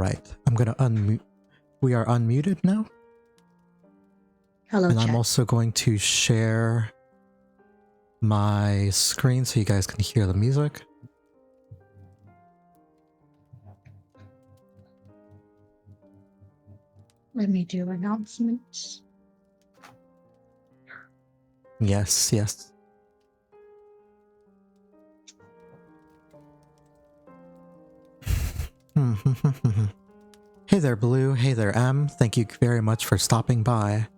right, I'm gonna unmute. We are unmuted now. Hello, and chat. I'm also going to share my screen so you guys can hear the music. Let me do announcements. Yes, yes. Hey there, Blue. Hey there, M. Thank you very much for stopping by.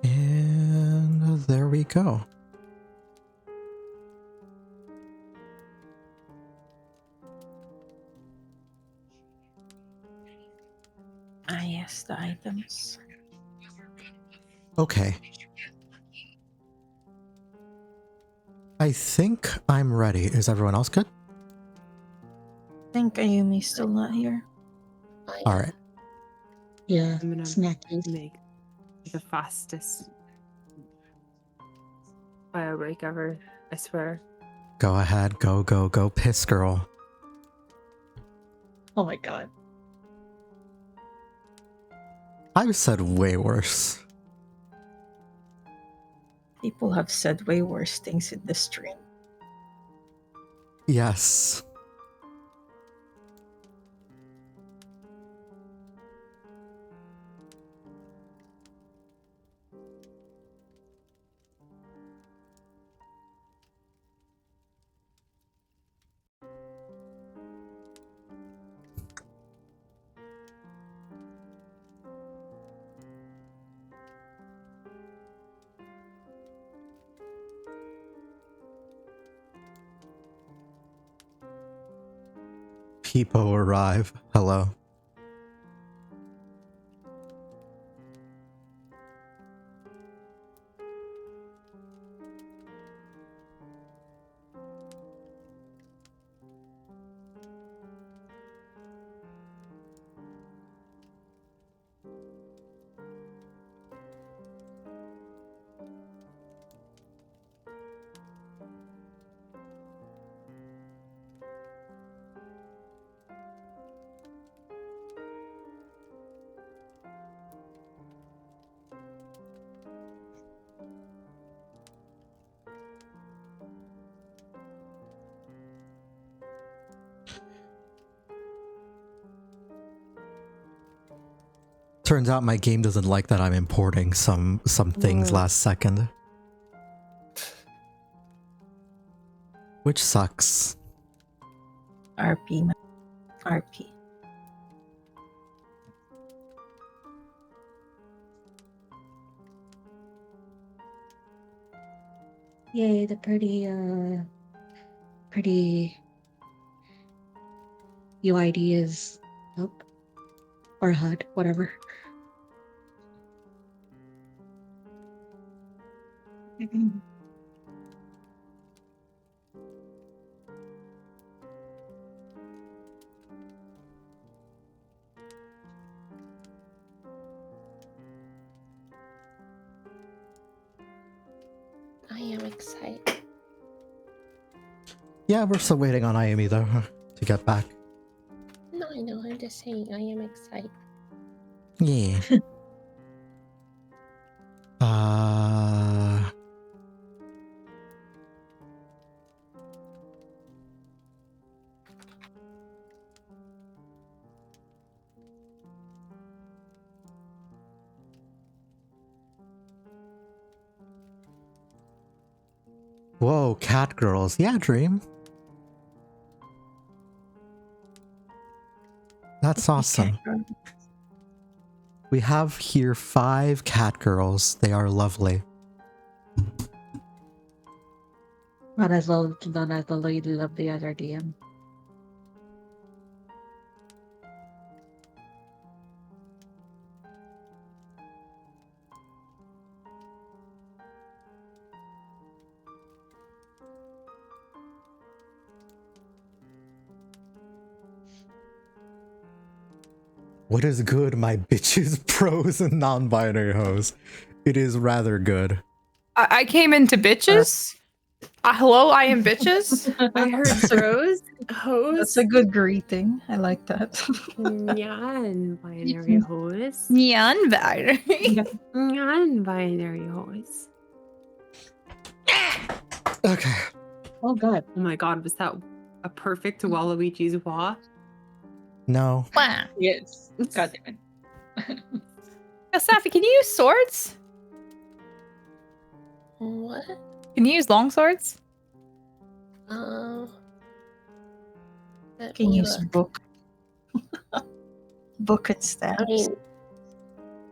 And there we go. Ah, yes, the items. Okay. I think I'm ready. Is everyone else good? I think Ayumi's still not here. All right. Yeah, I'm gonna snackies. make the fastest bio break ever, I swear. Go ahead. Go, go, go, piss girl. Oh my god. I've said way worse. People have said way worse things in the stream. Yes. People arrive. Hello. Turns out my game doesn't like that I'm importing some things last second. Which sucks. RP, man. RP. Yay, the pretty UID is up. Or HUD, whatever. I am excited. Yeah, we're still waiting on Ayumi though to get back. No, I know. I'm just saying I am excited. Yeah. Whoa, cat girls. Yeah, Dream. That's awesome. We have here 5 cat girls. They are lovely. Not as well done as the lady of the other DM. What is good, my bitches, pros, and non-binary hoes? It is rather good. I came into bitches. Hello, I am bitches. I heard bros, hoes, That's a good greeting. I like that. non-binary hoes, Non-binary. non-binary hoes. Okay. Oh god. Oh my god, was that a perfect Waluigi's wah? No. Wow. Yes. God damn it. Safi, can you use swords? What? Can you use long swords? Let Can me use look. book. Book and stats. I mean,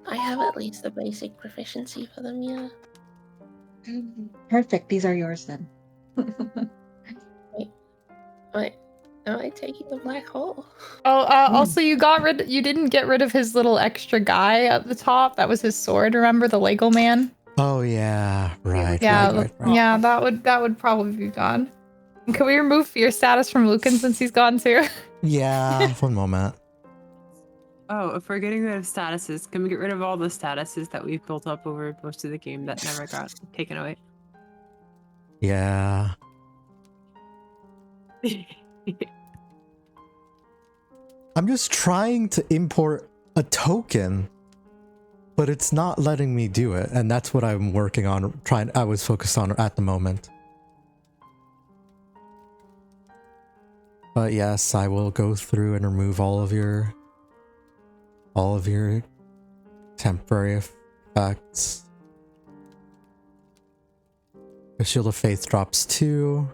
I have at least the basic proficiency for them, yeah. Perfect. These are yours then. Wait, am I taking the black hole? Oh, also you didn't get rid of his little extra guy at the top. That was his sword, remember? The Lego man? Oh yeah, right. Yeah, right. yeah, that would probably be gone. Can we remove fear status from Lucan since he's gone too? Yeah, one moment. Oh, if we're getting rid of statuses, can we get rid of all the statuses that we've built up over most of the game that never got taken away? Yeah. I'm just trying to import a token, but it's not letting me do it, and that's what I'm working on. I was focused on at the moment. But yes, I will go through and remove all of your temporary effects. The Shield of Faith drops 2.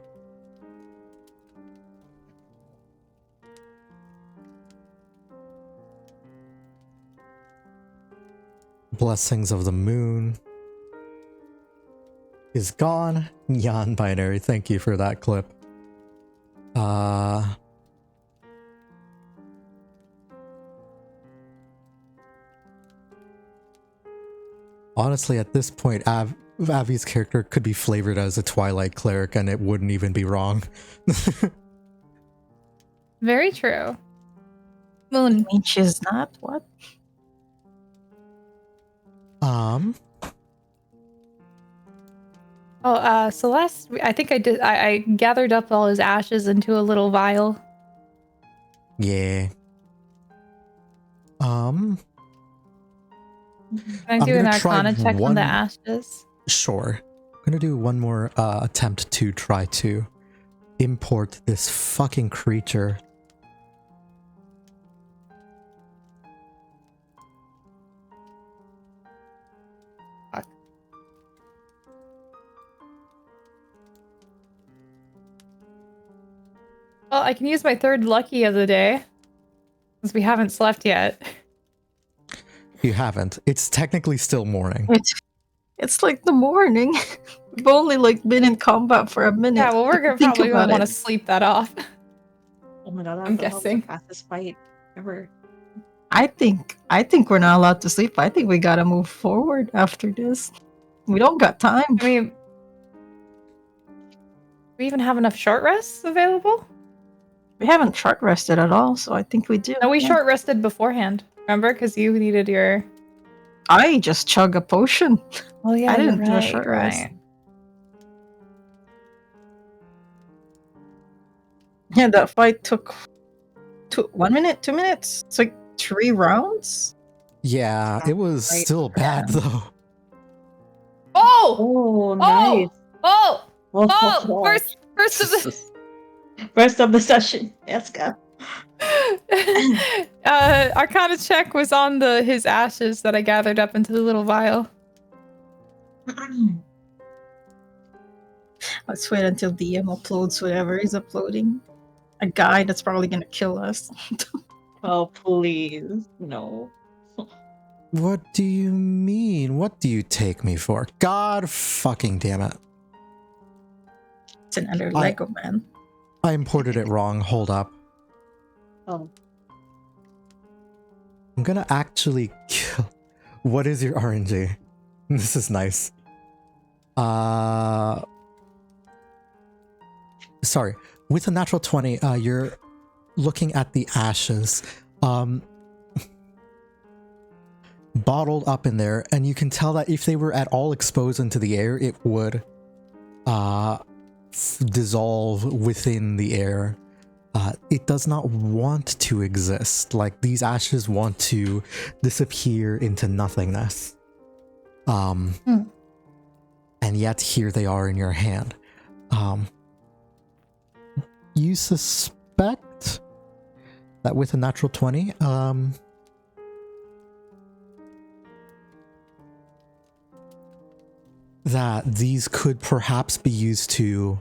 Blessings of the Moon is gone. Yan Binary, thank you for that clip. Honestly, at this point, Avvie's character could be flavored as a Twilight Cleric and it wouldn't even be wrong. Very true. Moon. I mean, she's not. What? Oh, Celeste, I think I gathered up all his ashes into a little vial. Yeah. Can I I'm do an gonna try Arcana check on one- the ashes? Sure. I'm gonna do one more attempt to try to import this fucking creature. Well, I can use my 3rd lucky of the day, since we haven't slept yet. You haven't. It's technically still morning. It's like the morning. We've only like been in combat for a minute. Yeah, well, we're gonna Think probably about want to it. sleep that off. Oh my god, I'm that was guessing. the fastest fight ever. I think we're not allowed to sleep. I think we gotta move forward after this. We don't got time. I mean, do we even have enough short rests available? We haven't short rested at all, so I think we do. No, we yeah. short rested beforehand. Remember, because you needed your. I just chug a potion. Oh yeah, I didn't you're do a right, short right. rest. Yeah, that fight took 1 minute, 2 minutes. It's like 3 rounds. Yeah, it was Right. still bad though. Oh! Oh, nice. Oh! Oh, Oh! First of the. First of the session. Let's go. Arcana check was on his ashes that I gathered up into the little vial. Let's wait until DM uploads whatever he's uploading. A guy that's probably gonna kill us. Oh, please. No. What do you mean? What do you take me for? God fucking damn it. It's another Lego man. I imported it wrong. Hold up. Oh. I'm gonna actually kill... What is your RNG? This is nice. Sorry. With a natural 20, you're looking at the ashes. Bottled up in there, and you can tell that if they were at all exposed into the air, it would dissolve within the air. It does not want to exist. Like, these ashes want to disappear into nothingness. And yet here they are in your hand. You suspect that with a natural 20, that these could perhaps be used to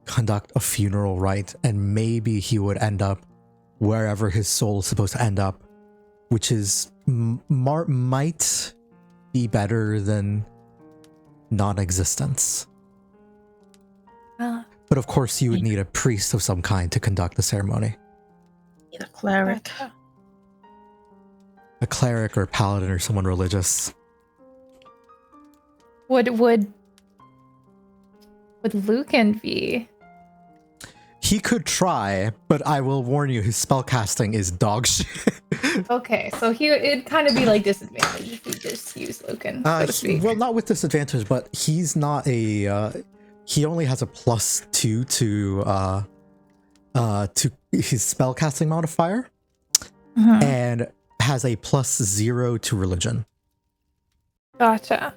conduct a funeral rite, and maybe he would end up wherever his soul is supposed to end up, which is might be better than non-existence. But of course you would need a priest of some kind to conduct the ceremony. Need a cleric. A cleric or paladin or someone religious. Would Lucan be? He could try, but I will warn you, his spellcasting is dog shit. Okay, so it'd kind of be like disadvantage if we just use Lucan, so to speak. Well, not with disadvantage, but he's not a... he only has a +2 to his spellcasting modifier, and has a +0 to religion. Gotcha.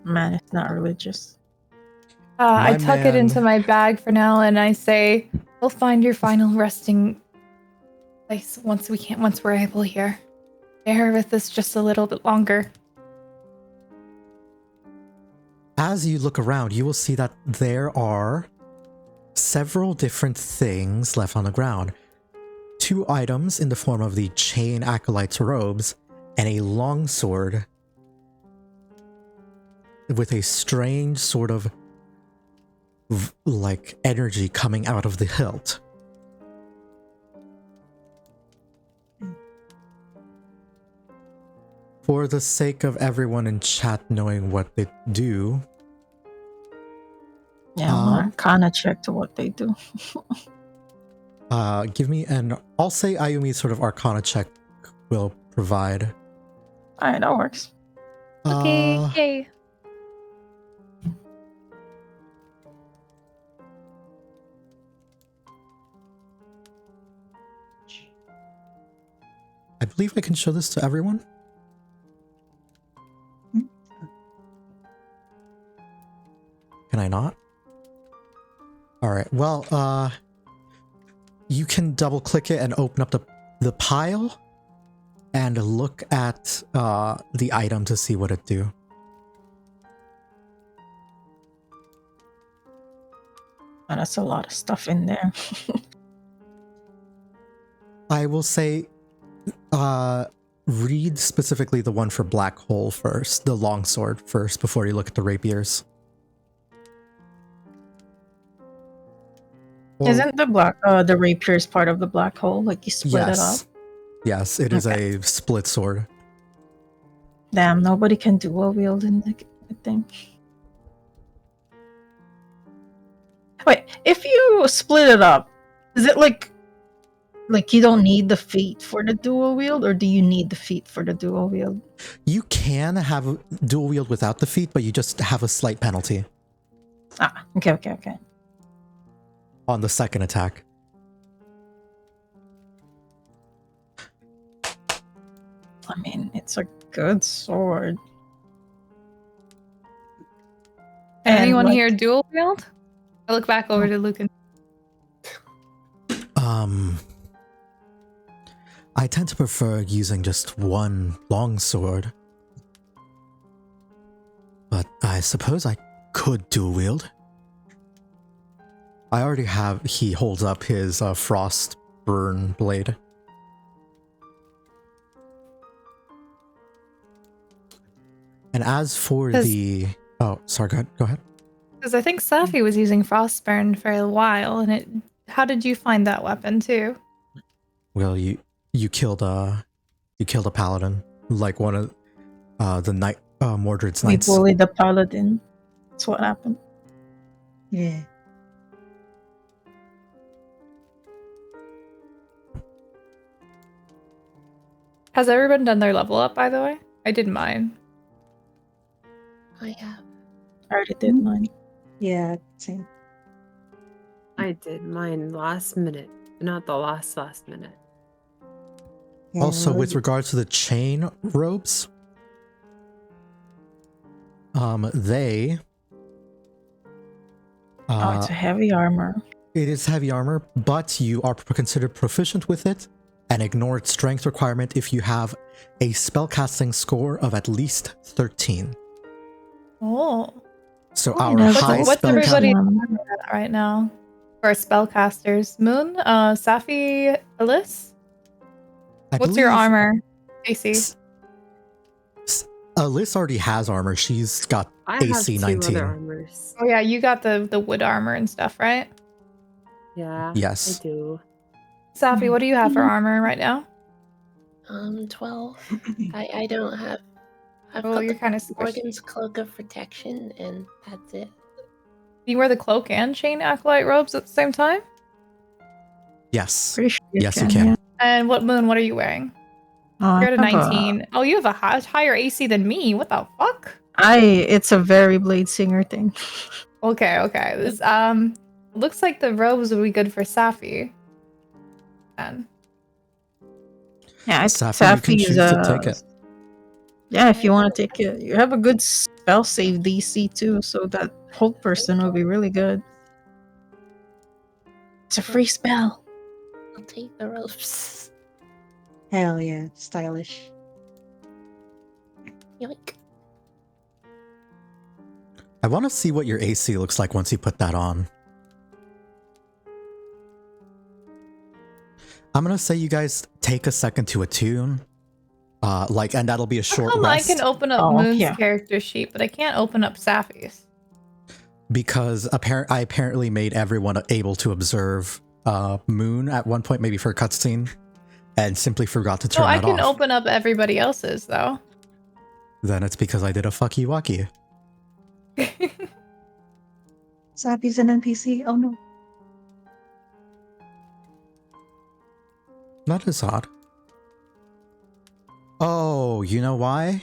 Man, it's not religious. I tuck it into my bag for now, and I say, "We'll find your final resting place once we're able here. Bear with us just a little bit longer." As you look around, you will see that there are several different things left on the ground. 2 items in the form of the chain acolyte's robes, and a longsword with a strange sort of like energy coming out of the hilt. For the sake of everyone in chat knowing what they do, yeah, Arcana check to what they do. give me an... I'll say Ayumi's sort of Arcana check will provide. Alright, that works. Okay, yay. I believe I can show this to everyone. Can I not? Alright, well, you can double click it and open up the pile and look at the item to see what it do. Oh, that's a lot of stuff in there. I will say, read specifically the one for Black Hole first, the longsword first, before you look at the rapiers. Isn't the rapiers part of the black hole? Like you split it up? Yes, it is a split sword. Damn, nobody can dual wield in the thing. Wait, if you split it up, is it like you don't need the feet for the dual wield, or do you need the feet for the dual wield? You can have a dual wield without the feet, but you just have a slight penalty. Ah, okay. On the second attack. I mean, it's a good sword. Anyone here dual wield? I look back over to Lucan. I tend to prefer using just one longsword. But I suppose I could dual wield. I already have. He holds up his frost burn blade. And as for the sorry, go ahead. Because I think Safi was using Frostburn for a while, and how did you find that weapon too? Well, you killed a paladin, like one of the Mordred's We knights. bullied the paladin. That's what happened. Yeah. Has everyone done their level up, by the way? I did mine. I have. I already did mine. Yeah, same. I did mine last minute, not the last minute. Yeah, Also, well, with regards to the chain robes, they Oh, it's a heavy armor. it is heavy armor, but you are considered proficient with it and ignore its strength requirement if you have a spellcasting score of at least 13. Oh. So Oh, our no, high What's spell everybody count. at right now? For spellcasters. Moon, Safi, Alice? What's your armor? AC. Alice already has armor. She's got I AC have 19. two other armors. Oh yeah, you got the wood armor and stuff, right? Yeah. Yes. I do. Safi, what do you have for armor right now? 12. I don't have. I've Oh, got you're the kind of squishy. Morgan's Cloak of Protection, and that's it. Do you wear the cloak and chain acolyte robes at the same time? Yes. Pretty sure Yes, you can. yeah. And what what are you wearing? Oh, You're at a I have 19. Oh, you have a higher AC than me. What the fuck? It's a very Blade Singer thing. Okay. This looks like the robes would be good for Safi. And Yeah, Safi, you can choose to take it. Yeah, if you want to take it, you have a good spell save DC too, so that hold person will be really good. It's a free spell. I'll take the ropes. hell yeah, stylish. Yoink. I want to see what your AC looks like once you put that on. I'm going to say you guys take a second to attune. And that'll be a short I rest. can open up Moon's character sheet, but I can't open up Safi's. Because I apparently made everyone able to observe Moon at one point, maybe for a cutscene, and simply forgot to turn I that can off. open up everybody else's though. Then it's because I did a fucky wacky. Sappy's an NPC. Oh no. That is odd. Oh, you know why?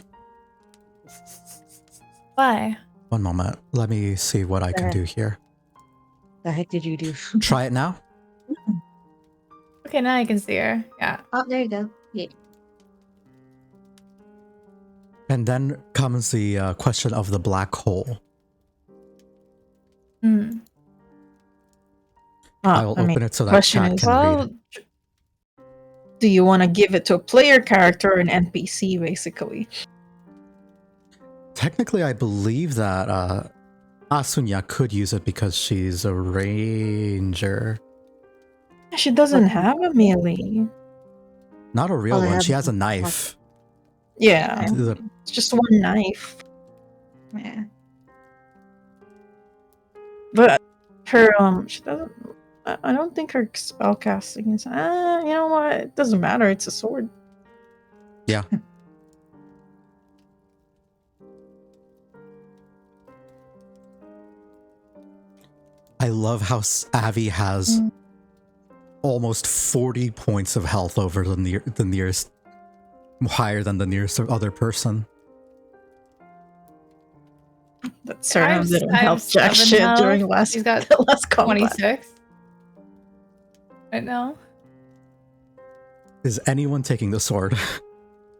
Why? One moment. Let me see what I can do here. The heck did you do? Try it now. Okay, now I can see her. Yeah. Oh, there you go. Yeah. And then comes the question of the black hole. Hmm. I will open it so that question chat is, can read. Do you want to give it to a player character or an NPC, basically? Technically, I believe that Asunya could use it because she's a ranger. She doesn't have a melee. Not a real All I one. have She is has a a knife. Yeah, The- it's just one knife. Yeah. But her she doesn't. I don't think her spellcasting is. You know what? It doesn't matter. It's a sword. Yeah. I love how Avvie has almost 40 points of health over the nearest, higher than the nearest other person. That Sarah didn't I have help jack 7 shit health. during last She's got last combat. 26 right now. Is anyone taking the sword?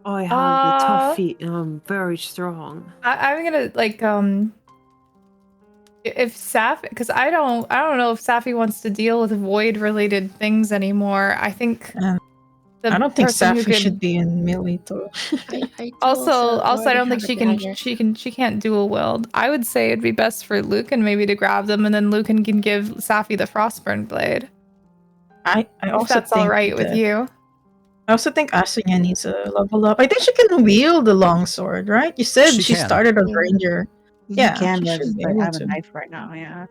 Oh, I have the tough feet and I'm very strong. I'm gonna if Safi, because I don't know if Safi wants to deal with void related things anymore. I think the I don't think person who Safi could- should be in melee though. I do Also, I already don't think have a dagger. she can't dual wield. I would say it'd be best for Lucan maybe to grab them, and then Lucan can give Safi the Frostburn blade. I If also that's all think right with that- you. I also think Asunya needs a level up. I think she can wield the longsword, right? You said She she can. started as Yeah. ranger. You Yeah, can, she but should be I able have a to. knife right now. Yeah.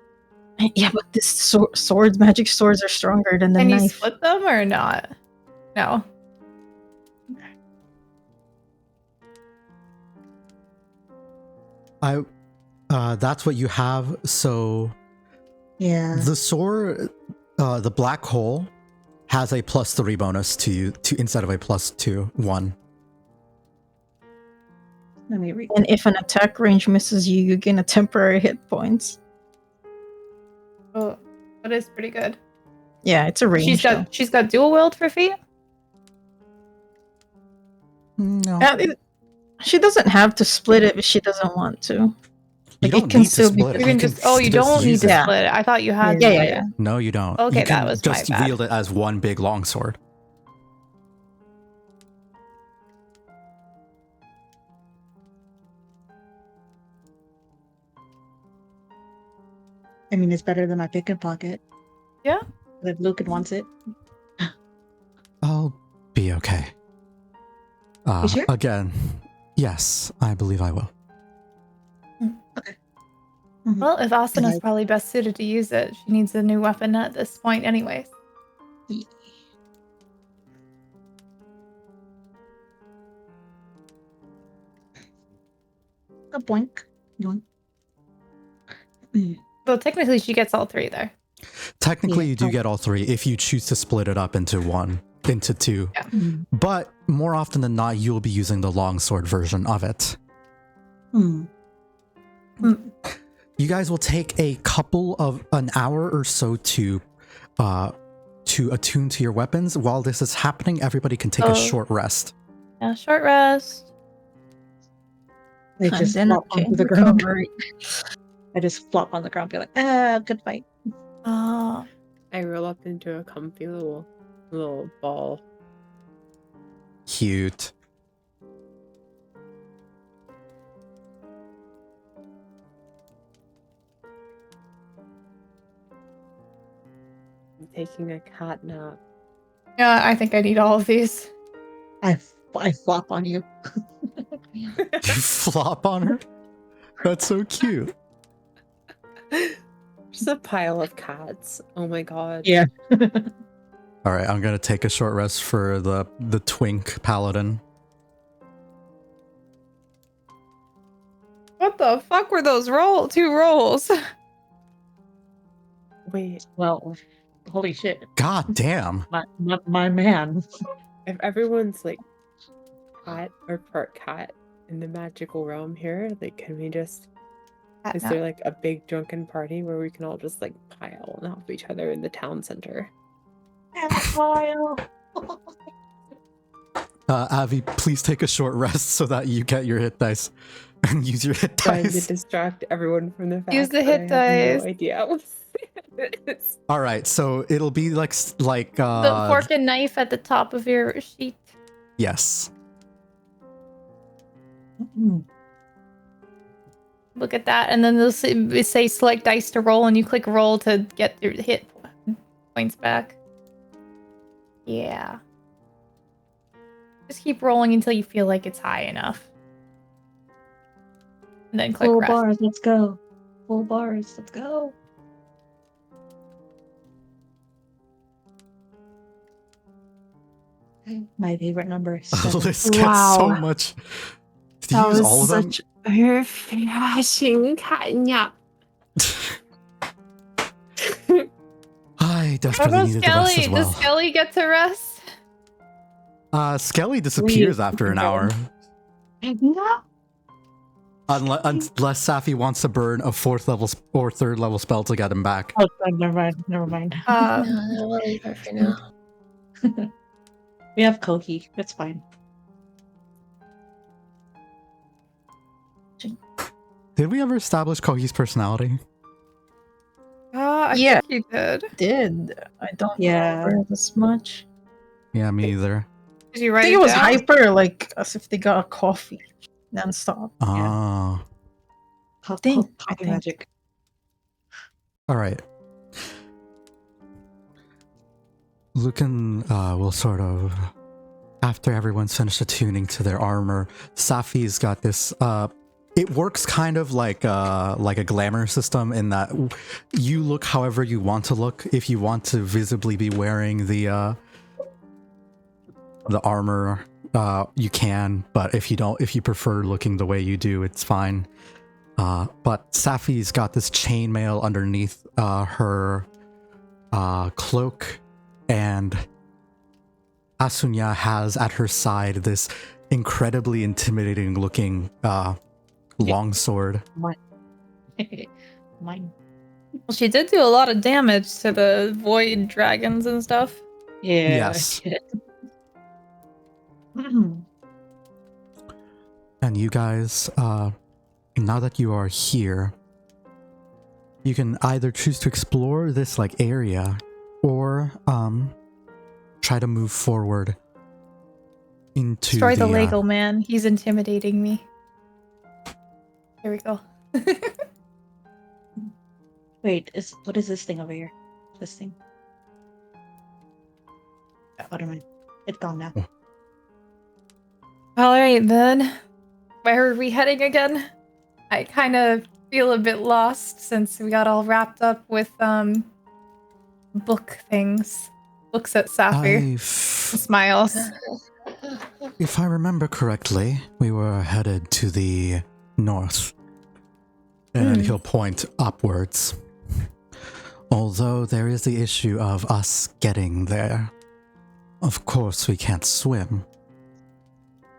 Yeah, but this swords, magic swords are stronger than the Can you knife. split them or not? No. That's what you have. So Yeah. the sword, the black hole, has a +3 bonus to instead of a +2/1. Let me read. And if an attack range misses you, you gain a temporary hit points. Oh, that is pretty good. Yeah, it's a range. She's got dual wield for feet. No, She doesn't have to split it if she doesn't want to. you Like, don't it can need to still be- split it. You can just. Oh, you don't need use to it. split it. I thought you had. Yeah, to. yeah, yeah. No, you don't. Okay, you can that was my just bad. wield it as one big longsword. I mean, it's better than my pick and pocket. Yeah. But if Lucan wants it. I'll be okay. You sure? Again, yes, I believe I will. Mhm. Well, if Asana's Like- probably best suited to use it, she needs a new weapon at this point, anyways. A boink. Yoink. Mm. Well, technically, she gets all three there. Technically, Yeah. you do get all three if you choose to split it up into two. Mm. But more often than not, you'll be using the longsword version of it. Mm. You guys will take a couple of an hour or so to attune to your weapons. While this is happening, everybody can take Oh. a short rest. Yeah, short rest. I And just then flop okay, onto the ground. recovery. I just flop on the ground, be like, good fight. Oh, I roll up into a comfy little ball. Cute. I'm taking a cat nap. yeah. I think I need all of these. I flop on you. You flop on her? That's so cute. Just a pile of cats. Oh my god. Yeah. All right, I'm gonna take a short rest for the twink paladin. What the fuck were those two rolls? Wait, Well, holy shit. God damn. My man. if everyone's like cat or part cat in the magical realm here, like can we just is there like a big drunken party where we can all just like pile and help each other in the town center? Avvie, please take a short rest so that you get your hit dice and use your hit Trying to dice. distract everyone from the fact Use the that hit I have dice. no idea what it is. All right, so it'll be like The fork and knife at the top of your sheet. yes. Mm. Look at that, and then they'll say select dice to roll, and you click roll to get your hit points back. Yeah. Just keep rolling until you feel like it's high enough. And then click Full rest. bars, let's go. Full bars, let's go. My favorite number is 7. Liz gets so much. Did you use all of them? refreshing catnap. I What desperately about needed the rest Skelly? as well. Does Skelly get to rest? Skelly disappears after an hour. No. Unless Safi wants to burn a 4th level or 3rd level spell to get him back. Oh, never mind. Never mind. No, we'll leave her for now. We have Kohi. It's fine. Did we ever establish Kogi's personality? I Yeah. think you did. Did I don't Yeah. remember this much. Yeah, me either. Did you I write think it it was down? hyper, like as if they got a coffee nonstop. Ah. Think, I Copy think. magic. All right. Lucan will sort of, after everyone's finished attuning to their armor, Safi's got this. It works kind of like a glamour system in that you look however you want to look. If you want to visibly be wearing the armor, you can. But if you don't, if you prefer looking the way you do, it's fine. But Safi's got this chainmail underneath her cloak, and Asunya has at her side this incredibly intimidating looking longsword. Mine. Well, she did do a lot of damage to the void dragons and stuff. Yeah. Yes. Mhm. And you guys, now that you are here, you can either choose to explore this like area or try to move forward into Destroy the Lego man. He's intimidating me. Here we go. Wait, what is this thing over here? This thing. What am I? It's gone now. All right, then. Where are we heading again? I kind of feel a bit lost since we got all wrapped up with book things. Looks at Safi. Smiles. If I remember correctly, we were headed to the north. And he'll point upwards. Although there is the issue of us getting there. Of course, we can't swim.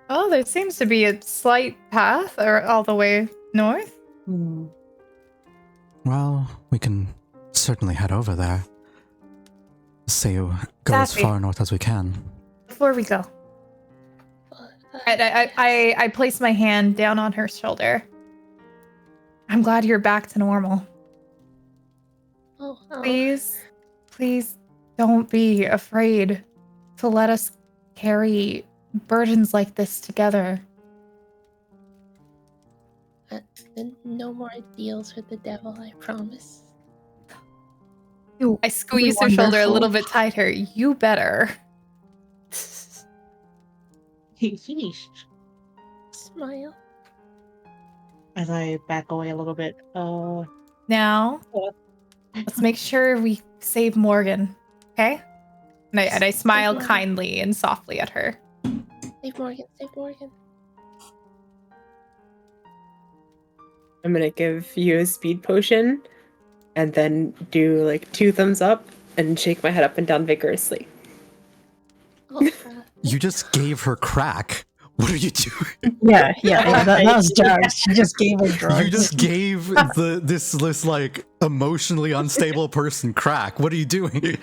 Oh, there seems to be a slight path or all the way north. Hmm. Well, we can certainly head over there. Go as Safi. far north as we can. Before we go, I place my hand down on her shoulder. I'm glad you're back to normal. Oh, Please don't be afraid to let us carry burdens like this together. No more deals with the devil, I promise. I squeeze her shoulder a little bit tighter. You better. Finish. Smile. As I back away a little bit. Now, What? let's make sure we save Morgan, okay? And I smile Morgan. kindly and softly at her. Save Morgan, save Morgan. I'm gonna give you a speed potion and then do like 2 thumbs up and shake my head up and down vigorously. Oh, You just gave her crack. What are you doing? Yeah, that was drugs. She just gave us drugs. You just gave this like emotionally unstable person crack. What are you doing?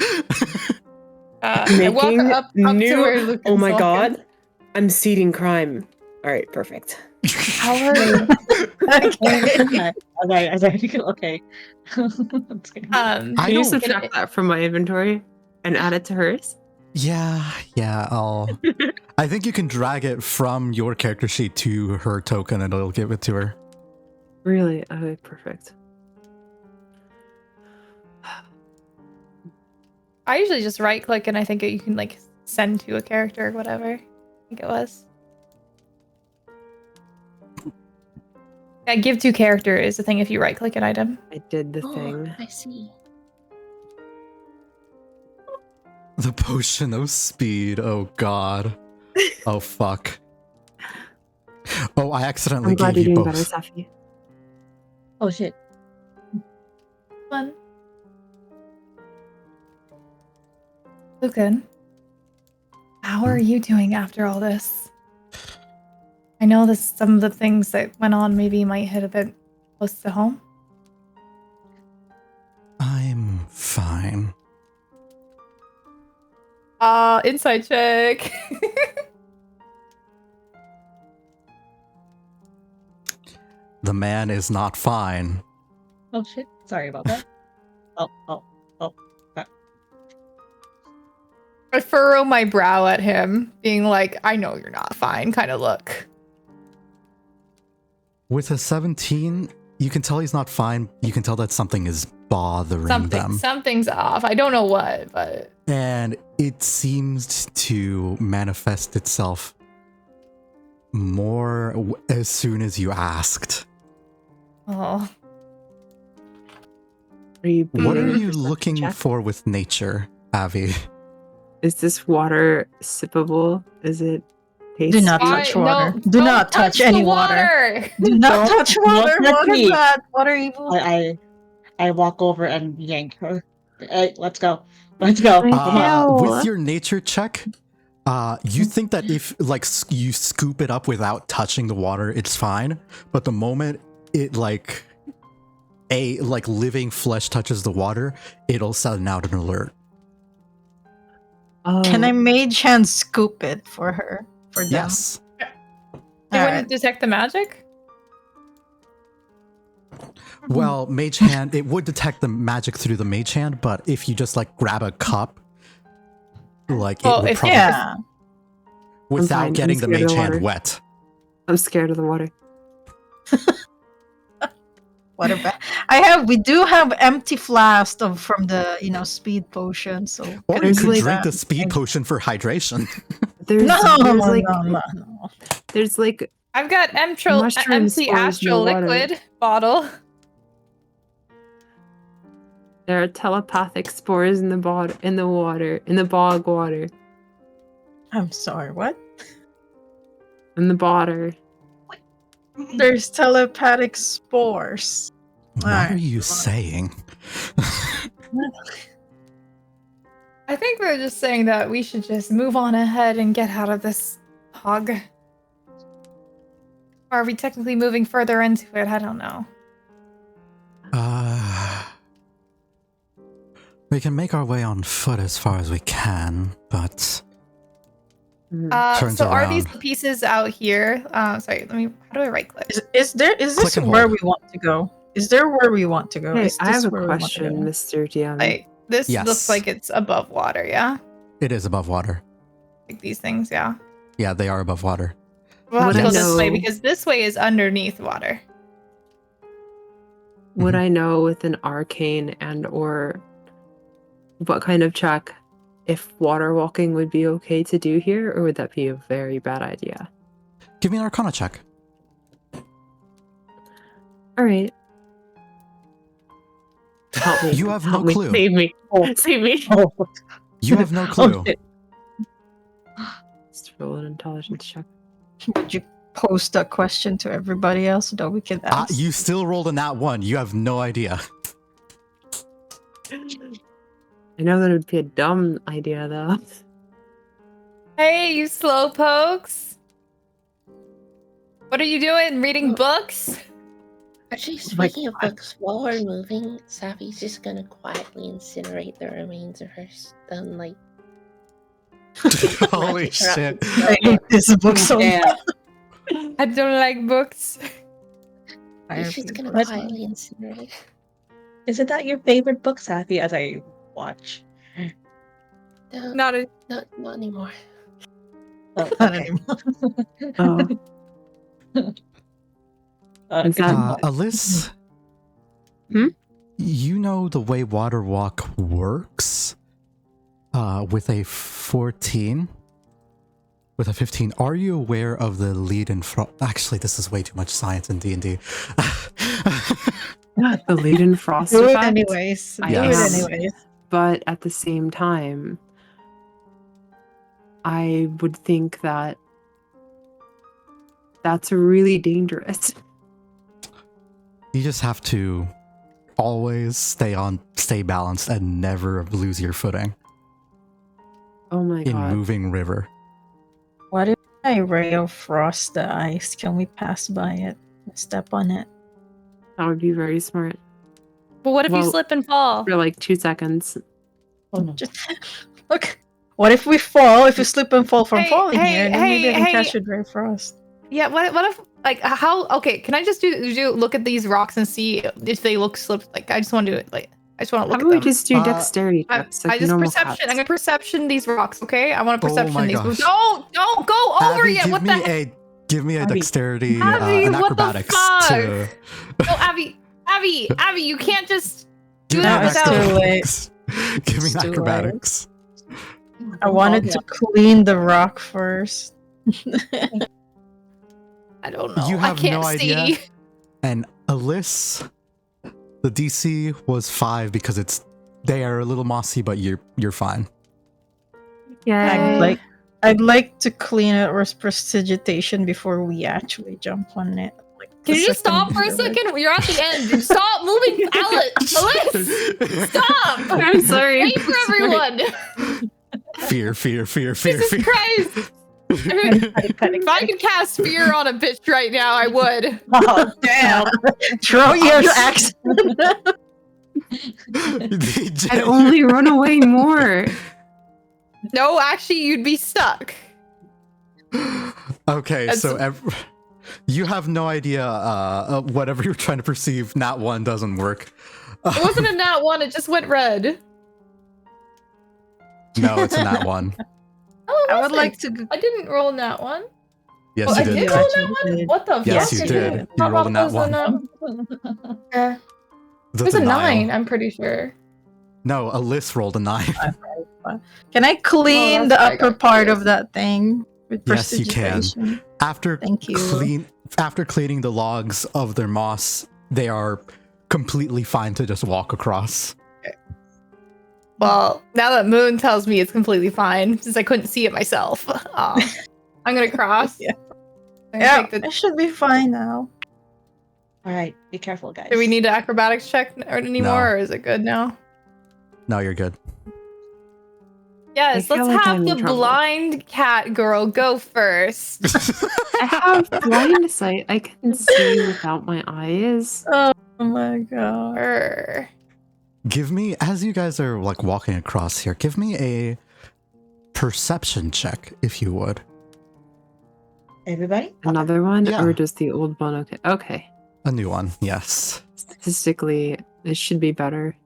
I walk Making up to new. where Lucan's Oh my walking. god, I'm seeding crime. All right, perfect. How are you? Okay. I Can you don't- subtract that from my inventory and add it to hers? Yeah, I think you can drag it from your character sheet to her token and it'll give it to her. Really? Okay, perfect. I usually just right click and I think you can like send to a character or whatever. I think it was. Yeah, give to character is the thing if you right click an item. I did the oh, thing. I see. The potion of speed. Oh god. Oh fuck. Oh, I accidentally I'm glad gave you're you doing both. better, Safi. Oh shit. Fun. Lucan, how are you doing after all this? I know some of the things that went on maybe might hit a bit close to home. I'm fine. Inside check. The man is not fine. Oh shit. Sorry about that. Oh. I furrow my brow at him, being like, I know you're not fine kind of look. With a 17, you can tell he's not fine. You can tell that something is bothering them. Something's off. I don't know what, but... And it seems to manifest itself more as soon as you asked. Oh. Are you What are beating you a perception looking check? for with nature, Avvie? Is this water sippable? Is it tasty? Do not touch water. Do don't not touch any the water. Do not Don't touch water. touch What me. is that? Water evil. I walk over and yank her. Hey, let's go. Let's go. Come on. With your nature check, you think that if like you scoop it up without touching the water, it's fine. But the moment it like living flesh touches the water, it'll send out an alert. Oh. Can I mage hand scoop it for her? For them? Yes. It wouldn't Alright. detect the magic? Well, mage hand, it would detect the magic through the mage hand, but if you just like grab a cup, like it would probably Yeah. without fine. getting I'm the scared of mage hand water. wet. I'm scared of the water. What about? We do have empty flasks from the speed potion, so Or you can could we drink that? the speed potion for hydration. There's like No. there's like I've got Mushroom empty spores in the astral water. liquid bottle. there are telepathic spores in the water in the bog water. I'm sorry. What? In the water. There's telepathic spores. What are Alright. you saying? I think they're just saying that we should just move on ahead and get out of this hog. Or are we technically moving further into it? I don't know. We can make our way on foot as far as we can, but Turns So are these around. the pieces out here? Sorry, how do I right click? Is this Click and where hold. we want to go? Is there where we want to go? Hey, Is I this have a where we want to question, go? Mr. DM. Like this Yes. looks like it's above water, yeah? it is above water. Like these things, yeah. Yeah, they are above water. We'll have Would to I go this way know- because this way is underneath water. Would I know with an arcane and or what kind of check if water walking would be okay to do here, or would that be a very bad idea? Give me an Arcana check. All right. Help me. You have no help me, clue. Save me. Save me. Oh, You have no clue. shit. Let's roll an intelligence check. Would you post a question to everybody else so that we can ask? You still rolled a nat 1. You have no idea. I know that it would be a dumb idea, though. Hey, you slowpokes! What are you doing? Reading books? Actually, my speaking of God. books, while we're moving, Sappy's just gonna quietly incinerate the remains of her stone light. Holy Magic her shit. up I hate this book so yeah. much. I don't like books. She's gonna That's- quietly incinerate. Isn't that your favorite book, Safi, as I watch? No, Not a not anymore. Oh, Not okay. anymore. Is good to that- know. Alyss, Hmm? you know the way water walk works. With a 14, with a 15, are you aware of the lead and frost? Actually, this is way too much science in D&D. The lead and frost Do it effect. anyways. Do Yes. it anyways. But at the same time, I would think that that's really dangerous. You just have to always stay balanced and never lose your footing Oh my in god. moving river. What if I ray of frost the ice? Can we pass by it? Step on it? That would be very smart. But what if you Well, slip and fall? For like 2 seconds. Oh, no. Just look. What if we fall? If we slip and fall from Hey, falling hey, here, then maybe I hey, can hey. catch it ray of frost. Yeah, what if like how okay, can I just do look at these rocks and see if they look slip like I just want to do it like I just want to How look about we at them. just do dexterity checks? I just perception. I'm gonna perception these rocks. Okay, I want to perception my these. gosh. Don't go over Abby, yet. What the heck? give me a Abby. dexterity Abby, and what the acrobatics fuck? to No, Abby, you can't just do give me that an it's without. too late. acrobatics. Give me It's an too acrobatics. I wanted to clean the rock first. I don't know. You have I can't no see. idea. And Alyss, the DC was 5 because they are a little mossy, but you're fine. Yeah. I'd like to clean it with prestidigitation before we actually jump on it. Like, Can the you just stop for a we do it. second? You're at the end. Stop moving, Alyss. Stop. I'm sorry. Wait for everyone. Fear. Jesus Christ. If I could cast fear on a bitch right now, I would. Oh, damn. Throw your axe. I'd only run away more. No, actually, you'd be stuck. Okay, That's- so you have no idea whatever you're trying to perceive, nat 1 doesn't work. It wasn't a nat 1, it just went red. No, it's a nat 1. Oh, I would like to. I didn't roll a nat 1. Yes, Oh, you I did. did roll a nat 1? What the Yes, fuck? you I did. didn't. You rolled a nat It was 1. It The was a denial. 9, I'm pretty sure. No, Alyss rolled a 9. Can I clean Oh, the that's right, I upper got part confused. of that thing with Yes, you can. prestidigitation? After Thank you. After cleaning the logs of their moss, they are completely fine to just walk across. Well, now that Moon tells me it's completely fine, since I couldn't see it myself, I'm gonna cross. Yeah. I'm gonna Yeah, take the- it should be fine now. All right, be careful, guys. Do we need an acrobatics check anymore, or is it good now? No, you're good. Yes, I feel let's like have I'm in the trouble. blind cat girl go first. I have blind sight. I can see without my eyes. Oh my god. Err. Give me, as you guys are like walking across here, give me a perception check, if you would. Everybody? Another one, Yeah. or just the old one? Okay. Okay. A new one, yes. Statistically, it should be better.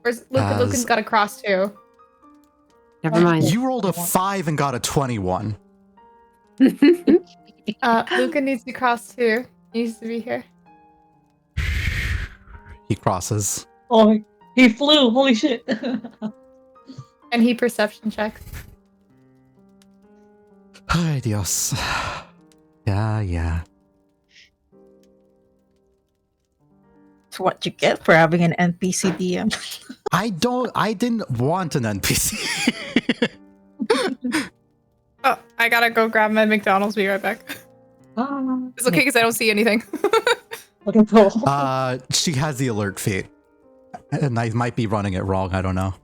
Where's Luca? As- Luca's got a cross too. Never mind. You rolled a 5 and got a 21. Luca needs to cross too. He needs to be here. He crosses. Oh, he flew. Holy shit. And he perception checks. Ay, Dios. Yeah. It's what you get for having an NPC DM. I didn't want an NPC. Oh, I gotta go grab my McDonald's. Be right back. It's okay because I don't see anything. Okay, cool. She has the alert feat. And I might be running it wrong, I don't know.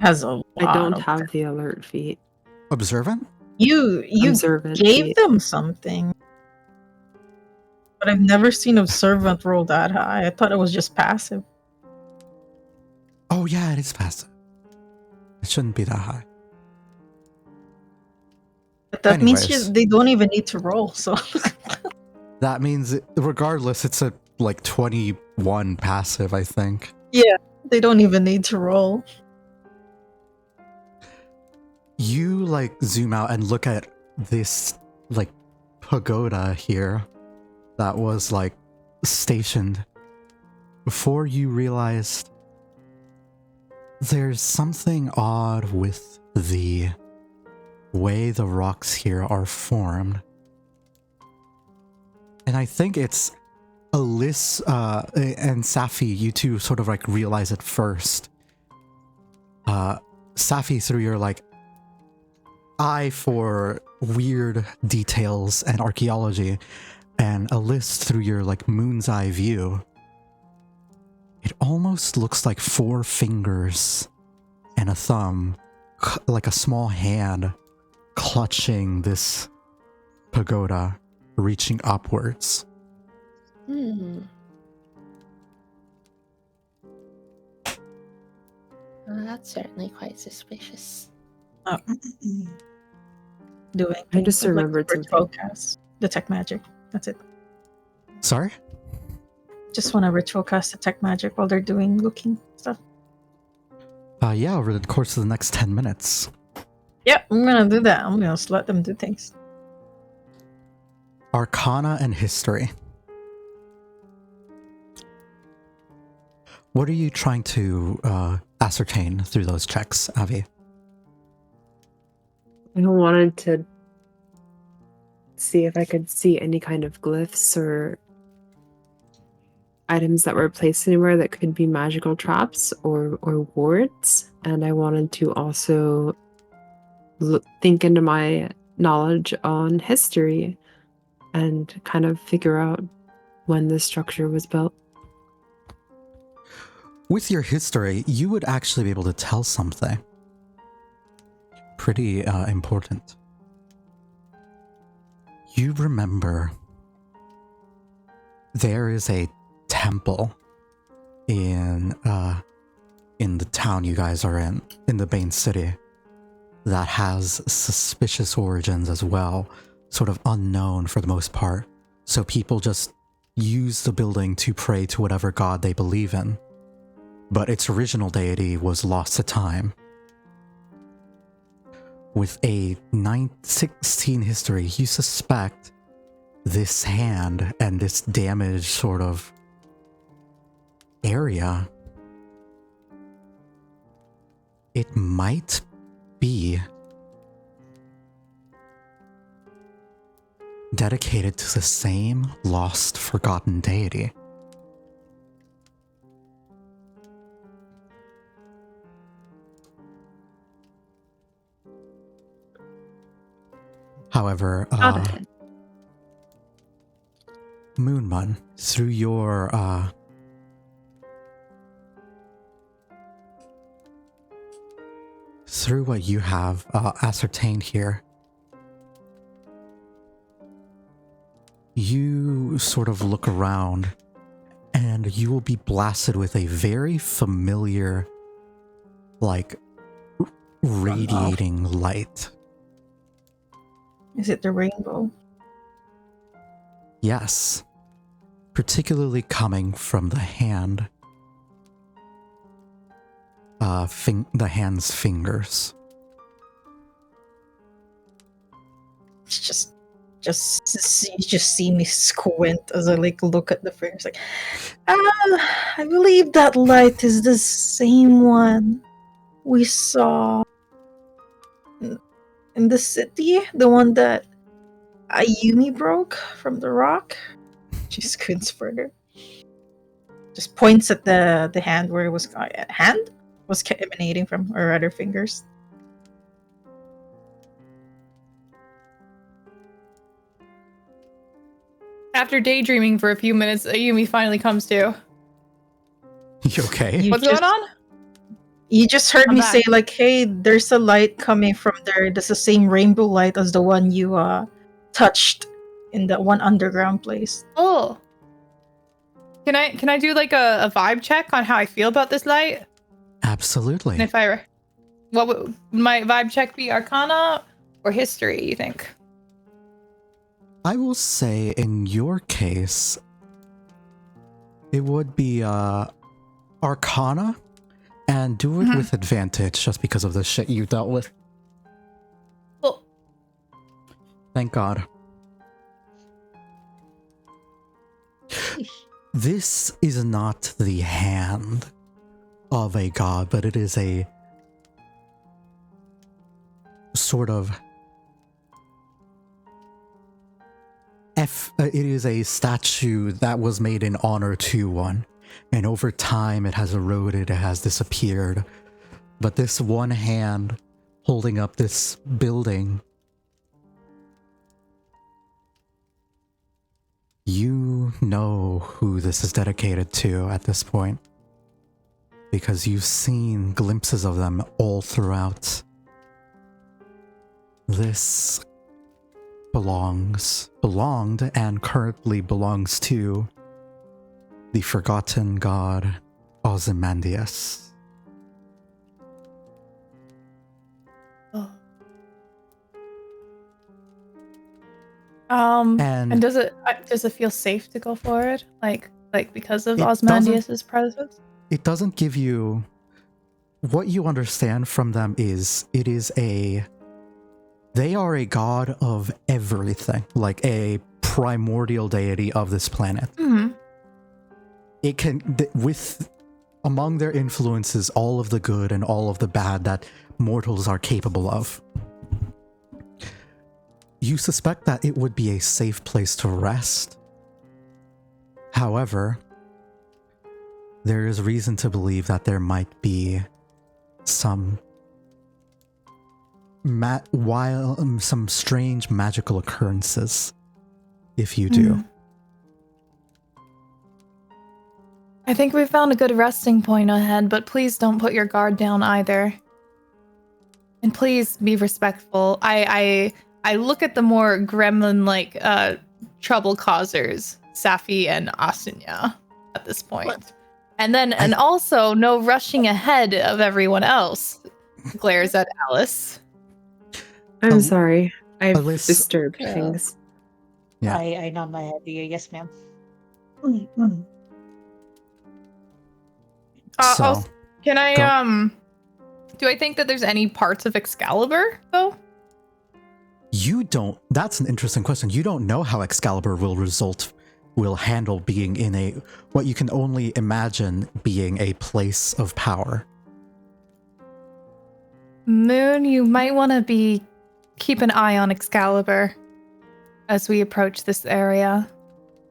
Has a lot I don't of- have the alert feat. Observant? You Observant gave feat. them something. But I've never seen Observant roll that high. I thought it was just passive. Oh yeah, it is passive. It shouldn't be that high. But that means Anyways. they don't even need to roll, so That means, regardless, it's a like 21 passive, I think. they don't even need to roll. You like zoom out and look at this like pagoda here that was like stationed before you realized there's something odd with the way the rocks here are formed. And I think it's Alyss and Safi, you two sort of like realize it first. Safi, through your like eye for weird details and archaeology, and Alyss through your like moon's eye view, it almost looks like 4 fingers and a thumb, like a small hand clutching this pagoda, reaching upwards. Well, that's certainly quite suspicious. Doing I just things like remembered ritual cast, detect magic. That's it. Sorry? Just want to ritual cast detect magic while they're doing looking stuff. Yeah, over the course of the next 10 minutes. Yep, I'm gonna do that. I'm gonna just let them do things. Arcana and history. What are you trying to ascertain through those checks, Avvie? I wanted to see if I could see any kind of glyphs or items that were placed anywhere that could be magical traps or wards. And I wanted to also think into my knowledge on history and kind of figure out when this structure was built. With your history, you would actually be able to tell something pretty important. You remember there is a temple in the town you guys are in the Bane City, that has suspicious origins as well, sort of unknown for the most part. So people just use the building to pray to whatever god they believe in. But its original deity was lost to time. With a 916 history, you suspect this hand and this damaged sort of area, it might be dedicated to the same lost, forgotten deity. However, Moonman, through your through what you have ascertained here, you sort of look around and you will be blasted with a very familiar, like, radiating light. Is it the rainbow? Yes. Particularly coming from the hand. The hand's fingers. It's you just see me squint as I like look at the fingers, like, I believe that light is the same one we saw in the city, the one that Ayumi broke from the rock. She squints further. Just points at the hand where it was emanating from, or rather fingers. After daydreaming for a few minutes, Ayumi finally comes to. You okay? What's going on? You just heard I'm me back. say, like, hey, there's a light coming from there. That's the same rainbow light as the one you touched in the one underground place. Oh. Can I do like a vibe check on how I feel about this light? Absolutely. And if what would my vibe check be? Arcana or history, you think? I will say in your case, it would be Arcana, and do it with advantage just because of the shit you dealt with. Cool. Thank God. This is not the hand of a god, but it is a sort of it is a statue that was made in honor to one, and over time it has eroded, it has disappeared. But this one hand holding up this building, you know who this is dedicated to at this point, because you've seen glimpses of them all throughout. This belonged and currently belongs to the forgotten god Ozymandias. Oh. And does it feel safe to go forward? Like because of Osmandius's presence? It doesn't give you... What you understand from them is they are a god of everything, like a primordial deity of this planet. Mm-hmm. It can, among their influences, all of the good and all of the bad that mortals are capable of. You suspect that it would be a safe place to rest. However, there is reason to believe that there might be some strange magical occurrences if you do. I think we found a good resting point ahead, but please don't put your guard down either. And please be respectful. I look at the more gremlin-like trouble causers, Safi and Asunya, at this point. What? And also no rushing ahead of everyone else. Glares at Alice. I'm sorry. I've disturbed things. Yeah. I nod my head. Yes, ma'am. Can I do I think that there's any parts of Excalibur though? You don't. That's an interesting question. You don't know how Excalibur will handle being in what you can only imagine being a place of power. Moon, you might want to keep an eye on Excalibur as we approach this area.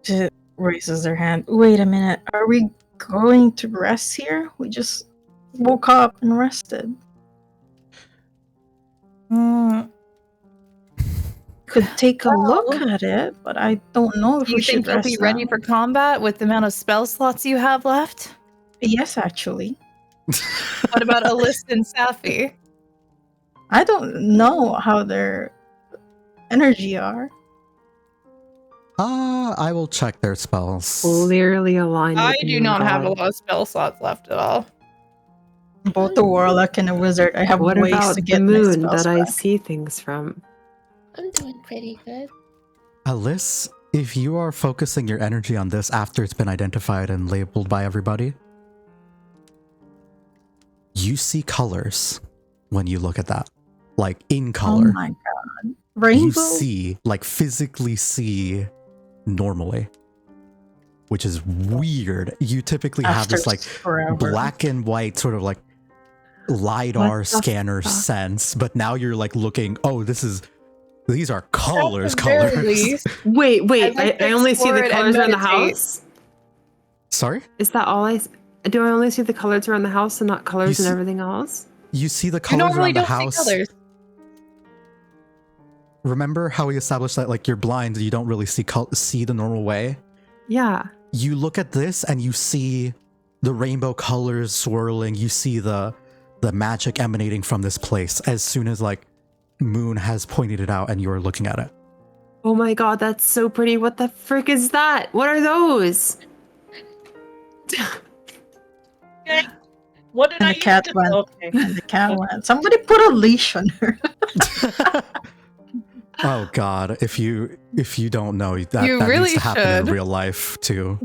She raises her hand. Wait a minute. Are we going to rest here? We just woke up and rested. Could take a look at it, but I don't know if we should rest. You'll be ready for combat with the amount of spell slots you have left? Yes, actually. What about Alyssa and Safi? I don't know how their energy are. I will check their spells. Clearly aligned. I do not have a lot of spell slots left at all. Both the warlock and the wizard, I have ways to get the moon that I see things from. I'm doing pretty good. Alyssa, if you are focusing your energy on this after it's been identified and labeled by everybody, you see colors when you look at that. Like in color. Oh my god. Rainbow? You see, like physically see normally. Which is weird. You typically have this like black and white sort of like LiDAR scanner sense, but now you're like looking, oh, these are colors. Wait, I only see the colors around the house? Sorry? Is that all do I only see the colors around the house and not colors and everything else? You see the colors around the house. Remember how we established that like you're blind, you don't really see the normal way? Yeah. You look at this and you see the rainbow colors swirling. You see the magic emanating from this place as soon as like Moon has pointed it out and you're looking at it. Oh my god, that's so pretty. What the frick is that? What are those? What did and I the cat use went. Okay. And the cat went. Somebody put a leash on her. Oh god, if you don't know, that really needs to happen should. in real life too.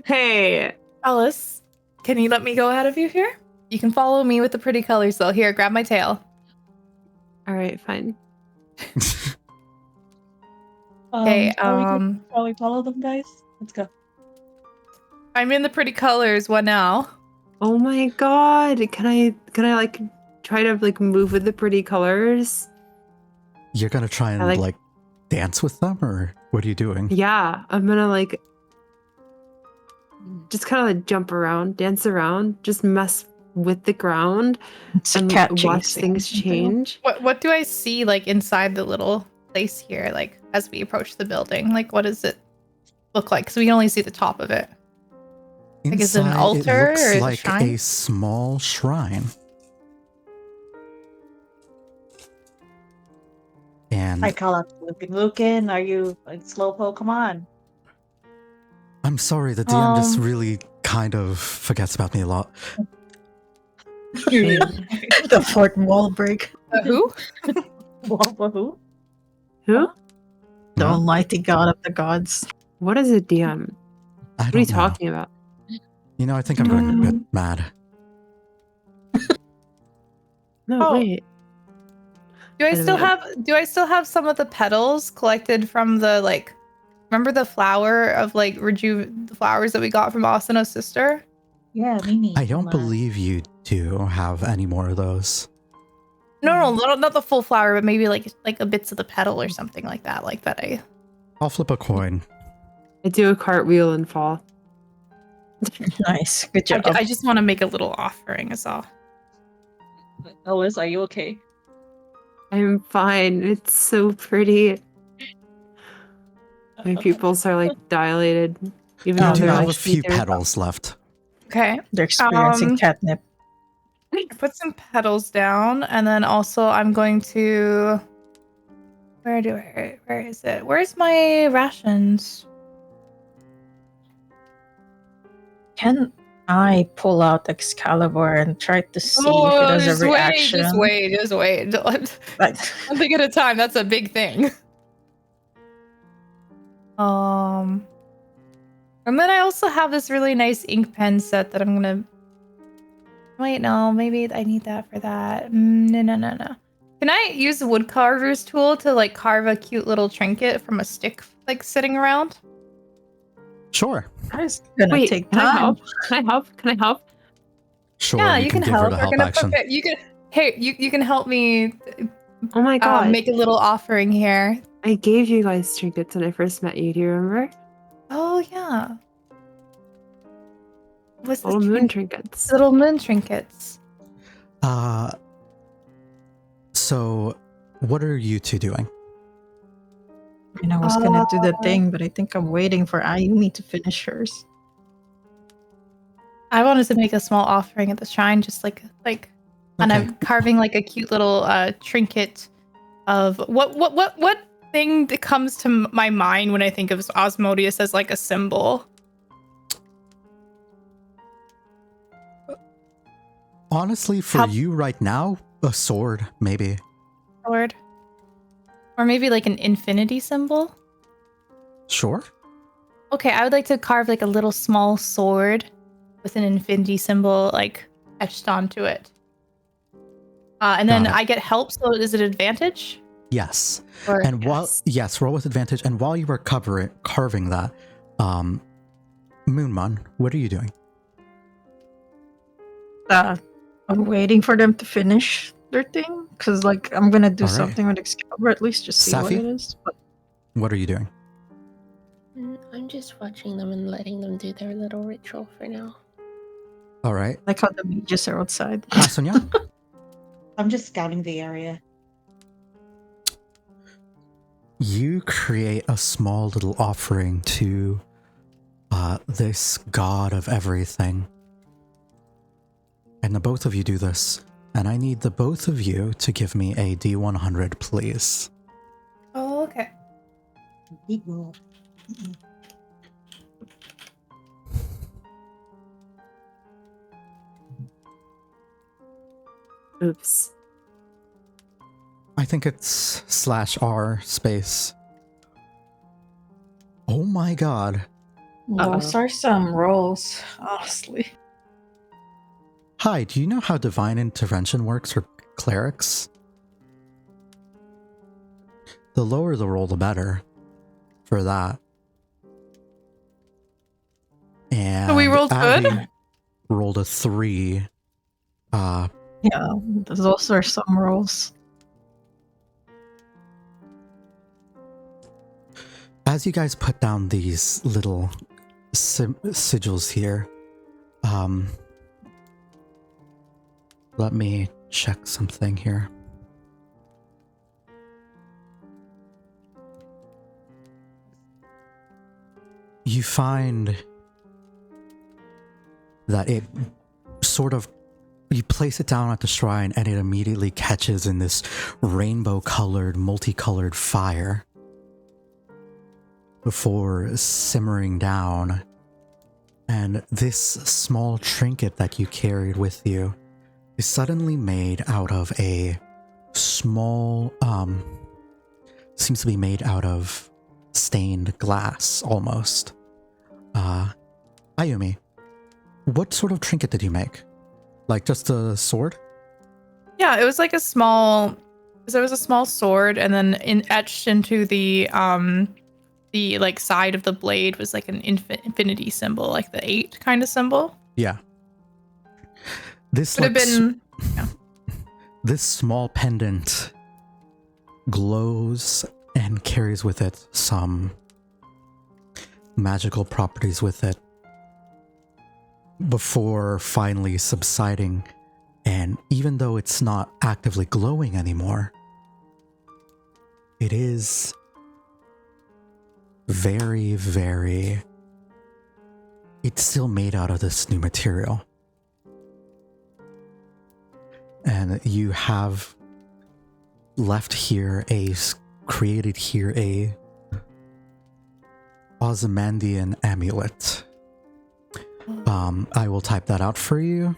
Hey, Alice, can you let me go ahead of you here? You can follow me with the pretty colors though. Here, grab my tail. All right, fine. Okay, shall we follow them, guys? Let's go. I'm in the pretty colors. What now? Oh my god, can I like try to like move with the pretty colors? You're gonna try and like dance with them, or what are you doing? Yeah, I'm gonna like just kind of like jump around, dance around, just mess with the ground and watch things change. What do I see like inside the little place here, like as we approach the building? Like what does it look like? So we can only see the top of it. Inside, like is it an altar it looks or is like it a shrine? A small shrine. And I call up Lucan. Are you Slowpoke? Come on. I'm sorry, the DM just really kind of forgets about me a lot. The fourth wall break. Who? Who? Who? The Huh? almighty god of the gods. What is a DM? I What are you don't know. talking about? You know, I think I'm going to get mad. No, Oh. wait. Do I Wait a still minute. have some of the petals collected from the like? Remember the flower of like the flowers that we got from Asano's sister? Yeah, me neither. I don't believe you do have any more of those. No, not the full flower, but maybe like a bits of the petal or something like that. Like that. I'll flip a coin. I do a cartwheel and fall. Nice. Good job. I just want to make a little offering. Is all. Ellis, are you okay? I'm fine. It's so pretty. My pupils are like dilated. Even You though do they're have a like few see-through. petals left. Okay. They're experiencing catnip. I put some petals down, and then also I'm going to. Where is it? Where's my rations? Can I pull out Excalibur and try to see if it has a reaction? Just wait. Like, One thing at a time. That's a big thing. And then I also have this really nice ink pen set that I'm gonna. Wait, no, maybe I need that for that. No. Can I use the wood carver's tool to like carve a cute little trinket from a stick like sitting around? Sure. that's gonna Wait, take can I time. help? Can I help? Sure, Yeah, you can give help. her the We're help gonna action. put it. You can help me Oh my god. make a little offering here. I gave you guys trinkets when I first met you. Do you remember? Oh yeah. What's Little this moon trinkets. little moon trinkets? So what are you two doing? And I was gonna do the thing, but I think I'm waiting for Ayumi to finish hers. I wanted to make a small offering at the shrine, just and I'm carving like a cute little trinket of what thing that comes to my mind when I think of Osmodeus as like a symbol. Honestly, for you right now, a sword, maybe. Sword. Or maybe like an infinity symbol. Sure. Okay, I would like to carve like a little small sword with an infinity symbol like etched onto it. And then Got it. I get help, so is it advantage? Yes. Or And yes, roll with advantage. And while you were carving that, Moonmon, what are you doing? I'm waiting for them to finish their thing, because like I'm gonna do All right. something with Excalibur at least, just see what Safi? it is. But What are you doing? I'm just watching them and letting them do their little ritual for now. All right. like how the mages are outside. Asunya? I'm just scouting the area. You create a small little offering to this god of everything. And the both of you do this. And I need the both of you to give me a D100, please. Oh, okay. Big roll. Oops. I think it's /R space. Oh my god. Those are some rolls, honestly. Hi, do you know how divine intervention works for clerics? The lower the roll, the better for that. And So we rolled good? Avvie rolled a 3. Yeah, those are some rolls. As you guys put down these little sigils here, let me check something here. You find that it sort of, you place it down at the shrine and it immediately catches in this rainbow-colored, multicolored fire before simmering down. And this small trinket that you carried with you is suddenly made out of a small seems to be made out of stained glass, almost. Ayumi, what sort of trinket did you make? Like just a sword? Yeah, it was like a small. So it was a small sword, and then etched into the like side of the blade was like an infinity symbol, like the 8 kind of symbol. Yeah. This would have been. Yeah. This small pendant glows and carries with it some magical properties with it before finally subsiding. And even though it's not actively glowing anymore, it is very, very... It's still made out of this new material. And you have created here a Ozymandian amulet. I will type that out for you.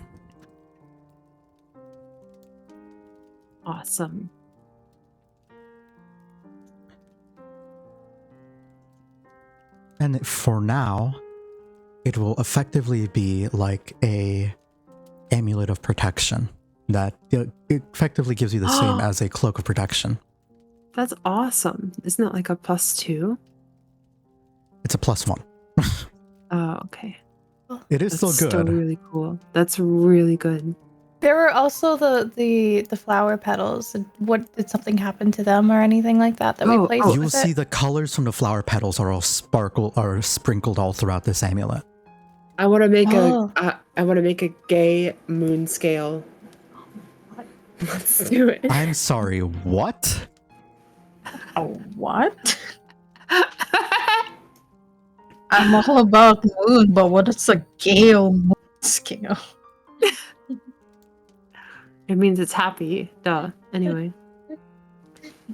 Awesome. And for now, it will effectively be like a amulet of protection that it effectively gives you the same as a cloak of protection. That's awesome. Isn't that like a +2? It's a +1. Oh, okay. It is That's still good. Still really cool. That's really good. There were also the flower petals. What did something happen to them or anything like that we placed? You will see the colors from the flower petals are all sprinkled all throughout this amulet. I want to make I want to make a gay moon scale. Let's do it. I'm sorry, what? What? I'm all about moon, but what is a gale moon scale? It means it's happy. Duh. Anyway.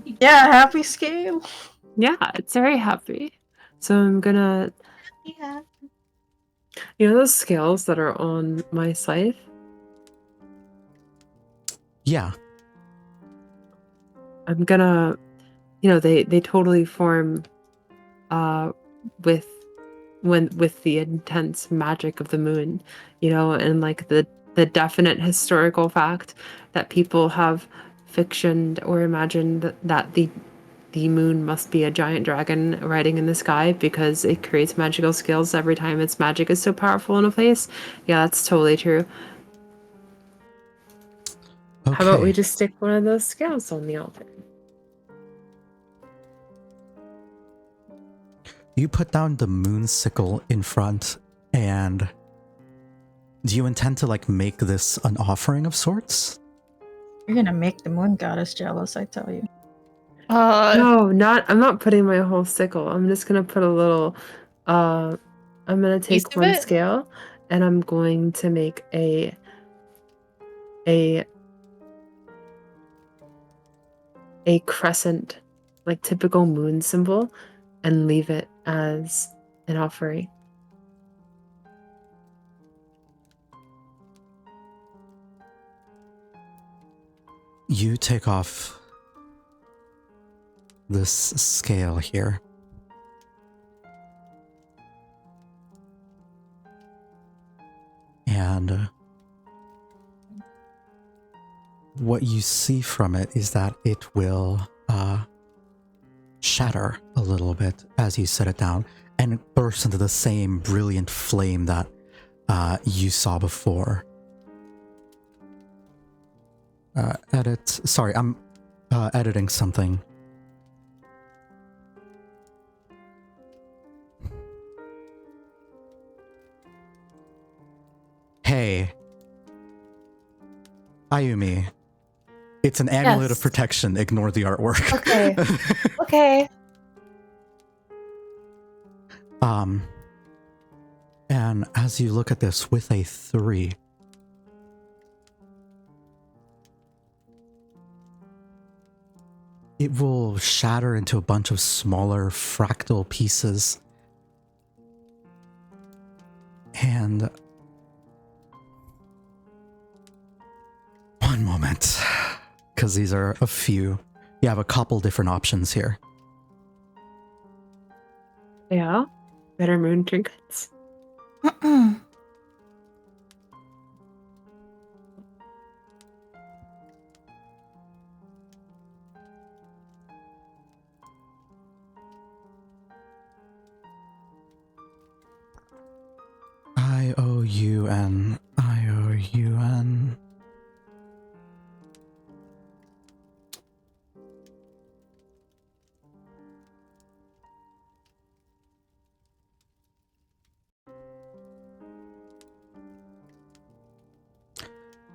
Yeah, happy scale. Yeah, it's very happy. So I'm gonna... Yeah. You know those scales that are on my scythe? Yeah. I'm gonna... You know, they totally form with the intense magic of the moon, you know, and like the definite historical fact that people have fictioned or imagined that the moon must be a giant dragon riding in the sky because it creates magical skills every time its magic is so powerful in a place. Yeah, that's totally true. Okay. How about we just stick one of those scales on the altar? You put down the moon sickle in front, and do you intend to like make this an offering of sorts? You're gonna make the moon goddess jealous, I tell you. No, I'm not putting my whole sickle. I'm just gonna put a little I'm gonna take one scale and I'm going to make a crescent, like typical moon symbol, and leave it as an offering. You take off this scale here. And what you see from it is that it will shatter a little bit as you set it down and burst into the same brilliant flame that you saw before. Sorry, I'm editing something. Hey, Ayumi, it's an amulet of protection. Ignore the artwork. Okay. Okay. And as you look at this with a 3, it will shatter into a bunch of smaller fractal pieces. And one moment, because these are a few. You have a couple different options here. Yeah. Better moon trinkets. IOUN. IOUN.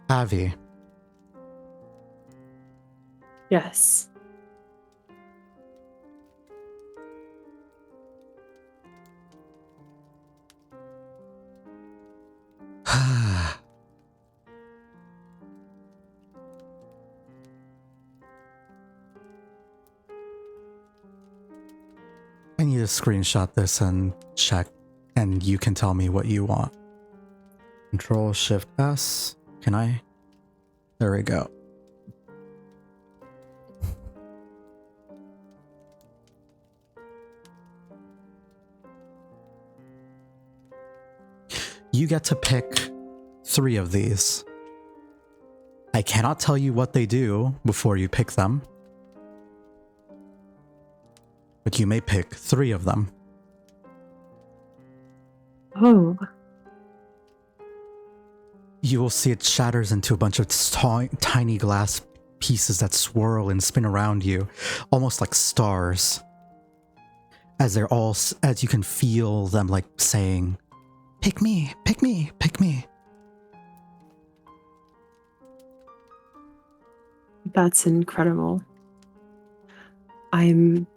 Avvie. Yes. I need to screenshot this and check, and you can tell me what you want. Control Shift S. Can I? There we go. You get to pick 3 of these. I cannot tell you what they do before you pick them, but you may pick 3 of them. Oh. You will see it shatters into a bunch of tiny glass pieces that swirl and spin around you, almost like stars. As you can feel them like saying, "Pick me, pick me, pick me." That's incredible. I'm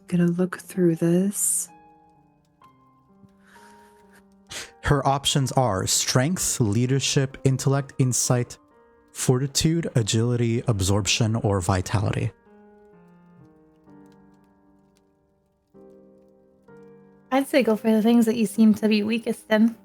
gonna look through this. Her options are strength, leadership, intellect, insight, fortitude, agility, absorption, or vitality. I'd say go for the things that you seem to be weakest in.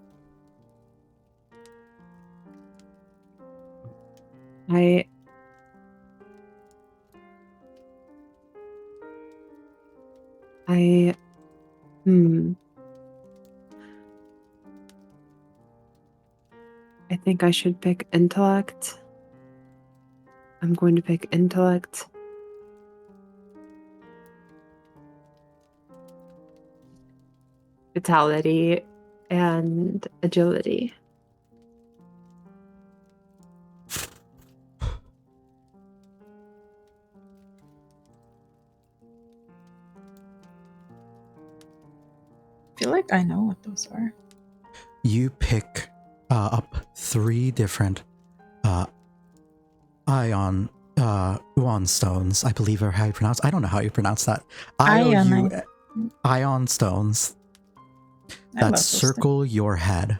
I think I should pick intellect. I'm going to pick intellect. Vitality and agility. I feel like I know what those are. You pick up 3 different uon stones, I believe are how you pronounce. I don't know how you pronounce that. Ion stones that circle your head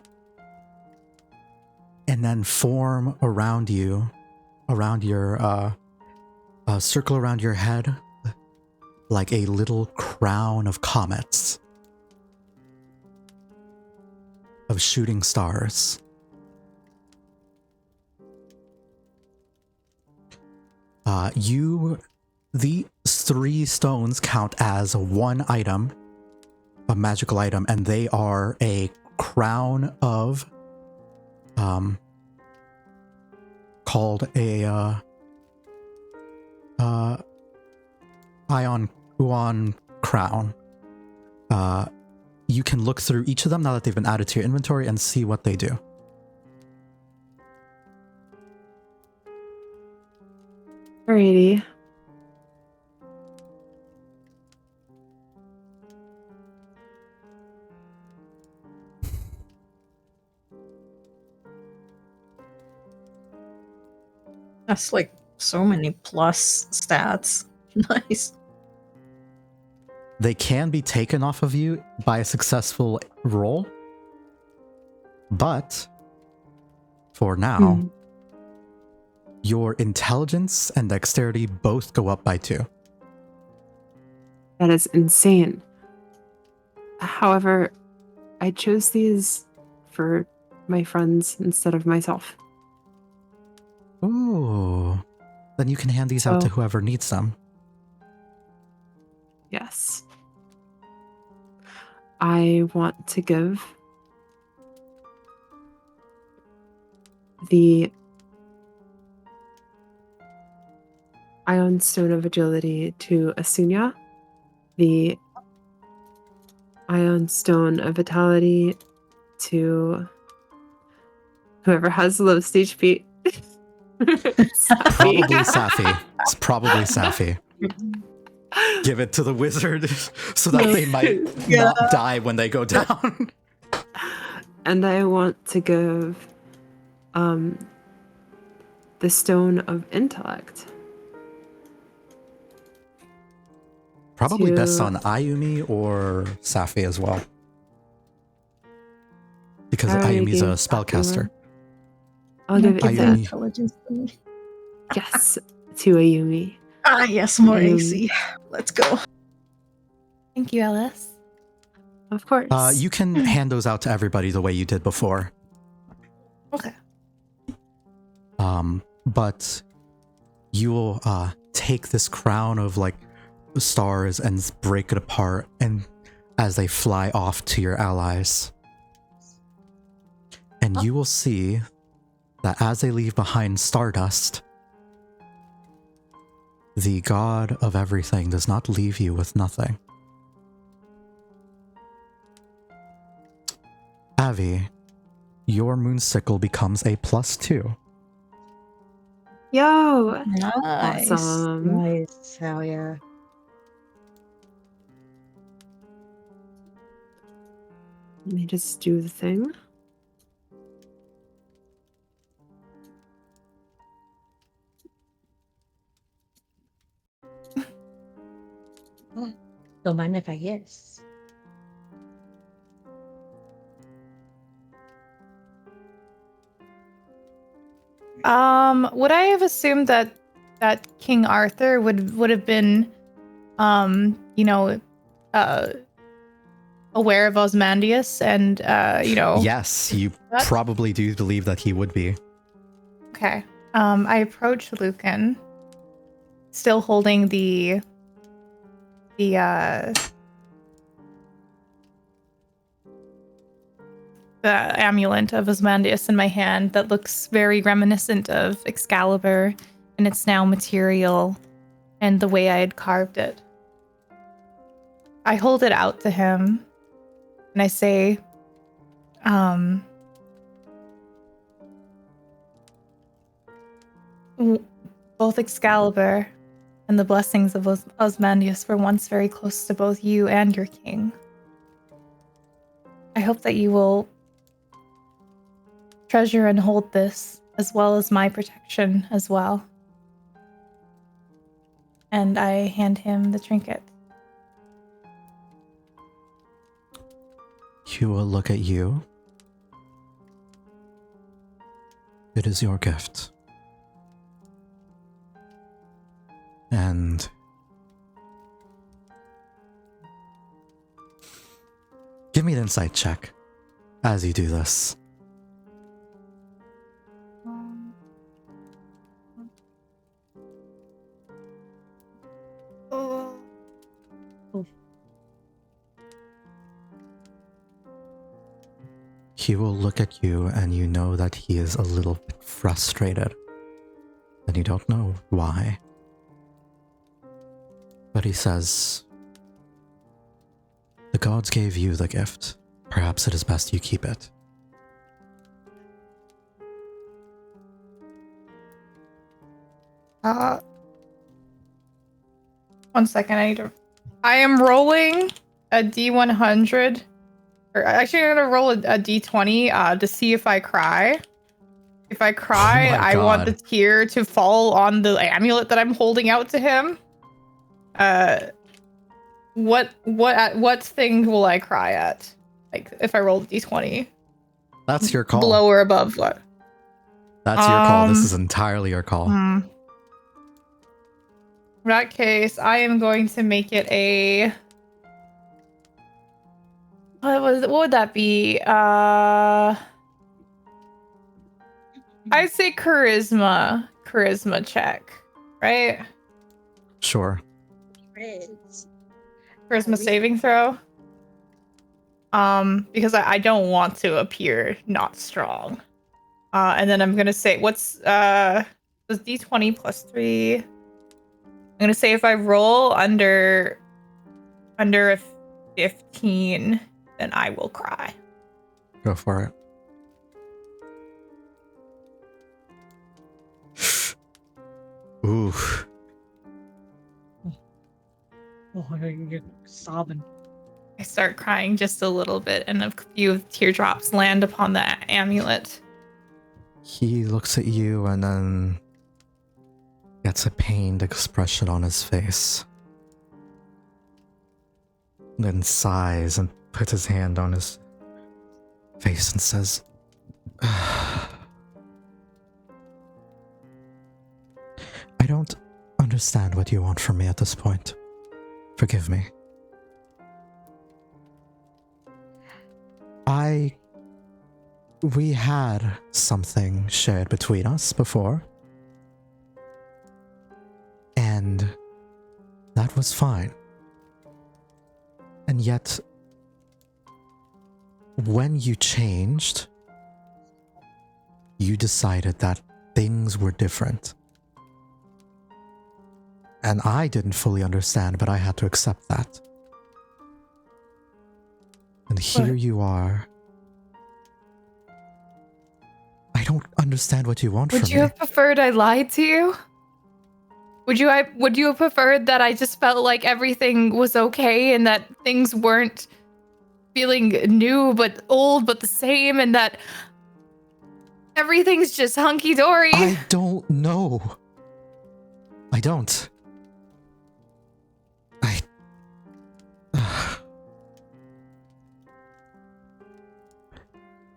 and then form around you, around your circle around your head like a little crown of comets, of shooting stars. These 3 stones count as one item, a magical item, and they are a crown of called a uon crown. You can look through each of them now that they've been added to your inventory and see what they do. Alrighty. That's like so many plus stats. Nice. They can be taken off of you by a successful roll, but for now, your intelligence and dexterity both go up by 2. That is insane. However, I chose these for my friends instead of myself. Ooh. Then you can hand these out to whoever needs them. Yes. I want to give the Ion Stone of Agility to Asunya, the Ion Stone of Vitality to whoever has the lowest HP. Probably Safi. It's probably Safi. Give it to the wizard so that they might not die when they go down. And I want to give the Stone of Intellect. Probably best on Ayumi or Safi as well. Because Ayumi's a spellcaster. I'll give it to intelligence to me. Yes, to Ayumi. Ah, yes, more AC. Let's go. Thank you, Ellis. Of course. You can hand those out to everybody the way you did before. Okay. But you will take this crown of like stars and break it apart, and as they fly off to your allies. And you will see that as they leave behind stardust, the god of everything does not leave you with nothing. Avvie, your moonsicle becomes a +2. Yo! Nice. Awesome. Nice. Hell yeah. Let me just do the thing. Don't mind if I guess. Would I have assumed that King Arthur would have been, aware of Ozymandias and Yes, you probably do believe that he would be. Okay. I approach Lucan, still holding the amulet of Ozymandias in my hand that looks very reminiscent of Excalibur in its now material and the way I had carved it. I hold it out to him and I say, both Excalibur and the blessings of Ozymandias were once very close to both you and your king. I hope that you will treasure and hold this, as well as my protection as well. And I hand him the trinket. He will look at you. It is your gift. And give me an insight check as you do this. He will look at you and you know that he is a little bit frustrated. And you don't know why. But he says, "The gods gave you the gift. Perhaps it is best you keep it." One second, I am rolling a D100. Or actually, I'm gonna roll a D20 to see if I cry. If I cry, I want the tear to fall on the amulet that I'm holding out to him. What thing will I cry at? Like, if I roll a D20. That's your call. Below or above what? That's your call. This is entirely your call. In that case, I am going to make it a... What would that be? I'd say charisma check, right? Sure. Charisma saving throw. because I don't want to appear not strong. And then I'm gonna say, what's D20 plus 3? I'm gonna say if I roll under a 15, then I will cry. Go for it. Ooh. Oh, you're sobbing. I start crying just a little bit, and a few teardrops land upon the amulet. He looks at you and then gets a pained expression on his face. Then sighs and puts his hand on his face and says, I don't understand what you want from me at this point. Forgive me. We had something shared between us before. And that was fine. And yet, when you changed, you decided that things were different. And I didn't fully understand, but I had to accept that. And here you are. I don't understand what you want from me. Would you have preferred I lied to you? Would you have preferred that I just felt like everything was okay and that things weren't feeling new but old but the same, and that everything's just hunky-dory? I don't know. I don't.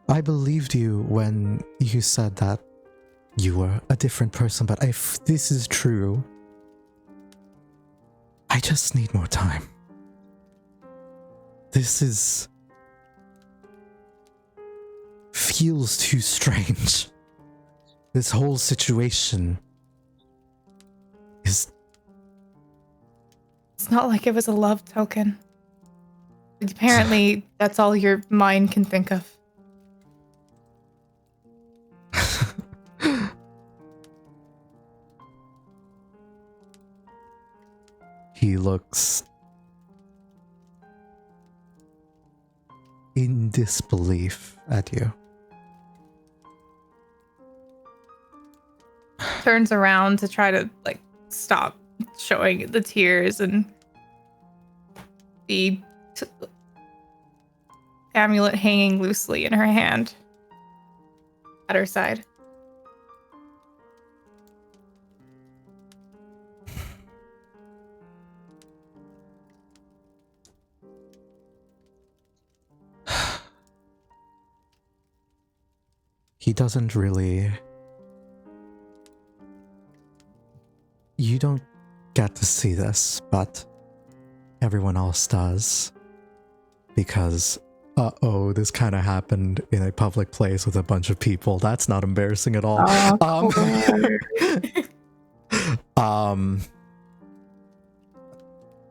I believed you when you said that you were a different person, but if this is true, I just need more time. This feels too strange. This whole situation is... It's not like it was a love token. Apparently, that's all your mind can think of. He looks in disbelief at you. Turns around to try to stop showing the tears, and the amulet hanging loosely in her hand at her side. He doesn't really... You don't get to see this, but everyone else does. Because, this kind of happened in a public place with a bunch of people. That's not embarrassing at all.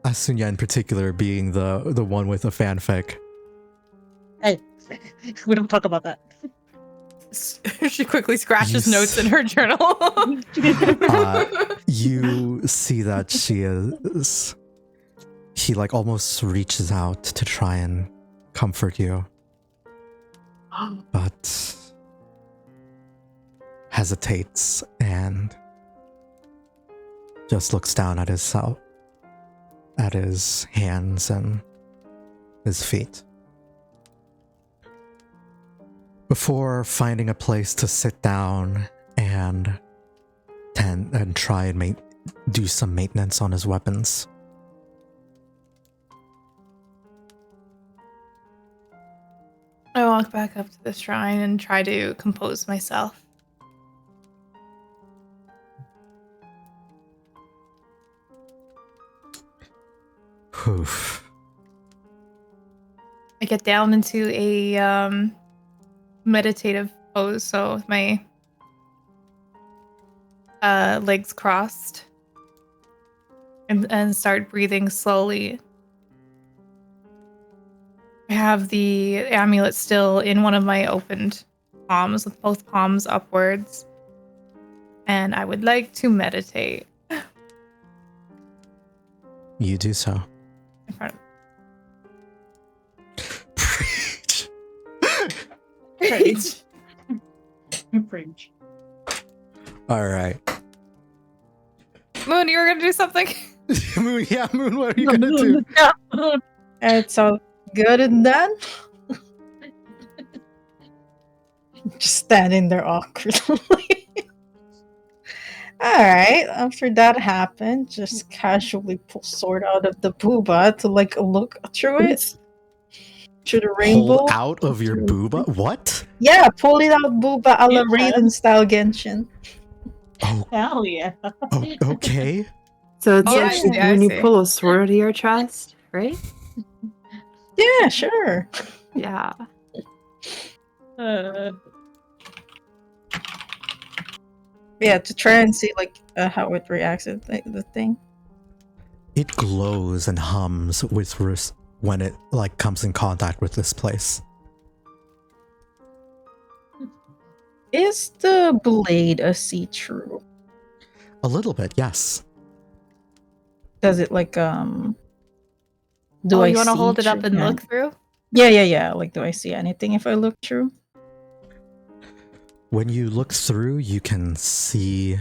Asunya in particular being the one with the fanfic. Hey, we don't talk about that. She quickly scratches notes in her journal. You see that he almost reaches out to try and comfort you, but hesitates and just looks down at his hands and his feet. Before finding a place to sit down and try and do some maintenance on his weapons. I walk back up to the shrine and try to compose myself. Oof. I get down into a meditative pose, so with my legs crossed, and start breathing slowly I have the amulet still in one of my opened palms with both palms upwards. And I would like to meditate. You do so. In front of Preach. Preach. Preach. All right. Moon, you were gonna do something? Moon, yeah, Moon, what are you gonna do? It's all good and done. Just standing there awkwardly. Alright, after that happened, just casually pull sword out of the booba to like look through it. Through the rainbow. Hold out of your booba? What? Yeah, pull it out booba a la Yeah. Raiden style Genshin. Oh, Hell yeah. okay. So it's Oh, like I see, I when you see. pull a sword out of your chest, right? Yeah, sure. Yeah. Yeah, to try and see like how it reacts to the thing. It glows and hums with when it like comes in contact with this place. Is the blade a see-through? A little bit, yes. Does it like do You I want to see hold it up through- and yeah. look through? Yeah. Like, do I see anything if I look through? When you look through, you can see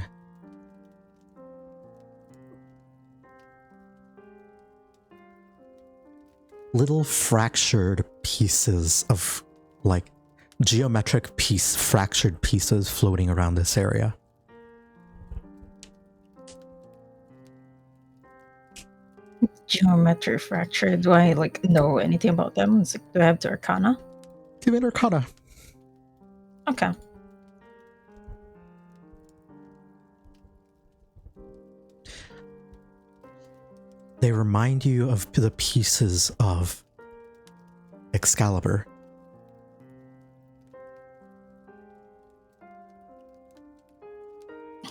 little fractured pieces of like fractured pieces floating around this area. Geometry fracture. Do I like know anything about them? It's like, do I have the Arcana? Give it Arcana. Okay. They remind you of the pieces of Excalibur.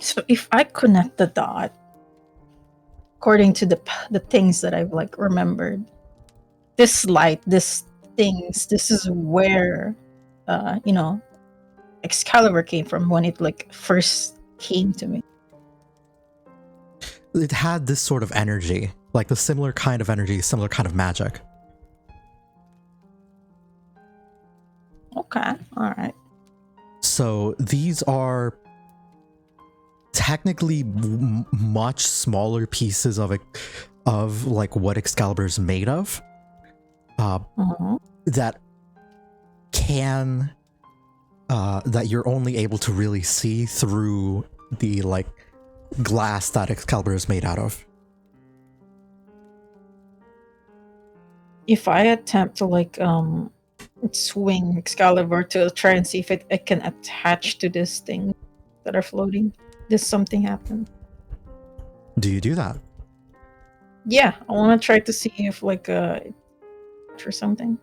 So if I connect the dot, according to the things that I've like remembered, this light, this things, this is where, Excalibur came from when it like first came to me. It had this sort of energy, like the similar kind of energy, similar kind of magic. Okay, all right. So these are technically much smaller pieces of it, of like what Excalibur is made of, that can that you're only able to really see through the like glass that Excalibur is made out of. If I attempt to like swing Excalibur to try and see if it can attach to this thing that are floating, does something happen? Do you do that? Yeah, I want to try to see if like for something.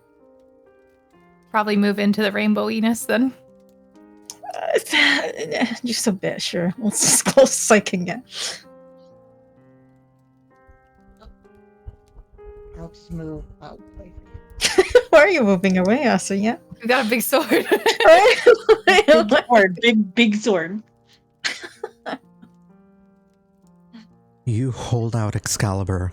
Probably move into the rainbowiness then. Just a bit, sure. Let's as close as I can get. I'll just move out. Why are you moving away, Asuya? You got a big sword. Big sword, big sword. You hold out Excalibur.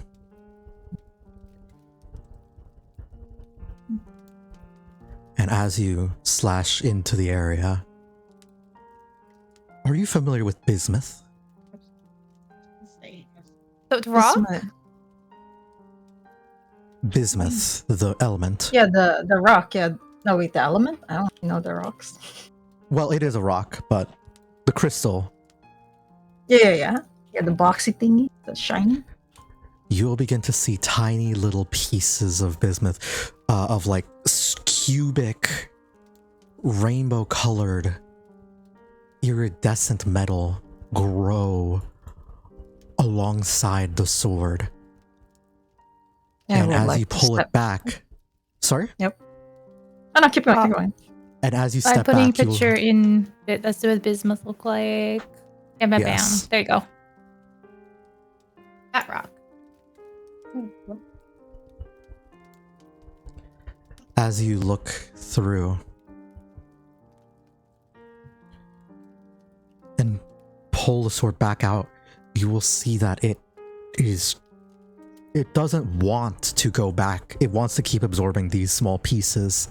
And as you slash into the area, are you familiar with bismuth? So it's rock? Bismuth, the element. Yeah, the rock. Yeah. No, wait, the element? I don't know the rocks. Well, it is a rock, but the crystal. Yeah. Yeah, the boxy thingy, the shiny. You will begin to see tiny little pieces of bismuth, of like cubic, rainbow-colored, iridescent metal grow alongside the sword. Yeah, And as you pull it back, sorry? Yep. Oh no, keep going, keep going. And as you I'm step putting a back, you will- picture in it. That's what bismuth look like. Yeah, bam, Yes. bam. There you go. That rock. as you look through and pull the sword back out, you will see that it doesn't want to go back. It wants to keep absorbing these small pieces.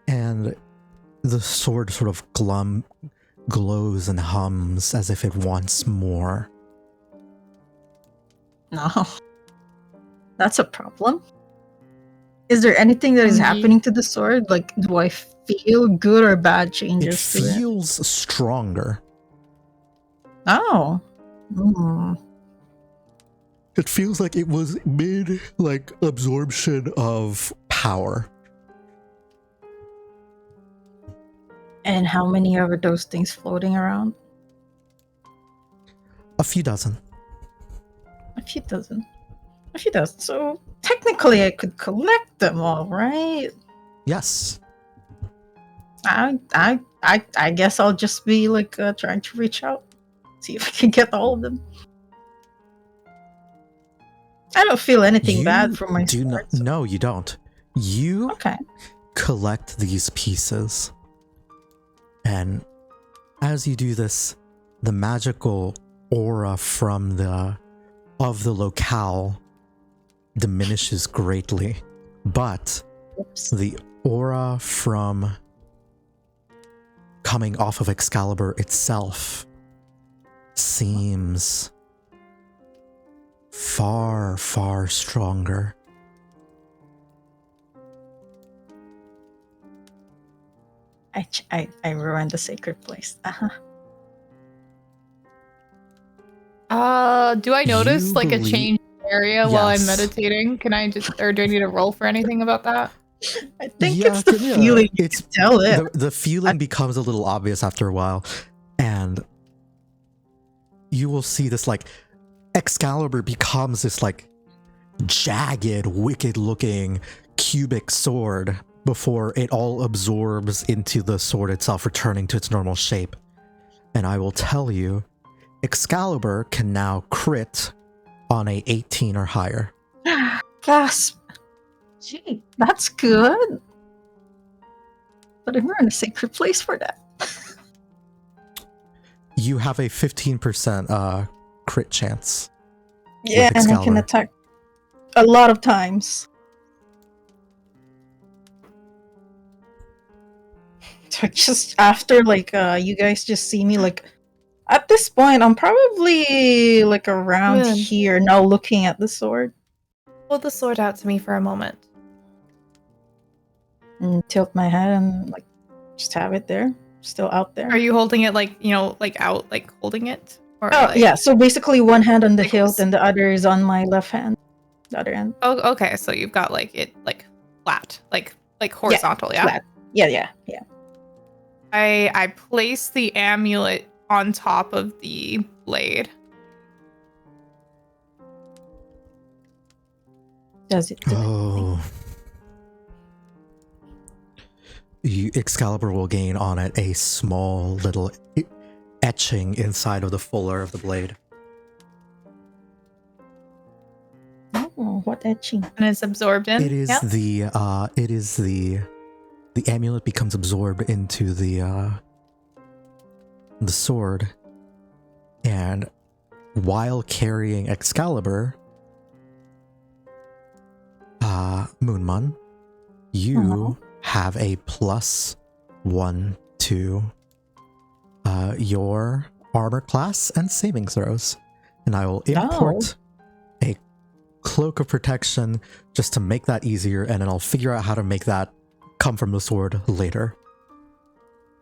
And the sword sort of glows and hums as if it wants more. No. That's a problem. Is there anything that is happening to the sword? Like, do I feel good or bad changes It feels stronger. Oh. Hmm. It feels like it was mid, like, absorption of power. And how many are those things floating around? A few dozen. A few dozen. A few dozen. So technically I could collect them all, right? Yes. I guess I'll just be like trying to reach out. See if I can get all of them. I don't feel anything bad from my sword. No, you don't. You Okay. collect these pieces. And as you do this, the magical aura from the locale diminishes greatly. But the aura from coming off of Excalibur itself seems far, far stronger. I ruined the sacred place. Do I notice You like a believe- change in area while I'm Yes. meditating? Can I just, or do I need to roll for anything about that? I think it's the feeling. It's Tell it. the feeling becomes a little obvious after a while, and you will see this, like, Excalibur becomes this, like, jagged, wicked-looking cubic sword before it all absorbs into the sword itself, returning to its normal shape. And I will tell you, Excalibur can now crit on a 18 or higher. Gasp. Gee. That's good. But we're in a sacred place for that. You have a 15% crit chance. Yeah, and I can attack a lot of times. So just after, like, you guys just see me, like, at this point, I'm probably, like, around Moon. here now looking at the sword. Hold the sword out to me for a moment. And tilt my head and, like, just have it there. Still out there. Are you holding it like, you know, like out, like holding it? Or Oh, like... yeah. So basically one hand on the Like hilt and the other is on my left hand. The other hand. Oh, okay. So you've got like it like flat, like horizontal, yeah? Flat. Yeah. I place the amulet on top of the blade. Does it do anything? Oh. Excalibur will gain on it a small little etching inside of the fuller of the blade. Oh, what etching? And it's absorbed in? It is Yep. the amulet becomes absorbed into the sword, and while carrying Excalibur, Moonman, you have a +1 to your armor class and saving throws, and I will import a cloak of protection just to make that easier, and then I'll figure out how to make that come from the sword later.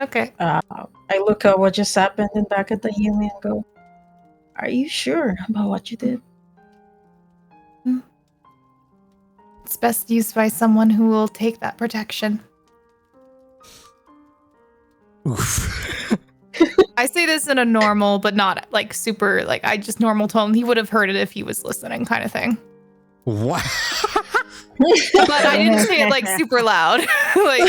Okay. I look at what just happened and back at the Yumi and go, are you sure about what you did? It's best used by someone who will take that protection. Oof. I say this in a normal, but not like super, like I just normal tone. He would have heard it if he was listening, kind of thing. What? But I didn't say it like super loud, like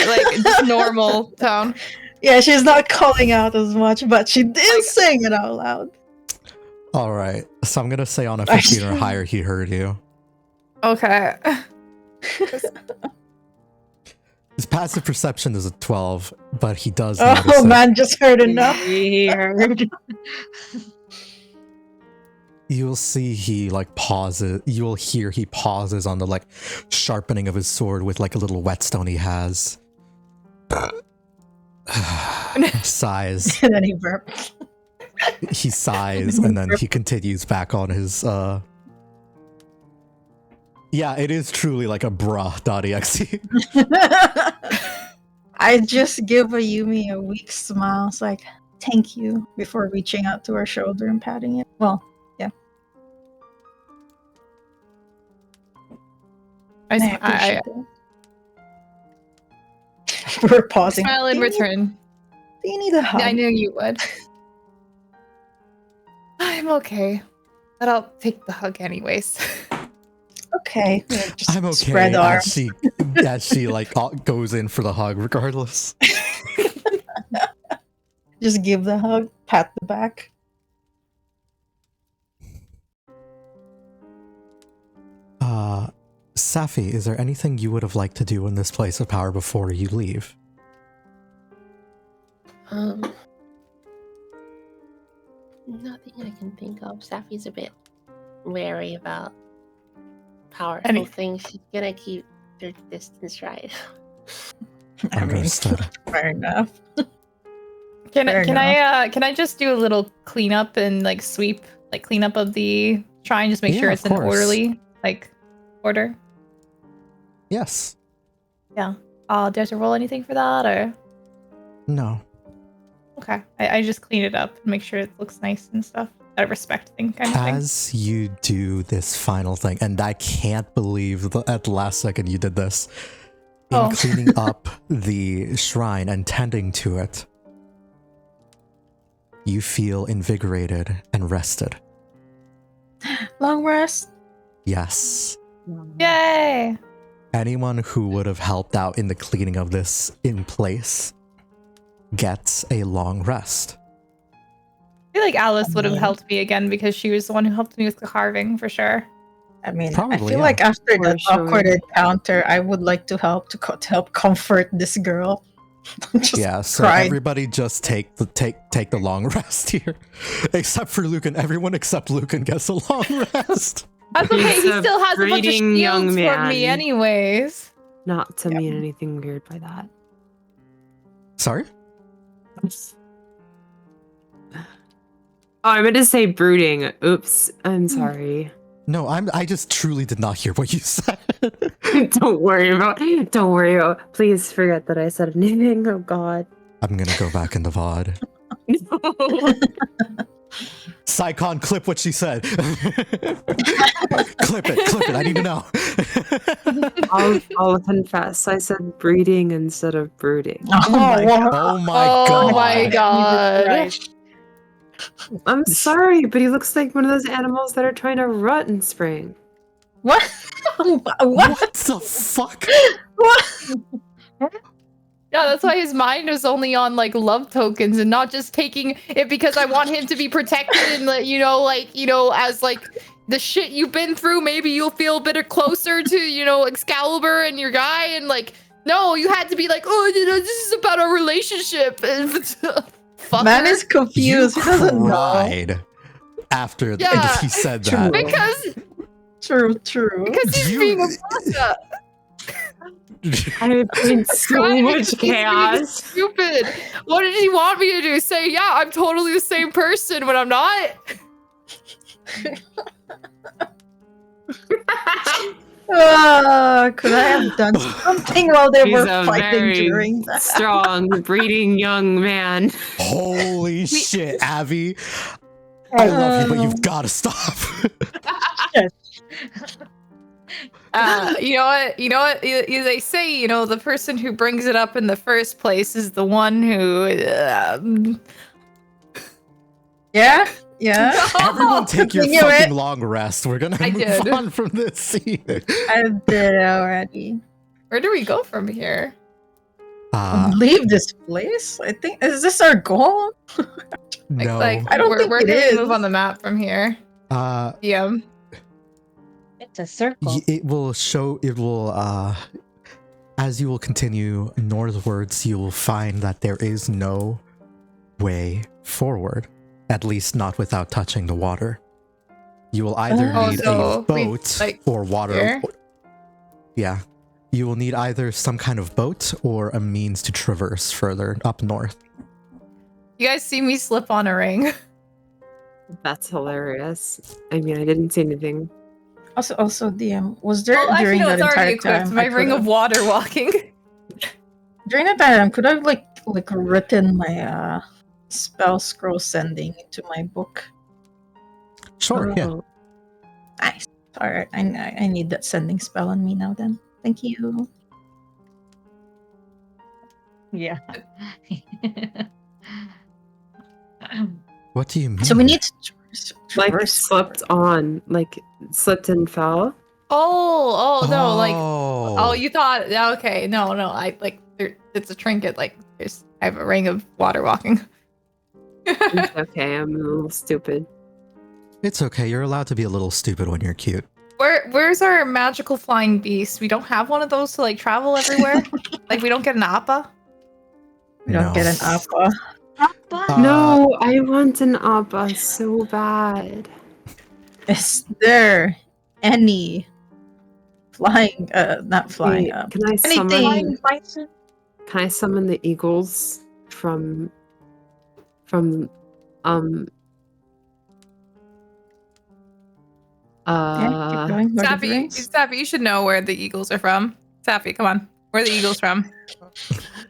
just normal tone. Yeah, she's not calling out as much, but she did sing it out loud. All right, so I'm gonna say on a 15 or higher, he heard you. Okay. His passive perception is a 12, but he does notice Oh it. man, just heard enough. Weird. You'll see he like pauses. You'll hear he pauses on the like sharpening of his sword with like a little whetstone he has. Sighs. And then he burps. He sighs and then he continues back on his Yeah, it is truly like a bruh.exe. I just give Ayumi a weak smile. It's like, thank you, before reaching out to her shoulder and patting it. Well, yeah. I appreciate that. We're pausing. Smile in return. Do you need a hug? I knew you would. I'm okay, but I'll take the hug anyways. Okay. Yeah, just I'm okay. Spread arms. As she like goes in for the hug regardless. Just give the hug, pat the back. Safi, is there anything you would have liked to do in this place of power before you leave? Nothing I can think of. Safi's a bit wary about powerful things. She's gonna keep her distance, right? Understood. Fair enough. Can I just do a little cleanup and like sweep, like cleanup of the shrine, just make sure it's in orderly like order? Yes. Yeah. Do I have to roll anything for that or? No. Okay. I just clean it up and make sure it looks nice and stuff. A respect thing kind of thing. As you do this final thing, and I can't believe at the last second you did this, in cleaning up the shrine and tending to it, you feel invigorated and rested. Long rest. Yes. Yay! Anyone who would have helped out in the cleaning of this in place gets a long rest. I feel like Alice would have helped me again because she was the one who helped me with the carving for sure. I mean, Probably, I feel like after the awkward encounter, I would like to help help comfort this girl. So everybody just take the long rest here, except for Lucan. Everyone except Lucan gets a long rest. That's okay. He still has a bunch of shields for me, anyways. Not to mean anything weird by that. Sorry. Oh, I meant to say brooding. Oops, I'm sorry. No, I just truly did not hear what you said. Don't worry about. Please forget that I said anything. Oh God. I'm gonna go back into VOD. No. Psycon, clip what she said. Clip it. I need to know. I'll confess. I said breeding instead of brooding. Oh my god. I'm sorry, but he looks like one of those animals that are trying to rut in spring. What? What the fuck? What? Yeah, that's why his mind was only on like love tokens and not just taking it because I want him to be protected and as like the shit you've been through, maybe you'll feel a bit closer to, Excalibur and your guy, and like, no, you had to be like, this is about our relationship. Man is confused. He doesn't know. After he said that. True. Because he's being a baka. I've been so much chaos. Stupid. What did he want me to do? Say, yeah, I'm totally the same person when I'm not? Could I have done something while they were fighting during that? Strong, breeding young man. Holy shit, Avvie. I love you, but you've got to stop. You know what? They say, the person who brings it up in the first place is the one who. Yeah. Everyone, take your fucking long rest. We're gonna move on from this scene. I did already. Where do we go from here? Leave this place. I think is this our goal? No, I don't think where it do is. we move on the map from here? Yeah. It's a circle. It will show. It will. as you will continue northwards, you will find that there is no way forward, at least not without touching the water. You will either need a boat or water. Here? Yeah. You will need either some kind of boat or a means to traverse further up north. You guys see me slip on a ring? That's hilarious. I mean, I didn't see anything. Also, DM, was there Actually, during no, that it's already entire equipped. time? My ring of water walking. During that time, could I have like written my spell scroll sending into my book? Sure, yeah. Nice. All right, I need that sending spell on me now. Then, thank you. Yeah. What do you mean? So we need to Like slipped on, like slipped and fell. No, like you thought okay, no, I like it's a trinket, like I have a ring of water walking. It's okay, I'm a little stupid. It's okay, you're allowed to be a little stupid when you're cute. Where's our magical flying beast? We don't have one of those to like travel everywhere. Like we don't get an appa. We don't get an appa. No, I want an appa so bad. Is there any flying? Not flying. Wait, can I anything? summon? Can I summon the eagles from? Yeah, keep going. Sappy, you should know where the eagles are from. Sappy, come on. Where are the eagles from?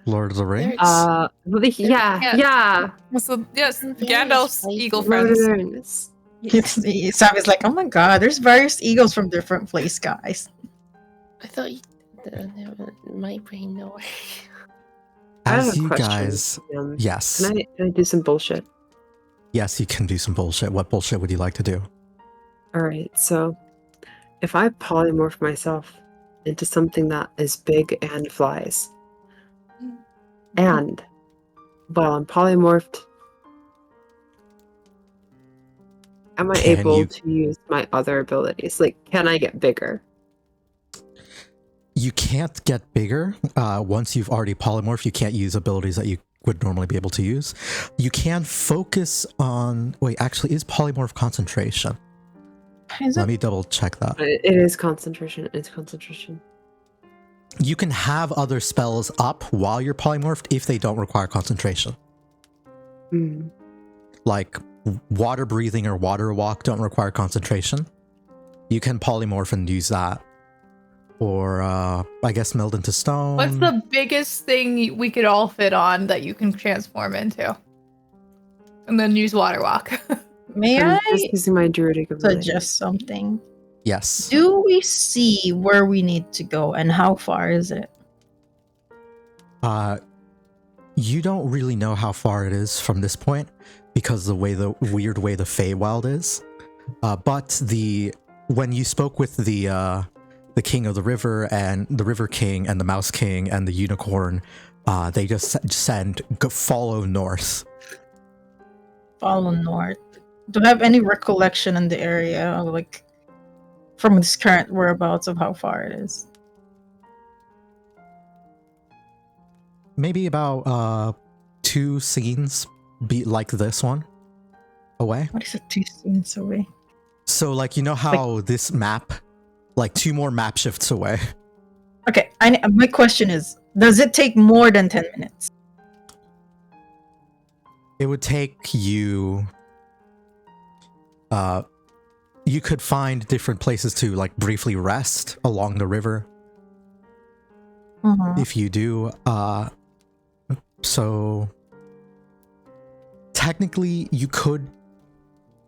Lord of the Rings? Yeah. So, yes, Gandalf's eagle friends. Sappy's like, oh my god, there's various eagles from different place, guys. I thought my brain know. As you guys, yes. Can I do some bullshit? Yes, you can do some bullshit. What bullshit would you like to do? Alright, so if I polymorph myself into something that is big and flies, and while I'm polymorphed, am I able to use my other abilities? Like, can I get bigger? You can't get bigger. Once you've already polymorphed, you can't use abilities that you would normally be able to use. You can focus on... Wait, actually, is polymorph concentration? Let me double check that. It is concentration. It's concentration. You can have other spells up while you're polymorphed if they don't require concentration. Like water breathing or water walk don't require concentration. You can polymorph and use that. Or I guess meld into stone. What's the biggest thing we could all fit on that you can transform into? And then use water walk. May I just using my druidic ability. suggest something? Yes. Do we see where we need to go and how far is it? You don't really know how far it is from this point because the weird way the Feywild is. But when you spoke with the King of the River and the River King and the Mouse King and the Unicorn, they just said follow north. Follow north. Do I have any recollection in the area, like from this current whereabouts of how far it is? Maybe about 2 scenes like this one away. What is it, 2 scenes away? So like, you know how this map, like 2 more map shifts away. Okay, my question is, does it take more than 10 minutes? It would take you... you could find different places to like briefly rest along the river. If you do, so technically you could,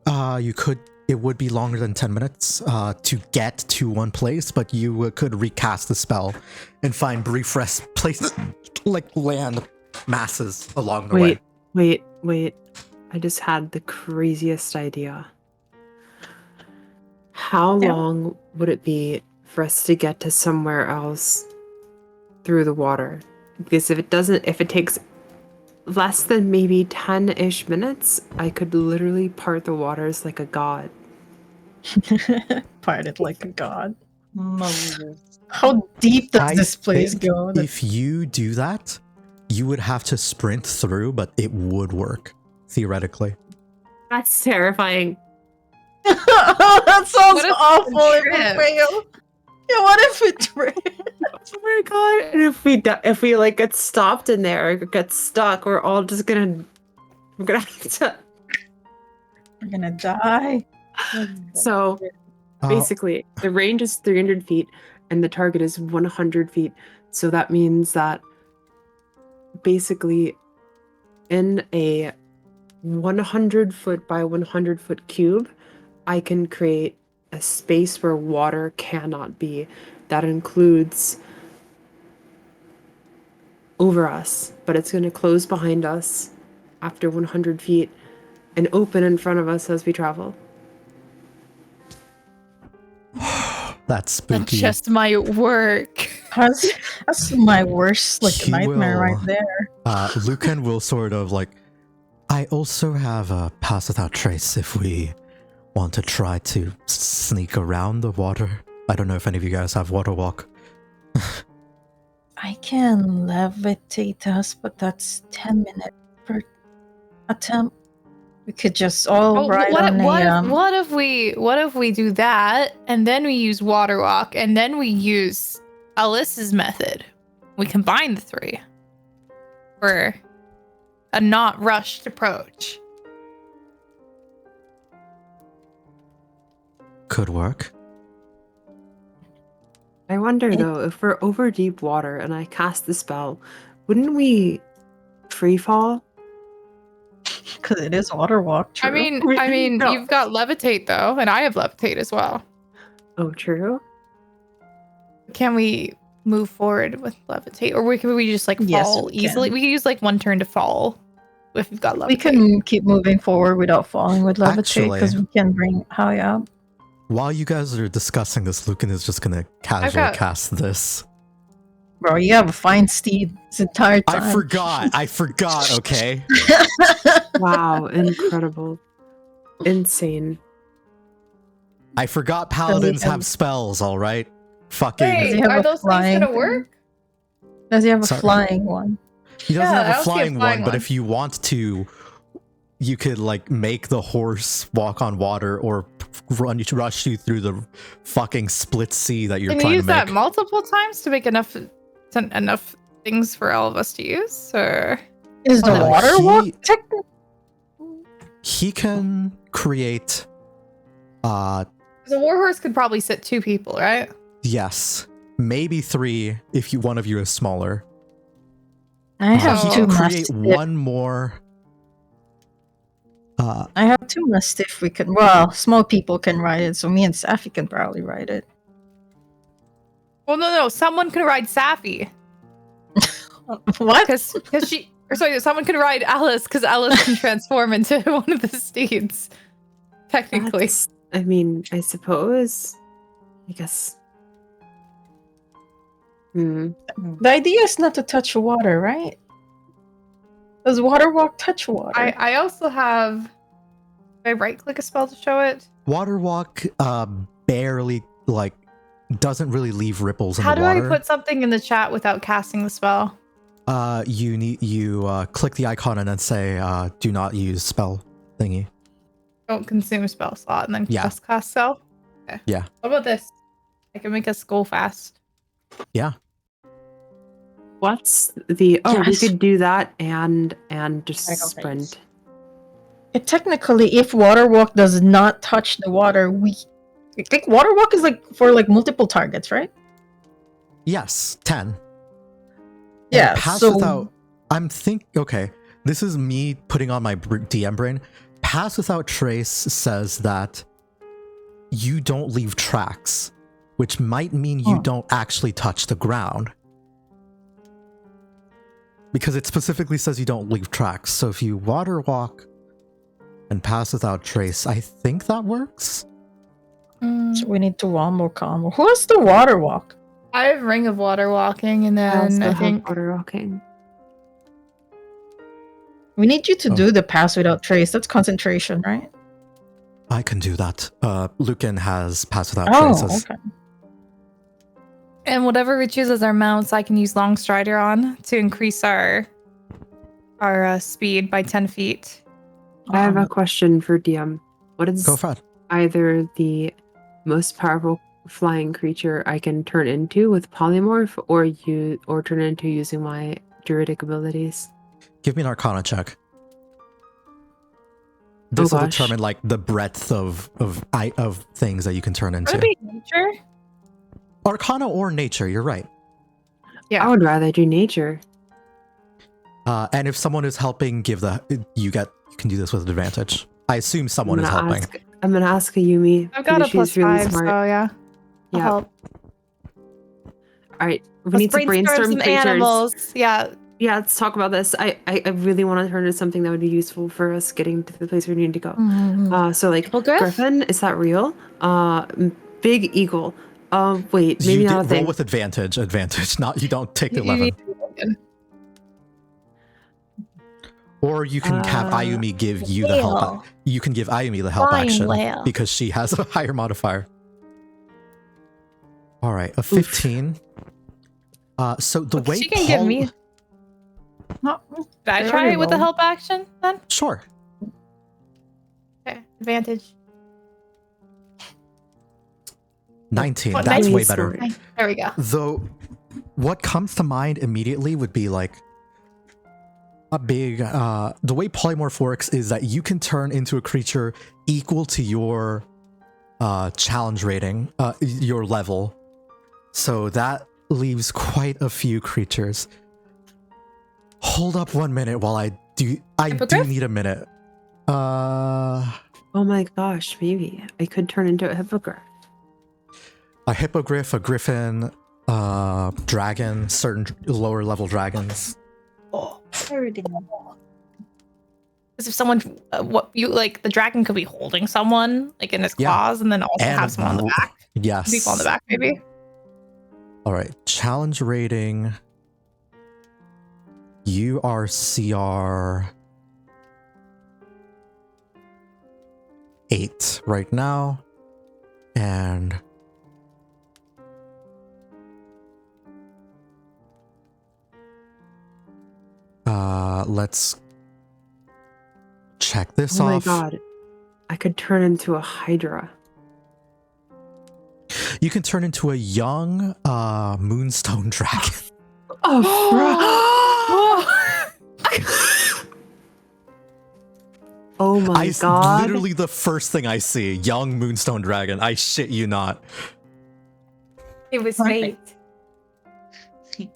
it would be longer than 10 minutes to get to one place, but you could recast the spell and find brief rest places like land masses along the way. Wait. I just had the craziest idea. How long would it be for us to get to somewhere else through the water? Because if it takes less than maybe 10-ish minutes, I could literally part the waters like a god. Part it like a god. Moses. How deep does I this place think go? if you do that, you would have to sprint through, but it would work, theoretically. That's terrifying. That sounds What if awful if we tripped? fail. Yeah, what if it tripped? Oh my god! And if we like get stopped in there or get stuck, we're all just gonna have to. We're gonna die. So basically, the range is 300 feet and the target is 100 feet. So that means that basically in a 100 foot by 100 foot cube, I can create a space where water cannot be. That includes over us, but it's going to close behind us after 100 feet and open in front of us as we travel. That's spooky. That just might work. That's my worst He nightmare will- right there. Lucan will sort of like, I also have a pass without trace if we want to try to sneak around the water. I don't know if any of you guys have water walk. I can levitate us, but that's 10 minutes per attempt. We could just all ride on what if we do that and then we use water walk and then we use Alice's method? We combine the three for a not rushed approach. Could work. I wonder though, if we're over deep water and I cast the spell, wouldn't we free fall? Because it is water walk. True. I mean, No. you've got levitate though, and I have levitate as well. Oh, true. Can we move forward with levitate, or can we just like Yes, fall we can. easily? We can use like one turn to fall if we've got levitate. we can keep moving forward without falling with levitate because Actually- we can bring Howie up. While you guys are discussing this, Lucan is just gonna casually cast this. Bro, you have a fine steed this entire time. I forgot, okay? Wow, incredible. Insane. I forgot paladins have spells, alright? Fucking... Does he Wait, have are a those things flying gonna thing? work? Does he have a Sorry. flying one? He doesn't Yeah, I have a also flying, have flying one, but one. if you want to, you could like make the horse walk on water or rush you through the fucking split sea that you're Can you trying use to that make. multiple times to make enough things for all of us to use? Or Is the no, water he- walk technically? He can create the warhorse could probably sit 2 people, right? yes, maybe 3 if one of you is smaller. I have He two can create mastiff. one more. I have 2 mastiff. We can. Well, small people can ride it, so me and Safi can probably ride it. Well, no, someone can ride Safi What? because she. Or sorry, someone can ride Alice because Alice can transform into one of the steeds. Technically, I mean, I suppose. I guess. The idea is not to touch water, right? Does water walk touch water? I also have. Do I right click a spell to show it? Water walk barely like doesn't really leave ripples in How the do water. I put something in the chat without casting the spell? You click the icon and then say do not use spell thingy. Don't consume spell slot and then Yeah. just cast spell. Okay. Yeah. What about this? I can make us go fast. Yeah. What's the? Oh, Yes. we could do that and just Gotta go sprint. first. Technically, if water walk does not touch the water, I think water walk is like for like multiple targets, right? Yes, 10. Yeah. Pass So without. Okay. This is me putting on my DM brain. Pass without trace says that you don't leave tracks, which might mean you Oh. don't actually touch the ground. Because it specifically says you don't leave tracks. So if you water walk and pass without trace, I think that works. so we need to wombo combo. Who has the water walk? I have Ring of Water Walking, and I also then I have think water walking. We need you to Oh. do the pass without trace. That's concentration, right? I can do that. Lucan has pass without Oh, traces. okay. And whatever we choose as our mounts, I can use Long Strider on to increase our speed by 10 feet. I have a question for DM. What is Go for it. either the most powerful flying creature I can turn into with polymorph, or turn into using my druidic abilities? Give me an Arcana check. This will gosh. determine like the breadth of things that you can turn Would into. it be nature? Arcana or nature, you're right. Yeah. I would rather do nature. And if someone is helping, you can do this with advantage. I assume someone is helping. I'm gonna ask Ayumi. I've got a because she's +5, so yeah. I'll Yeah. help. All right. We Let's need to brainstorm some creatures. animals. Yeah. Yeah, let's talk about this. I really want to turn into something that would be useful for us getting to the place we need to go. So like Hippogriff? Griffin, is that real? Big eagle. Wait, maybe You not a roll thing. with advantage. Not you don't take You 11. need- Or you can have Ayumi give you the help. whale. You can give Ayumi the help Flying action whale. because she has a higher modifier. All right, a 15. So the way She can give me. No, Did I try it with the help action then? Sure. Okay. Advantage. 19. What, That's 19? way better. There we go. Though, what comes to mind immediately would be like a big. The way polymorph works is that you can turn into a creature equal to your challenge rating, your level. So that leaves quite a few creatures. Hold up 1 minute while I do need a minute. Oh my gosh, maybe I could turn into a hippogriff. A hippogriff, a griffin, dragon, certain lower level dragons. Oh, everything. Because if someone, the dragon could be holding someone like in his Yeah. claws, and then also And have someone on the back. Yes. People on the back, maybe. All right, challenge rating. You are CR 8 right now, and let's check this Oh my off. god, I could turn into a hydra. You can turn into a young moonstone dragon. Oh my god. Literally the first thing I see, young moonstone dragon. I shit you not. It was Perfect. fate.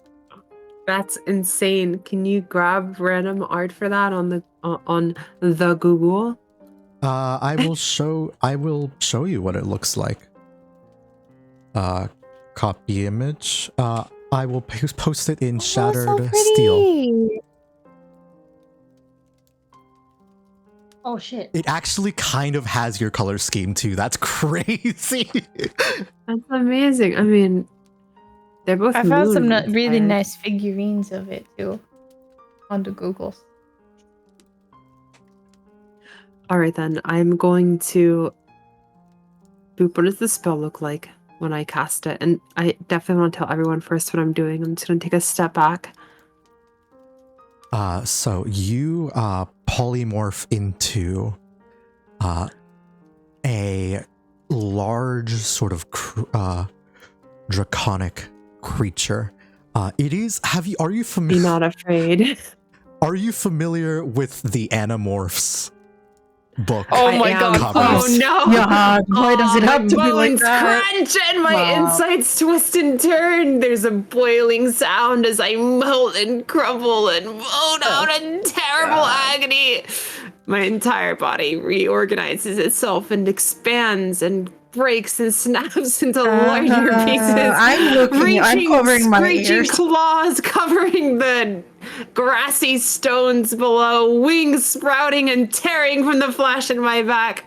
That's insane. Can you grab random art for that on the Google? I will show you what it looks like. Copy image. I will post it in Shattered Steel. Oh shit. It actually kind of has your color scheme too. That's crazy. That's amazing. I mean, they're both. I found some moon really inspired. nice figurines of it too on the Googles. All right, then. I'm going to. Boop, what does the spell look like when I cast it? And I definitely want to tell everyone first what I'm doing. I'm just going to take a step back. So you polymorph into a large sort of draconic creature. It is. Are you Be familiar? not afraid. Are you familiar with the Animorphs book? Oh I my am. god! Covers. Oh no! Yeah, why does it my have to be like bones that? crunch and my Wow. insides twist and turn. There's a boiling sound as I melt and crumble and moan out in terrible agony. My entire body reorganizes itself and expands and breaks and snaps into larger pieces. I'm looking. I'm covering my screeching ears. claws covering the grassy stones below, wings sprouting and tearing from the flesh in my back.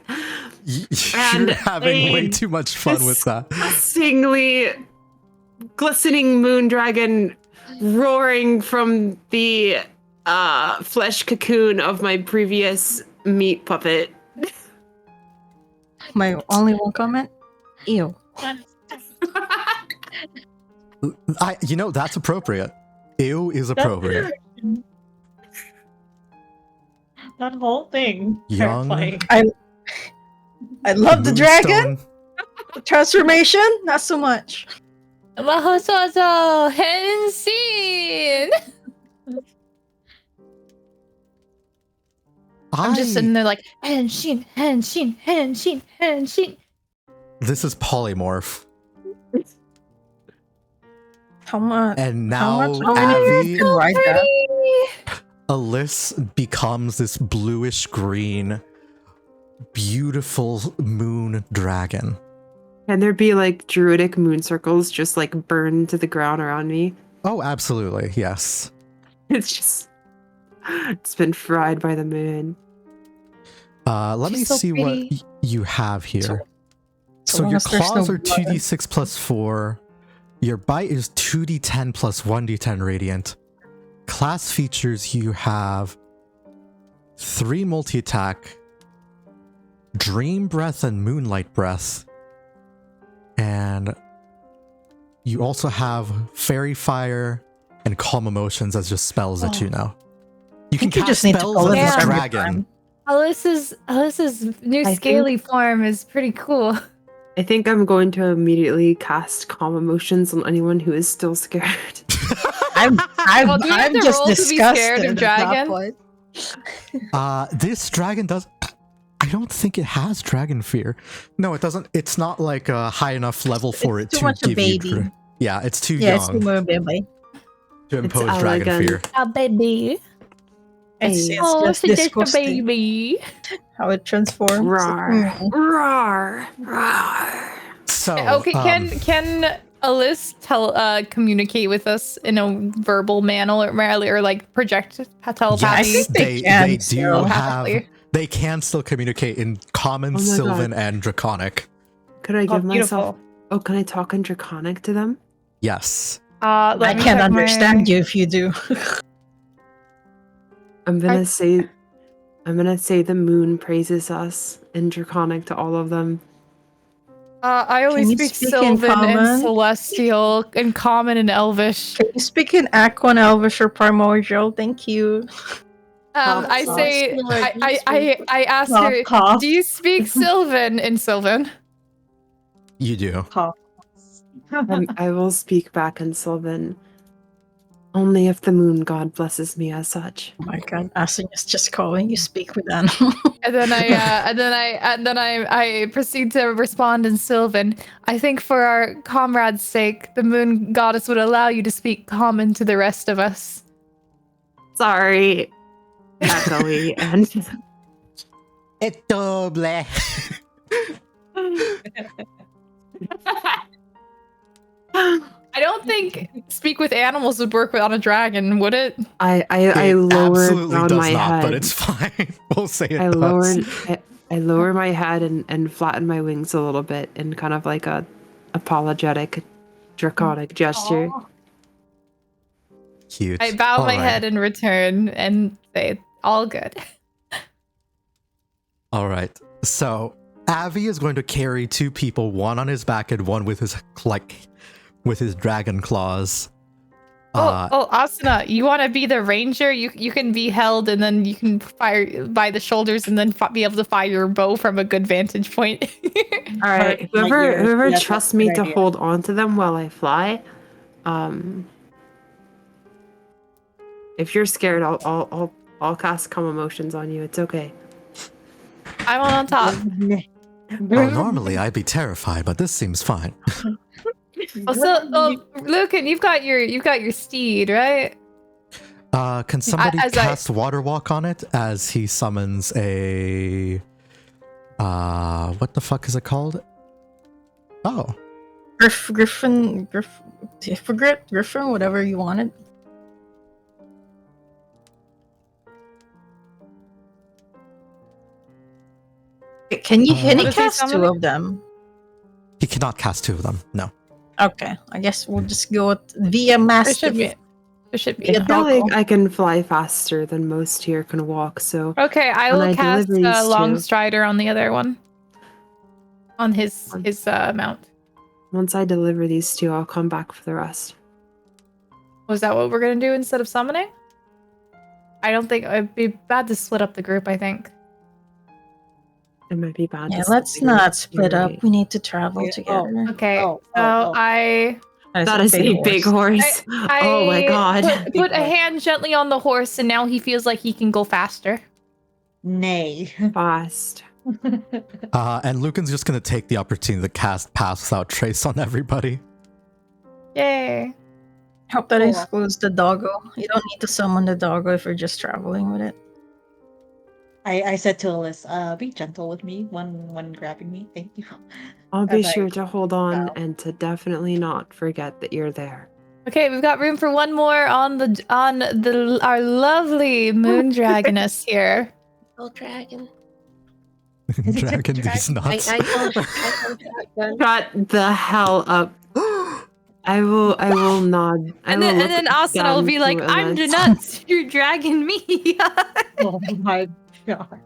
You're having way too much fun with that. Disgustingly glistening moon dragon roaring from the flesh cocoon of my previous meat puppet. My only one comment. Ew. That's appropriate. Ew is appropriate. That whole thing. Young. Terrifying. I love the dragon. Moonstone. The transformation, not so much. Mahosozo Henshin! I'm just sitting there like, Henshin, Henshin, Henshin, Henshin. This is polymorph. How much? And now how many Avvie, can ride that? Alyss becomes this bluish green, beautiful moon dragon. Can there be like druidic moon circles just like burned to the ground around me? Oh, absolutely, yes. It's been fried by the moon. Let me see what you have here. So your claws are 2d6 plus 4. Your bite is 2d10 plus 1d10 radiant. Class features, you have 3 multi-attack, dream breath and moonlight breath. And you also have fairy fire and calm emotions as just spells that you know. You can cast spells as a dragon. Alyss's new scaly form is pretty cool. I think I'm going to immediately cast calm emotions on anyone who is still scared. I'm just to be scared of disgusted. dragon? This dragon does. I don't think it has dragon fear. No, it doesn't. It's not like a high enough level for it too to much a give baby. you. Yeah, it's too Yeah, it's young too much baby. to impose dragon fear. A baby. It's just just a disgusting baby. how it transforms. Roar. Mm. Roar. Roar. So Okay, can Alyss communicate with us in a verbal manner or like project telepathy? Yes, they do still. have. They can still communicate in common, Oh my Sylvan, God. and Draconic. Could I give myself? Beautiful. Oh, can I talk in Draconic to them? Yes. I can't understand you if you do. I'm gonna say the moon praises us in Draconic to all of them. I always Can you speak speak in Sylvan and common? Celestial and Common and Elvish. Can you speak in Aquan, Elvish, or Primordial? Thank you. I say, I ask her, Cough. do you speak Sylvan in Sylvan? You do. I will speak back in Sylvan. Only if the moon god blesses me as such. Oh my god, Asing is just calling you speak with animals. And then I proceed to respond in Sylvan. I think for our comrades' sake, the moon goddess would allow you to speak common to the rest of us. Sorry, echoey and It's double. I don't think speak with animals would work on a dragon, would it? I It lowered absolutely down does my not, head. but it's fine. We'll say it I does. lower my head and flatten my wings a little bit in kind of like a apologetic, draconic gesture. Aw. Cute. I bow All my right. head in return and say, all good. All right. So Avvie is going to carry 2 people, one on his back and one with his dragon claws. Asuna, you want to be the ranger? You can be held and then you can fire by the shoulders and then be able to fire your bow from a good vantage point. All right, whoever trusts me to hold on to them while I fly, if you're scared, I'll cast calm emotions on you. It's okay. I'm on top. Well, normally I'd be terrified, but this seems fine. Lucan, you've got your steed, right? Can somebody As cast Water Walk on it as he summons a... what the fuck is it called? Oh. Griffin, whatever you wanted. Can you cast 2 of them? He cannot cast 2 of them, no. Okay, I guess we'll just go with via master. There should be. I feel like I can fly faster than most here can walk, so... Okay, I will cast Long Strider on the other one. On his mount. Once I deliver these two, I'll come back for the rest. Was that what we're gonna do instead of summoning? I don't think it'd be bad to split up the group, I think. It might be bad. Yeah, to let's split the group. not split You're up. right. We need to travel Yeah, together. Okay, Oh, so oh, oh. That is a big horse. Oh my god. Put a hand gently on the horse, and now he feels like he can go faster. Nay. Fast. And Lucan's just gonna take the opportunity to cast Pass Without Trace on everybody. Yay. Hope that Oh. excludes the doggo. You don't need to summon the doggo if you're just traveling with it. I said to Alyssa, be gentle with me when grabbing me. Thank you. I'll be As I- sure to hold on Wow. and to definitely not forget that you're there. Okay, we've got room for one more on our lovely moon dragoness here. Oh, dragon. Dragon these nuts. I told dragon. Shut the hell up. I will nod. And then Asuna will be like, I'm the nuts, you're dragging me. Oh my god.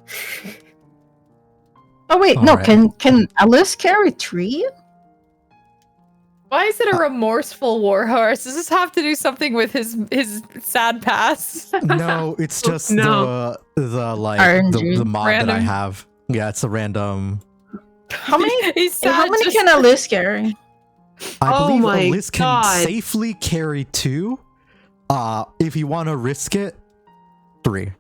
Oh wait, All no. right. Can Alice carry 3? Why is it a remorseful warhorse? Does this have to do something with his sad past? No, it's just No. the like RNG. the mod that I Random. have. Yeah, it's a random. How many? He's sad. How many just- can Alice carry? I Oh believe my Alice can God. safely carry 2. If you want to risk it, 3.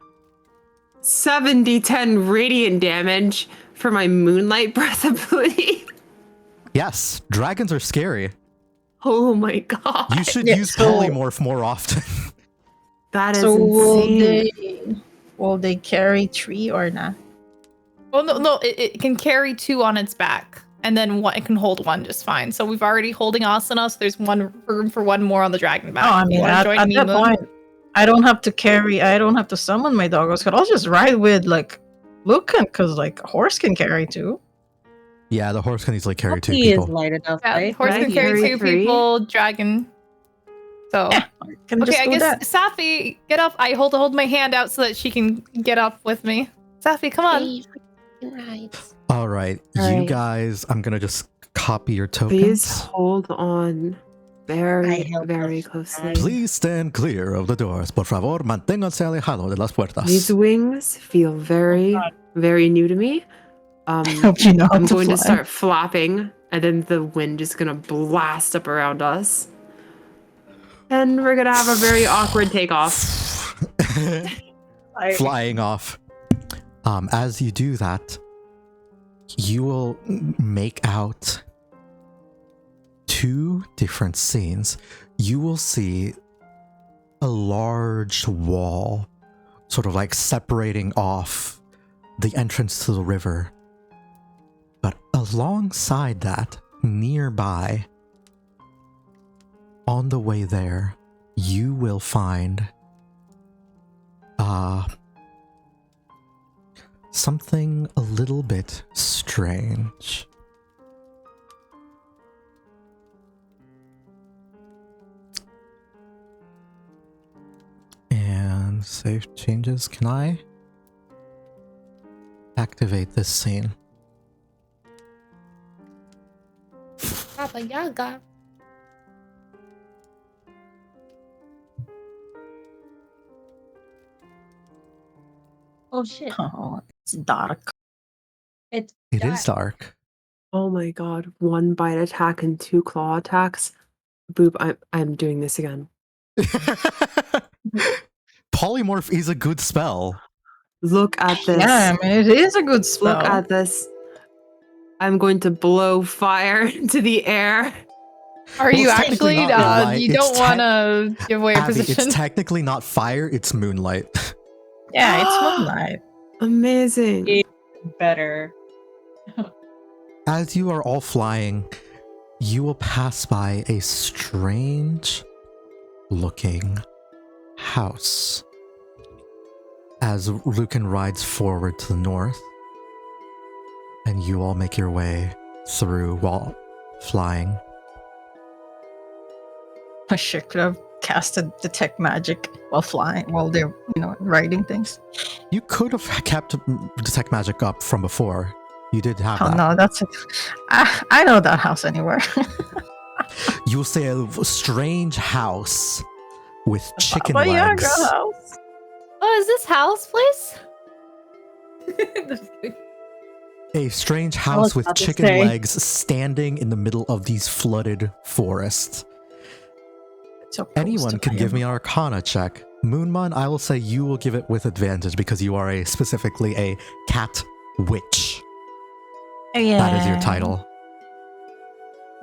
70-10 radiant damage for my moonlight breath ability. Yes, Dragons are scary. Oh my god. You should Yeah, use so- polymorph more often. That is So insane. will they carry 3 or not? Well, no, it can carry 2 on its back, and then it can hold 1 just fine. So we've already holding Asuna, so there's room for 1 more on the dragon back. Oh, I You mean, wanna at join me, that Moon? point, I don't have to summon my doggos. Cause I'll just ride with like Lucan, cause like a horse can carry 2. Yeah, the horse can easily carry 2 He is people. light enough, Yeah, right? horse Right? can carry Carry 2 3? people, dragon. So Yeah, can okay, just I do guess that. Safi, get up. I hold my hand out so that she can get up with me. Safi, come on. Hey, freaking rides. All right, you Alright. guys, I'm gonna just copy your Please tokens. hold on very, held very the closely. Please stand clear of the doors. Por favor, manténganse alejado de las puertas. These wings feel very, God. very new to me. Hope you know how I'm to going to fly. start flapping, and then the wind is gonna blast up around us. And we're gonna have a very awkward takeoff. Flying off. As you do that, you will make out 2 different scenes. You will see a large wall, sort of like separating off the entrance to the river. But alongside that, nearby, on the way there, you will find something a little bit strange. And save changes. Can I activate this scene? Baba Yaga. Oh shit. Oh, it's dark. It's It is dark. Oh my god, 1 bite attack and 2 claw attacks. Boop, I'm doing this again. Polymorph is a good spell. Look at this. Yeah, I mean, it is a good spell. Look at this. I'm going to blow fire into the air. Are Well, you it's technically actually? not moonlight, You it's don't want to give away your Avvie, position. it's technically not fire, it's moonlight. Yeah, it's moonlight. Amazing. better. As you are all flying, you will pass by a strange looking house. As Lucan rides forward to the north, and you all make your way through while flying. I should could have casted detect magic while flying, while they're, writing things. You could have kept detect magic up from before. You did have Oh that. no, that's I know that house anywhere. You'll say a strange house with chicken Baba legs. Yaga house. Oh, is this Hal's place? A strange was house with about to chicken say. legs standing in the middle of these flooded forests. So close Anyone to can give fire. me an Arcana check. Moonman, I will say you will give it with advantage because you are specifically a cat witch. Yeah. That is your title.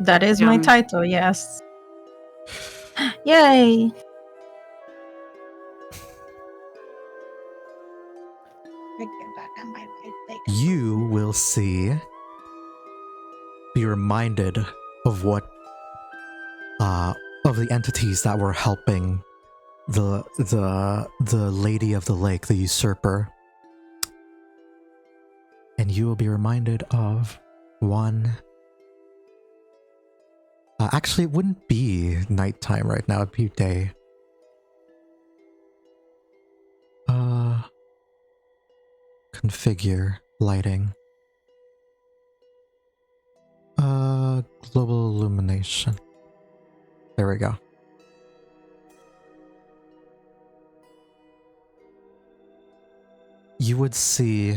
That is my title, yes. Yay! I get back on my leg. You will be reminded of what of the entities that were helping the lady of the lake, the usurper. And you will be reminded of one. Actually, it wouldn't be nighttime right now, it'd be day. Configure lighting. Global illumination. There we go. You would see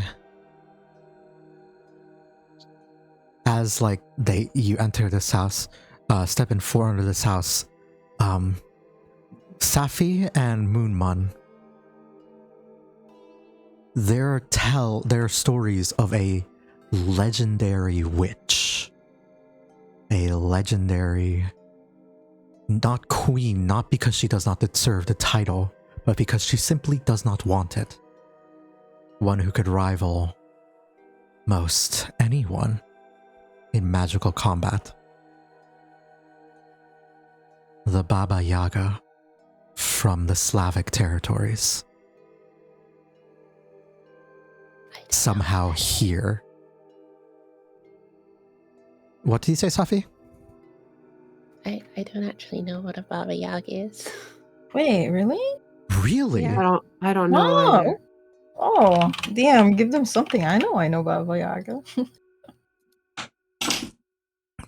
as like you enter this house, step in front of this house, Safi and Moonman. There are stories of a legendary witch. A legendary, not queen, not because she does not deserve the title, but because she simply does not want it. One who could rival most anyone in magical combat. The Baba Yaga from the Slavic territories. Somehow here. What did you say, Safi? I don't actually know what a Baba Yaga is. Wait, really? Really? Yeah. I don't know Wow. either. Oh, damn, give them something. I know Baba Yaga.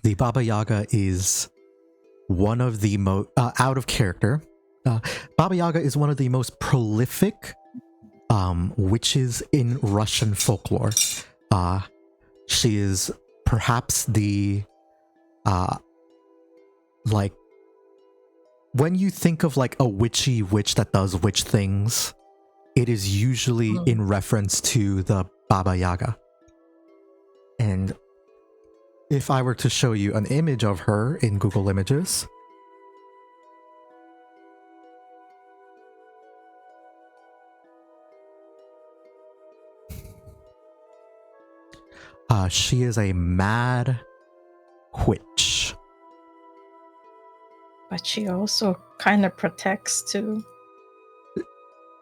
The Baba Yaga is one of the most out of character. Baba Yaga is one of the most prolific witches in Russian folklore. She is perhaps the like when you think of like a witchy witch that does witch things, it is usually in reference to the Baba Yaga. And if I were to show you an image of her in Google Images, she is a mad witch. But she also kind of protects too.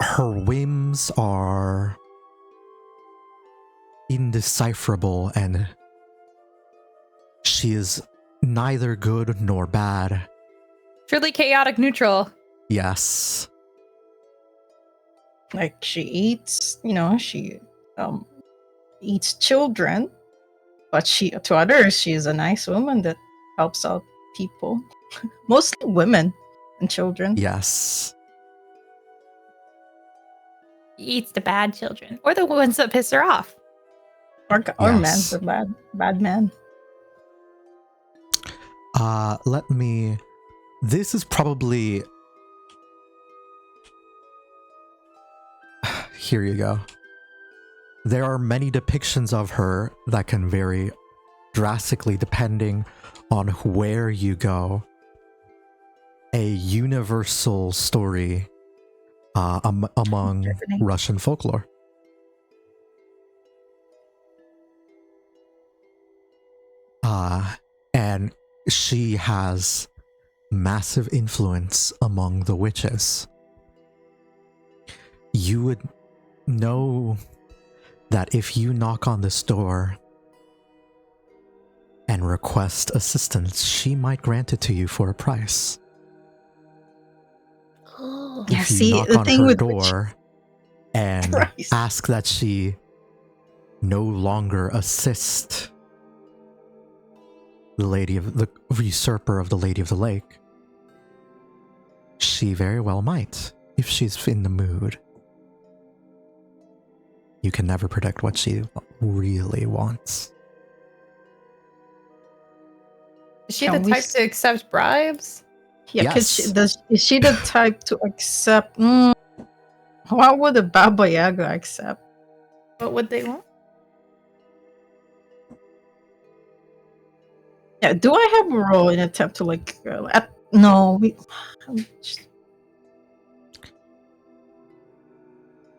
Her whims are indecipherable, and she is neither good nor bad. Truly chaotic neutral. Yes. Like she eats, she eats children, but to others she is a nice woman that helps out people. Mostly women and children. Yes. He eats the bad children. Or the ones that piss her off. Or Yes. men, the bad men. This is probably... Here you go. There are many depictions of her that can vary drastically depending on where you go. A universal story among Russian folklore. And she has massive influence among the witches. You would know that if you knock on this door and request assistance, she might grant it to you for a price. Oh. If you knock on her door and ask that she no longer assist the usurper of the Lady of the Lake, she very well might, if she's in the mood. You can never predict what she really wants. Is she the type to accept bribes? Yeah, Yes. is she the type to accept? What would a Baba Yaga accept? What would they want? Yeah, do I have a role in attempt to like? No,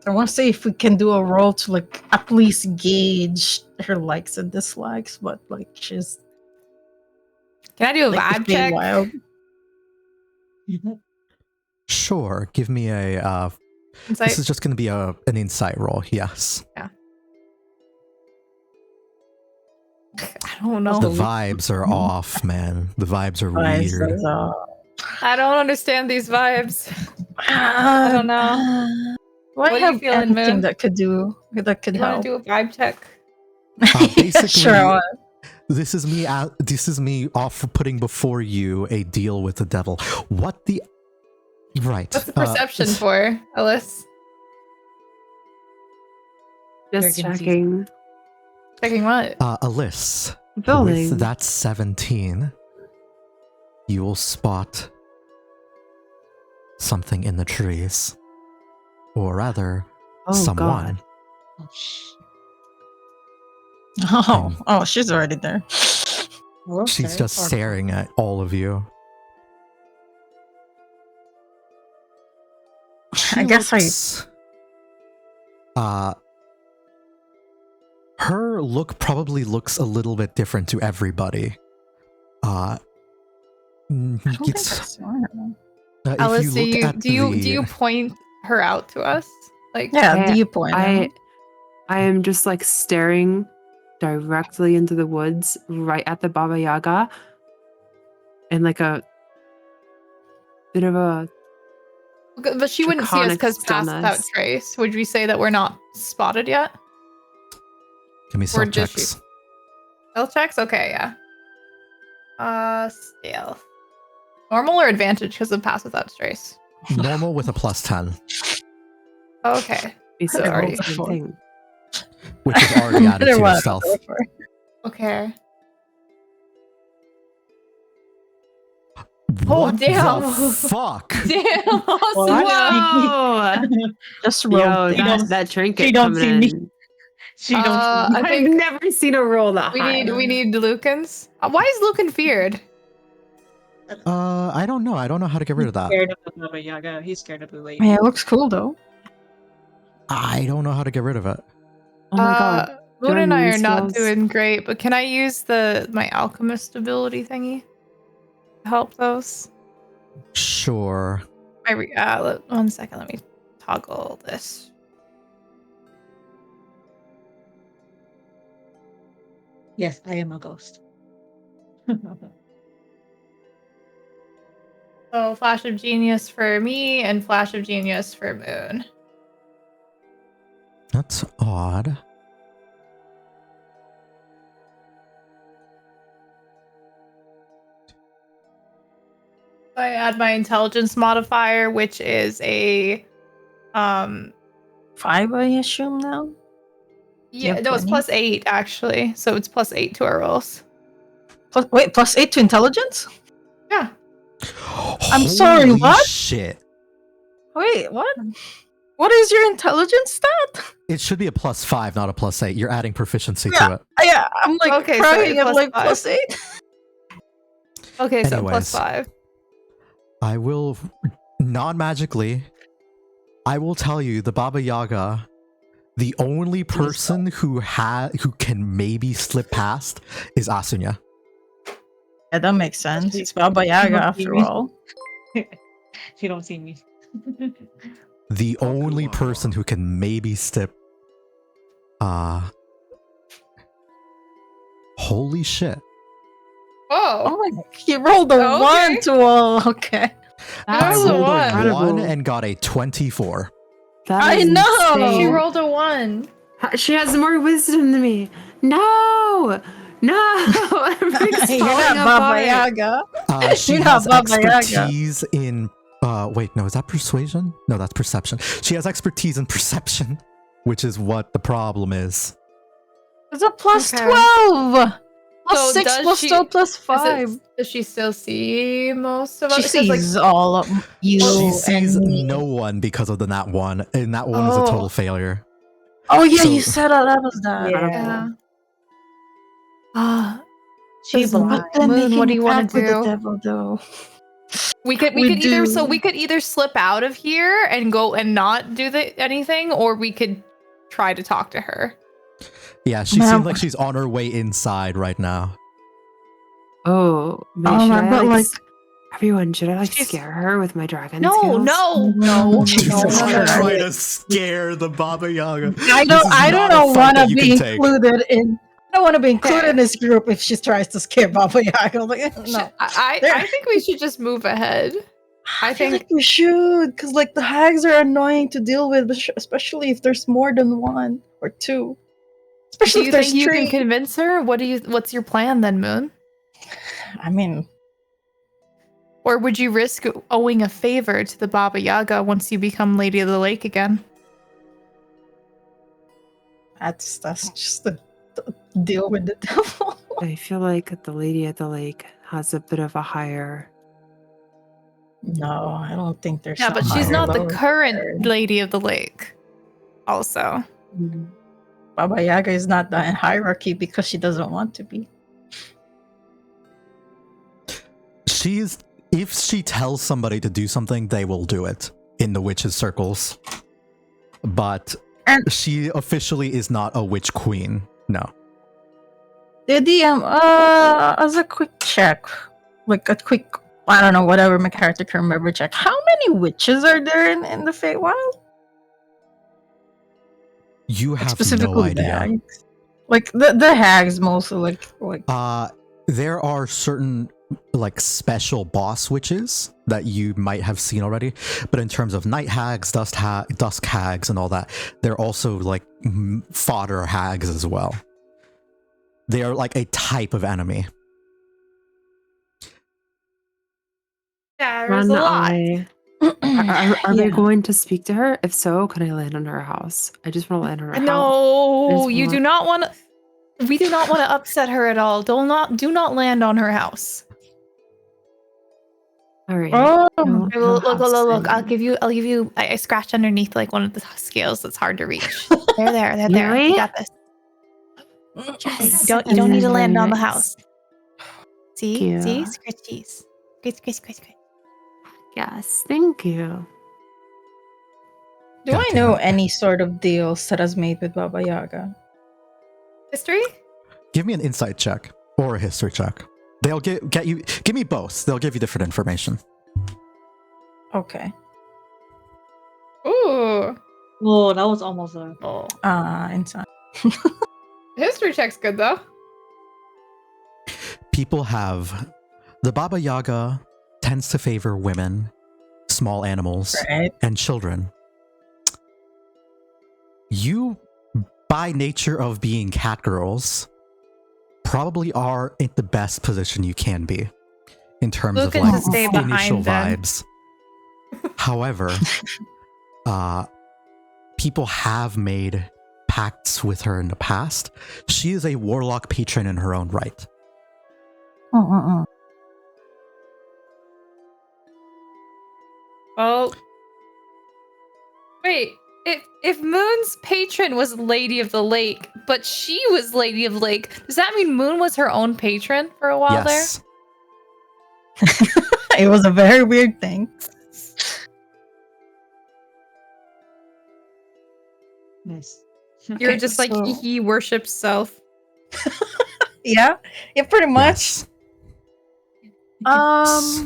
I want to say if we can do a role to like at least gauge her likes and dislikes, but like she's. Can I do a like, vibe check? Wild. Sure, give me a. Insight? This is just going to be an insight roll. Yes. Yeah. I don't know. The vibes are off, man. The vibes are weird. I don't understand these vibes. I don't know. What are you feeling, anything Moon? that could help? Want to do a vibe check? Basically, sure. This is me off putting before you a deal with the devil. What the? Right. What's the perception for, Ellis? Just checking. Checking what? Alice. Building. With that 17, you will spot something in the trees. Or rather, someone. God. Oh, she's already there. She's just staring at all of you. I guess her look probably looks a little bit different to everybody. I don't think I saw her. Alice, do you point her out to us? Like, yeah, do you point? I am just like staring directly into the woods, right at the Baba Yaga, and like a bit of a. But she wouldn't see us because past without trace. Would we say that we're not spotted yet? Give me stealth checks. Stealth checks? Okay, yeah. Stealth. Normal or advantage because of pass without trace? Normal with a plus 10. Okay. So already which is already added to your stealth. Okay. What damn! The fuck? Damn! Whoa! Just roll. That trinket. She don't see me. In. She don't. See me. I think I've never seen a roll that high. we need Lucan's. Why is Lucan feared? I don't know. I don't know how to get rid of that. He's scared of the Baba Yaga. He's scared of the lady. Yeah, it looks cool though. I don't know how to get rid of it. Oh my god. Moon and I are not spells? doing great, but can I use my alchemist ability thingy to help those? Sure. 1 second. Let me toggle this. Yes, I am a ghost. So Flash of Genius for me and Flash of Genius for Moon. That's odd. I add my intelligence modifier, which is a 5, I assume now. yeah, Yeah, no, it's 20. +8 actually. So it's +8 to our rolls. +8 to intelligence? Yeah. I'm sorry, Holy what? Shit. Wait, what? What is your intelligence stat? It should be a +5, not a +8. You're adding proficiency to it. Yeah, I'm like Okay, so crying. I'm plus like 5. +8. Okay, so Anyways. +5. I will, non-magically, I will tell you the Baba Yaga, the only person who can maybe slip past is Asunya. Yeah, that makes sense. It's Baba Yaga after all. She don't see me. The only person who can maybe slip. Holy shit. Oh, my god, he rolled a Okay. 1 to all. Okay. I That's a rolled a 1 incredible. and got a 24. That I is know! insane. she rolled a 1. She has more wisdom than me. No! Everything's You're falling not Baba apart. Yaga. She You're has not Baba Yaga. expertise in. Wait, no, is that persuasion? No, that's perception. She has expertise in perception, which is what the problem is. It's a plus Okay. 12. Plus So 6 does plus she- 12 plus 5. Does she still see most of She us? 'Cause, like, sees all of you She sees and me. no one because of the nat one, and nat one is a Oh. total failure. Oh yeah, So- you said that was that. Yeah. Does blind. Moon, what do you want to with the do? devil, though. We could We either slip out of here and go and not do anything, or we could try to talk to her. Yeah, she Ma'am. seems like she's on her way inside right now. Oh, but Oh, should my, I, but, like, like- everyone, should I She's- scare her with my dragon No, skills? no. Jesus Christ. Try to scare the Baba Yaga. I don't want to be included in. I don't want to be included in this group if she tries to scare Baba Yaga. Like, no, I think we should just move ahead. I feel like we should, because like the hags are annoying to deal with, especially if there's more than one or two. Do Especially you if there's think you three. can convince her? What's your plan then, Moon? I mean, Or would you risk owing a favor to the Baba Yaga once you become Lady of the Lake again? that's just the deal with the devil. I feel like the Lady at the Lake has a bit of a higher. No, I don't think there's. Yeah, but some she's higher not the lower current there. Lady of the Lake. Also, Baba Yaga is not in hierarchy because she doesn't want to be. If she tells somebody to do something, they will do it in the witches' circles. But she officially is not a witch queen. No. The DM, as a quick check, like a quick, I don't know, whatever my character can remember check. How many witches are there in the Feywild? You have Specifically no idea. hags. Like the hags mostly like There are certain like special boss witches that you might have seen already, but in terms of night hags, dusk hags, and all that, they're also like fodder hags as well. They are like a type of enemy. yeah, there's a lot. Are they Yeah. going to speak to her? If so, can I land on her house? I just want to land on her house. No, you want- do not want to. We do not want to upset her at all. Do not land on her house. All right. Oh, No, I will, no look. house I'll then. give you. I scratched underneath like one of the scales that's hard to reach. They're there. Really? You got this. Yes. You don't need to Very land on the nice. house. See, Thank you. scratchies. Scratch. Yes, thank you. do I Goddamn know it. any sort of deal Seta's made with Baba Yaga? History? Give me an insight check or a history check. They'll get you. Give me both. They'll give you different information. Okay. Ooh. Whoa, that was almost there. Oh. Inside. History check's good though. People have the Baba Yaga tends to favor women, small animals, Right. and children. You, by nature of being cat girls, probably are in the best position you can be in terms Looking of to like stay initial behind them. vibes. However, people have made pacts with her in the past. She is a warlock patron in her own right. Oh. Wait. If Moon's patron was Lady of the Lake, but she was Lady of the Lake, does that mean Moon was her own patron for a while Yes. It was a very weird thing. Nice. there? You're just like so- he worships self. Yeah, pretty much. Yes.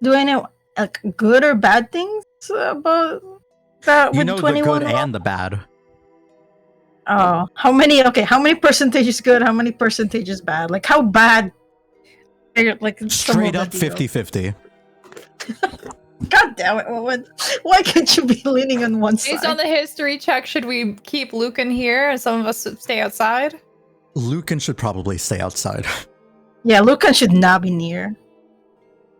Do I know like good or bad things about that You with know the 21? good and the bad. Oh, how many? Okay, how many percentage is good? How many percentage is bad? Like how bad? Like some Straight of up the deals. 50-50. God damn it, Owen. Why can't you be leaning on one side? Based on the history check, should we keep Lucan here and some of us stay outside? Lucan should probably stay outside. Yeah, Lucan should not be near.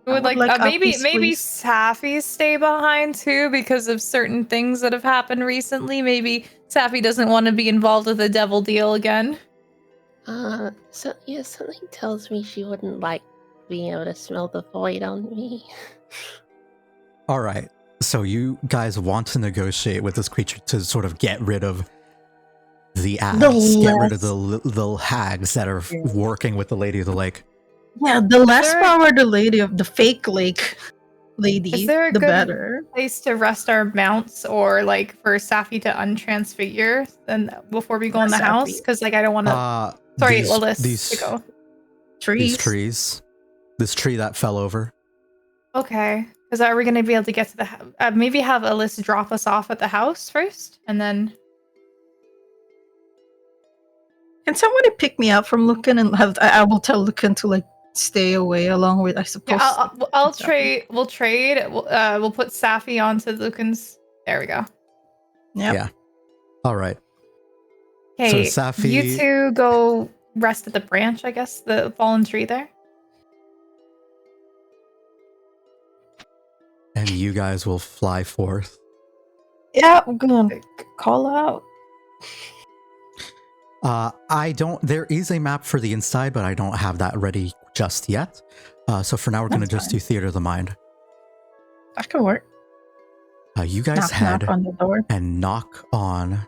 We would like a maybe piece, please. Safi stay behind too because of certain things that have happened recently. Maybe Safi doesn't want to be involved with the devil deal again. Something tells me she wouldn't like being able to smell the void on me. All right. So you guys want to negotiate with this creature to sort of get rid of the ads, get rid of the hags that are working with the Lady of the Lake. Yeah, the less power the lady of the fake lake lady, Is there a the good better. place to rest our mounts or like for Safi to untransfigure then before we go in the house? Because like I don't want to. Sorry, Lilith, to go. Trees. These trees. This tree that fell over. Okay. Because are we going to be able to get to the maybe have Alyssa drop us off at the house first and then. Can somebody pick me up from Lucan and I will tell Lucan to like stay away along with I suppose. Yeah, I'll trade. We'll trade. We'll put Safi onto Lucan's. There we go. Yep. Yeah. All right. Okay, so Safi, you two go rest at the branch. I guess the fallen tree there. and you guys will fly forth. Yeah, I'm gonna call out. There is a map for the inside, but I don't have that ready just yet. So for now, we're going to just do Theater of the Mind. That can work. You guys knock on the door. and knock on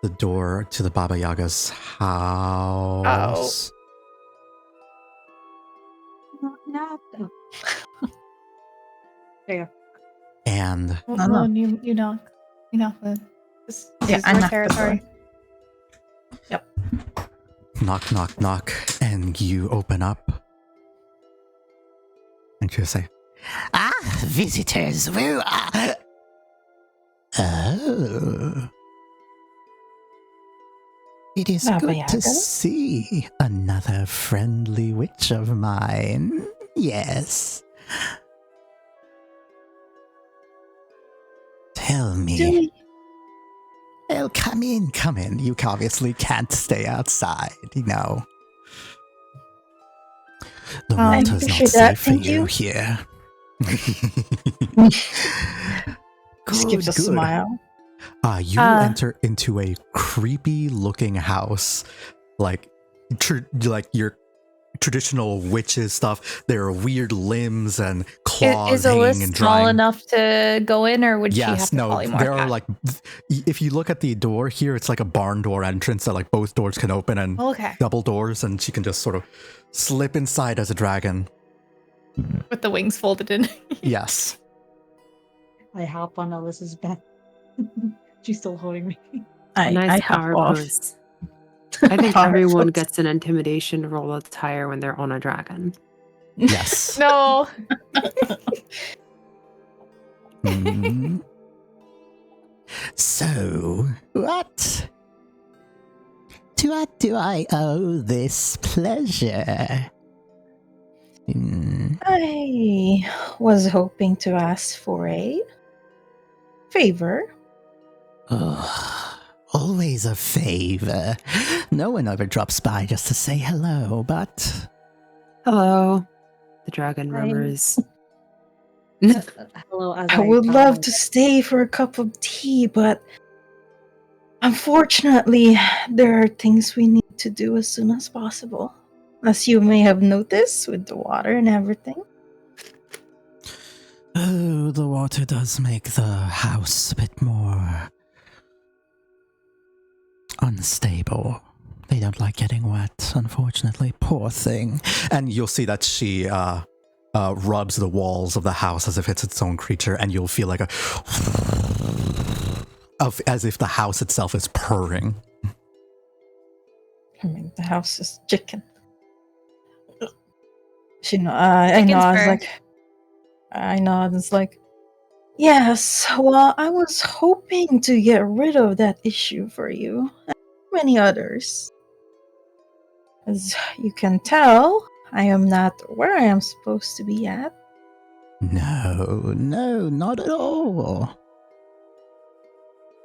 the door to the Baba Yaga's house. There. And No. You knock. You knock. This is I our knock territory. Yep. knock, knock, knock, and you open up. And she'll say, visitors, where are... Oh. It is Baba good Yaga? to see another friendly witch of mine. Yes. Tell me. Well, come in. You obviously can't stay outside, you know. The water's not safe for you here. Just gives a smile. You enter into a creepy looking house, like your traditional witches stuff. There are weird limbs and claws Is hanging Alyssa and small drying. enough to go in, or would she have to polymorph? There are like, if you look at the door here, it's like a barn door entrance that like both doors can open and double doors, and she can just sort of slip inside as a dragon with the wings folded in. Yes. I hop on Alyssa's back. She's still holding me. I hop off. boost. I think everyone gets an intimidation roll that's higher when they're on a dragon. Yes. No. Mm. So, what? To what do I owe this pleasure? I was hoping to ask for a favor. Oh, always a favor. No one ever drops by just to say hello, but... Hello. The dragon murmurs. Hello, I would love to stay for a cup of tea, but unfortunately, there are things we need to do as soon as possible. As you may have noticed with the water and everything. Oh, the water does make the house a bit more unstable. They don't like getting wet, unfortunately. Poor thing. And you'll see that she rubs the walls of the house as if it's its own creature, and you'll feel like as if the house itself is purring. I mean, the house is chicken. I know. It's like, yes. Well, I was hoping to get rid of that issue for you, and many others. As you can tell, I am not where I am supposed to be at. No, not at all.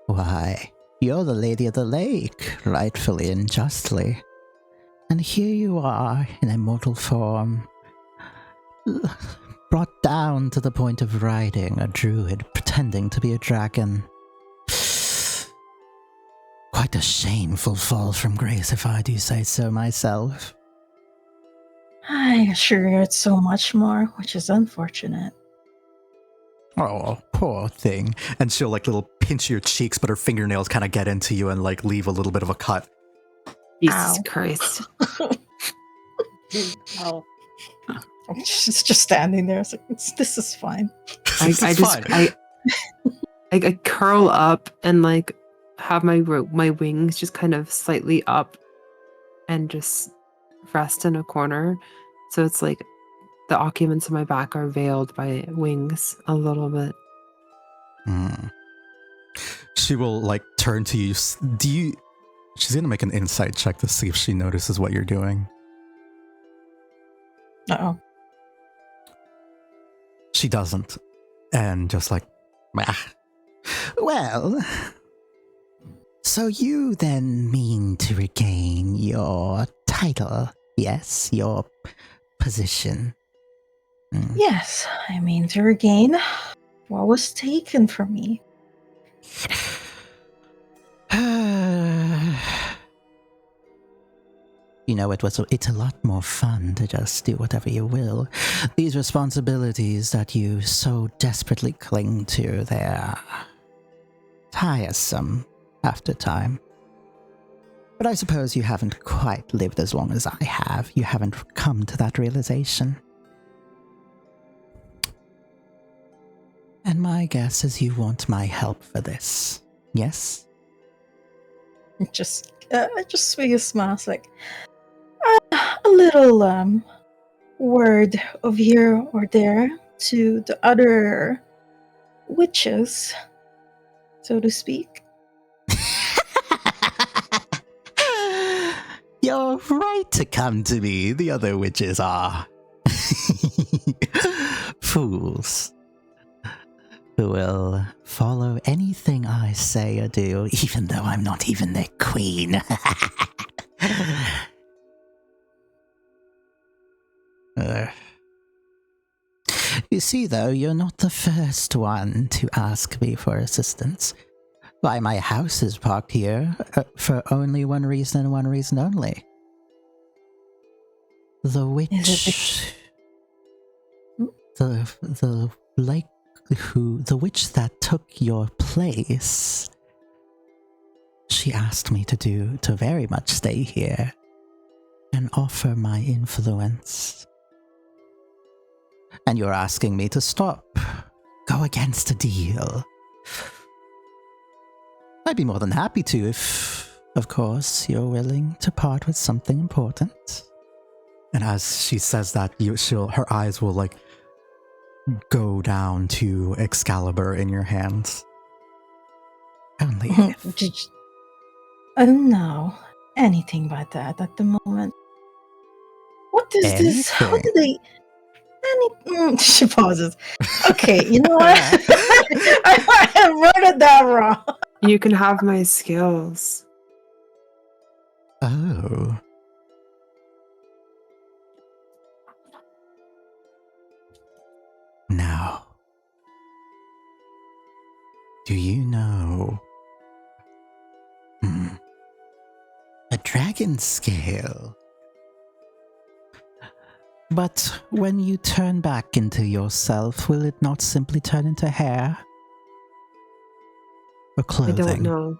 Why, you're the Lady of the Lake, rightfully and justly. And here you are, in immortal form, brought down to the point of riding a druid pretending to be a dragon. Quite a shameful fall from grace, if I do say so myself. I assure you it's so much more, which is unfortunate. Oh, poor thing. And she'll little pinch your cheeks, but her fingernails kind of get into you and leave a little bit of a cut. Jesus Ow. Christ. Oh. She's just standing there. It's like, this is fine. I curl up and have my wings just kind of slightly up and just rest in a corner. So it's like the occupants of my back are veiled by wings a little bit. She will turn to you. She's gonna make an insight check to see if she notices what you're doing. Uh-oh. She doesn't. And just well, so you then mean to regain your title, yes? Your position? Yes, I mean to regain what was taken from me. You know, it's a lot more fun to just do whatever you will. These responsibilities that you so desperately cling to, they're tiresome after time. But I suppose you haven't quite lived as long as I have. You haven't come to that realization. And my guess is you want my help for this, yes? Just swing a smile. It's like, a little word of here or there to the other witches, so to speak. You're right to come to me. The other witches are fools who will follow anything I say or do, even though I'm not even their queen. You see, though, you're not the first one to ask me for assistance. Why, my house is parked here for only one reason and one reason only. The witch... The witch that took your place, she asked me to very much stay here and offer my influence. And you're asking me to stop, go against a deal. I'd be more than happy to if, of course, you're willing to part with something important. And as she says that, her eyes will go down to Excalibur in your hands. Only if. I don't know anything about that at the moment. What is this? How did they... She pauses. Okay, you know what? I wrote it down wrong. You can have my skills. Oh. Now, do you know a dragon scale? But when you turn back into yourself, will it not simply turn into hair? Or clothing? I don't know.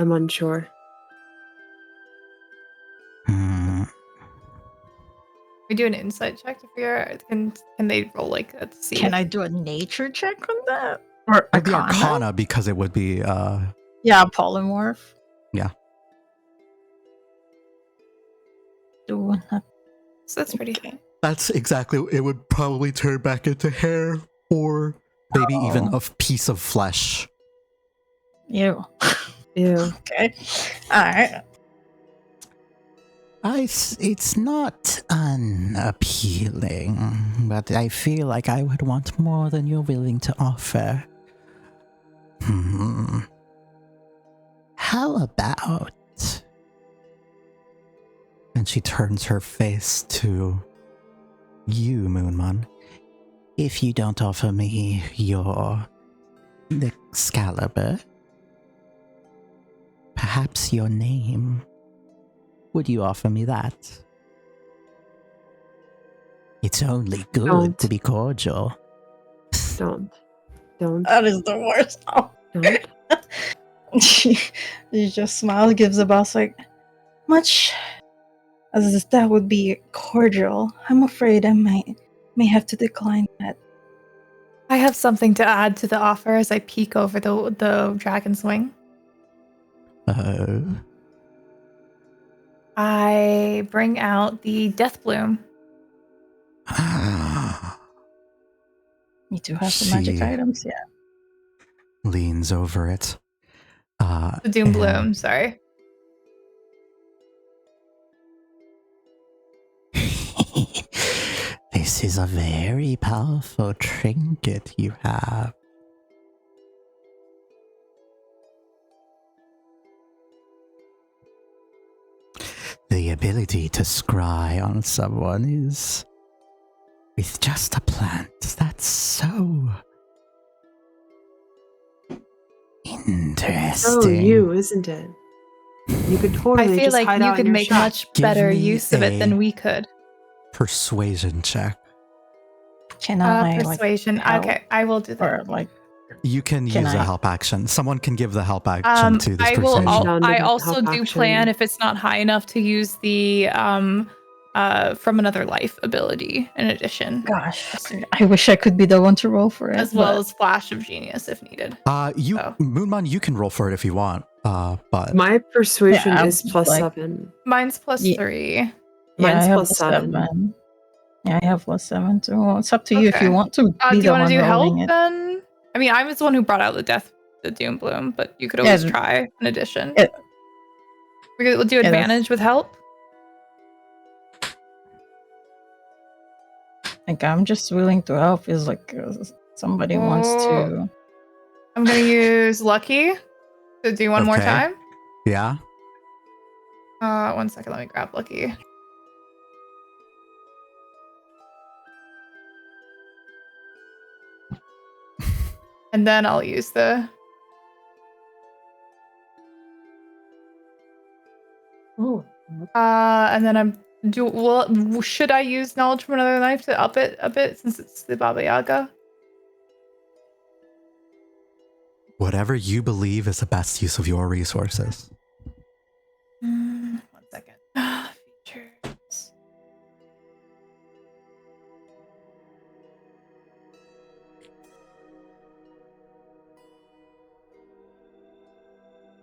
I'm unsure. We do an insight check to figure out. Can they roll to see? Can I do a nature check on that? Or It'd be Arcana because it would be yeah, polymorph. Yeah. So that's pretty high. That's exactly, it would probably turn back into hair or maybe even a piece of flesh. Ew. Ew. Okay. Alright. It's not unappealing, but I feel like I would want more than you're willing to offer. How about... And she turns her face to you, Moonman. If you don't offer me your Excalibur, perhaps your name. Would you offer me that? It's only good to be cordial. Don't. That is the worst. Oh. Don't. She just smiles, gives a boss like, much as that would be cordial. I'm afraid I may have to decline that. I have something to add to the offer as I peek over the dragon's wing. I bring out the death bloom. You do have some magic items, yeah. Leans over it. The doom bloom, sorry. This is a very powerful trinket you have. The ability to scry on someone is... with just a plant. That's so... interesting. So you, isn't it? You could totally I feel just like hide you out in could your make shop. much better use of it than we could. Persuasion check. Can I persuasion? help? Okay, I will do that. Or You can use a help action. Someone can give the help action to this I persuasion. I also do plan if it's not high enough to use the from another life ability in addition. Gosh, I wish I could be the one to roll for it. As well as Flash of Genius if needed. Moonman, you can roll for it if you want. But my persuasion is +7. Mine's +3. Mine's I have +7. Yeah, I have +7 too. Well, it's up to you if you want to be do you the want one to do help rolling it. then? I mean, I was the one who brought out the Doom Bloom, but you could always try in addition. We'll do advantage with help. Like, I'm just willing to help. Is like somebody wants to. I'm gonna use lucky to do one more time. Yeah. 1 second. Let me grab lucky. And then I'll use the. Oh. And then should I use knowledge from another knife to up it a bit since it's the Baba Yaga? whatever you believe is the best use of your resources. 1 second. Features.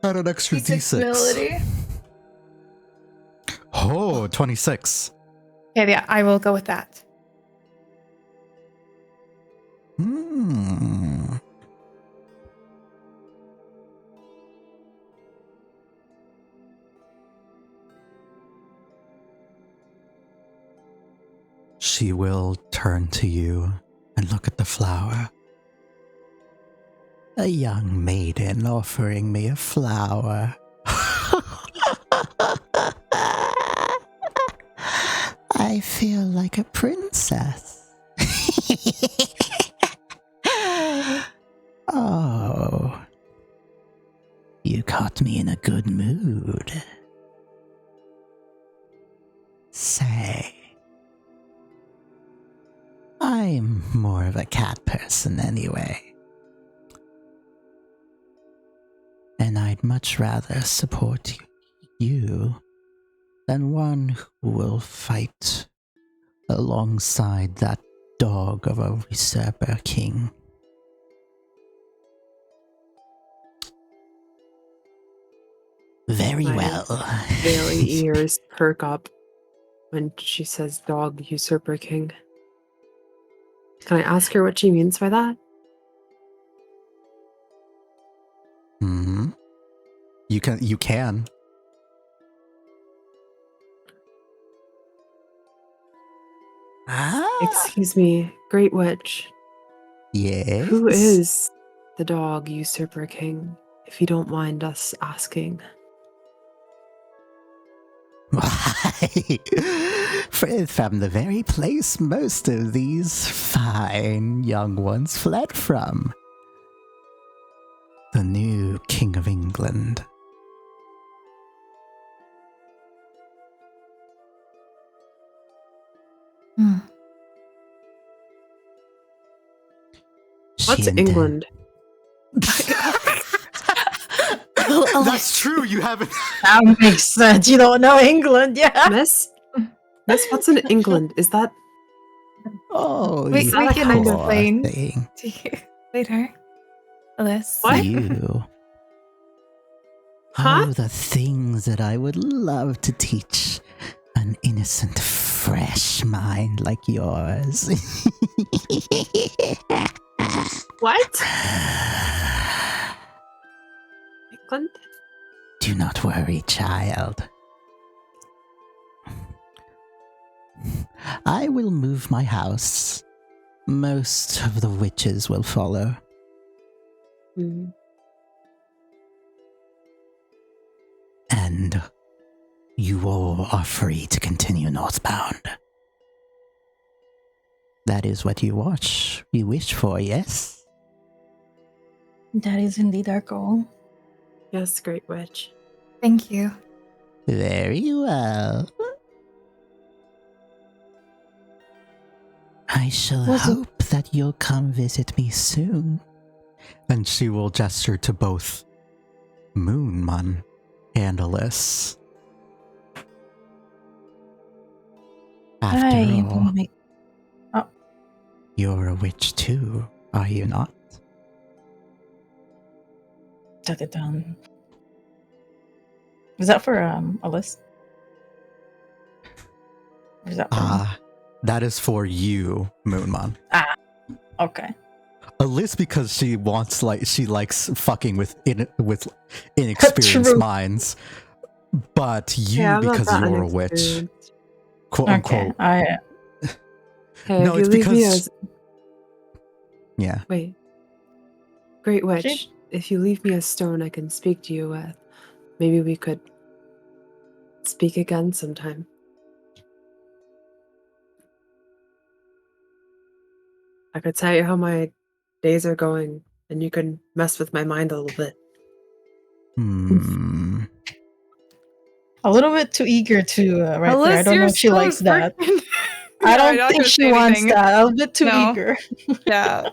Add an extra D6. Ability. Oh, 26. Okay, yeah, I will go with that. She will turn to you and look at the flower. A young maiden offering me a flower. I feel like a princess. Oh, you caught me in a good mood. Say, I'm more of a cat person anyway. And I'd much rather support you than one who will fight alongside that dog of a usurper king. Very well. Very ears perk up when she says dog usurper king. Can I ask her what she means by that? You can. Excuse me, Great Witch. Yes? Who is the dog usurper king, if you don't mind us asking? Why, from the very place most of these fine young ones fled from. The new King of England. What's England? That's true, you haven't... That makes sense. You don't know England, yeah. Miss, what's in England? Is that... Oh, we you can kind of explain thing. to you later, Alyssa. What? You. Huh? Oh, the things that I would love to teach an innocent, fresh mind like yours. What? England? Do not worry, child. I will move my house. Most of the witches will follow. Mm. And you all are free to continue northbound. That is what you wish for, yes? That is indeed our goal. Yes, Great Witch. Thank you. Very well. I shall hope that you'll come visit me soon. And she will gesture to both Moonman and Alyss. After all, you're a witch too, are you not? Jot it down. Was that for Alyss? Or is that for me? That is for you, Moonman. Okay. Alyss, because she likes fucking with inexperienced True. minds, but you, Yeah, because you're a witch, quote unquote. Hey, No, if it's you leave me because. as... Yeah. Wait. Great Witch, if you leave me a stone I can speak to you with, maybe we could speak again sometime. I could tell you how my days are going, and you can mess with my mind a little bit. A little bit too eger to right Alyss, there. I don't know you're if she so likes that. freaking- I No, don't not think gonna she say wants anything. that. A bit too No. eager. Yeah.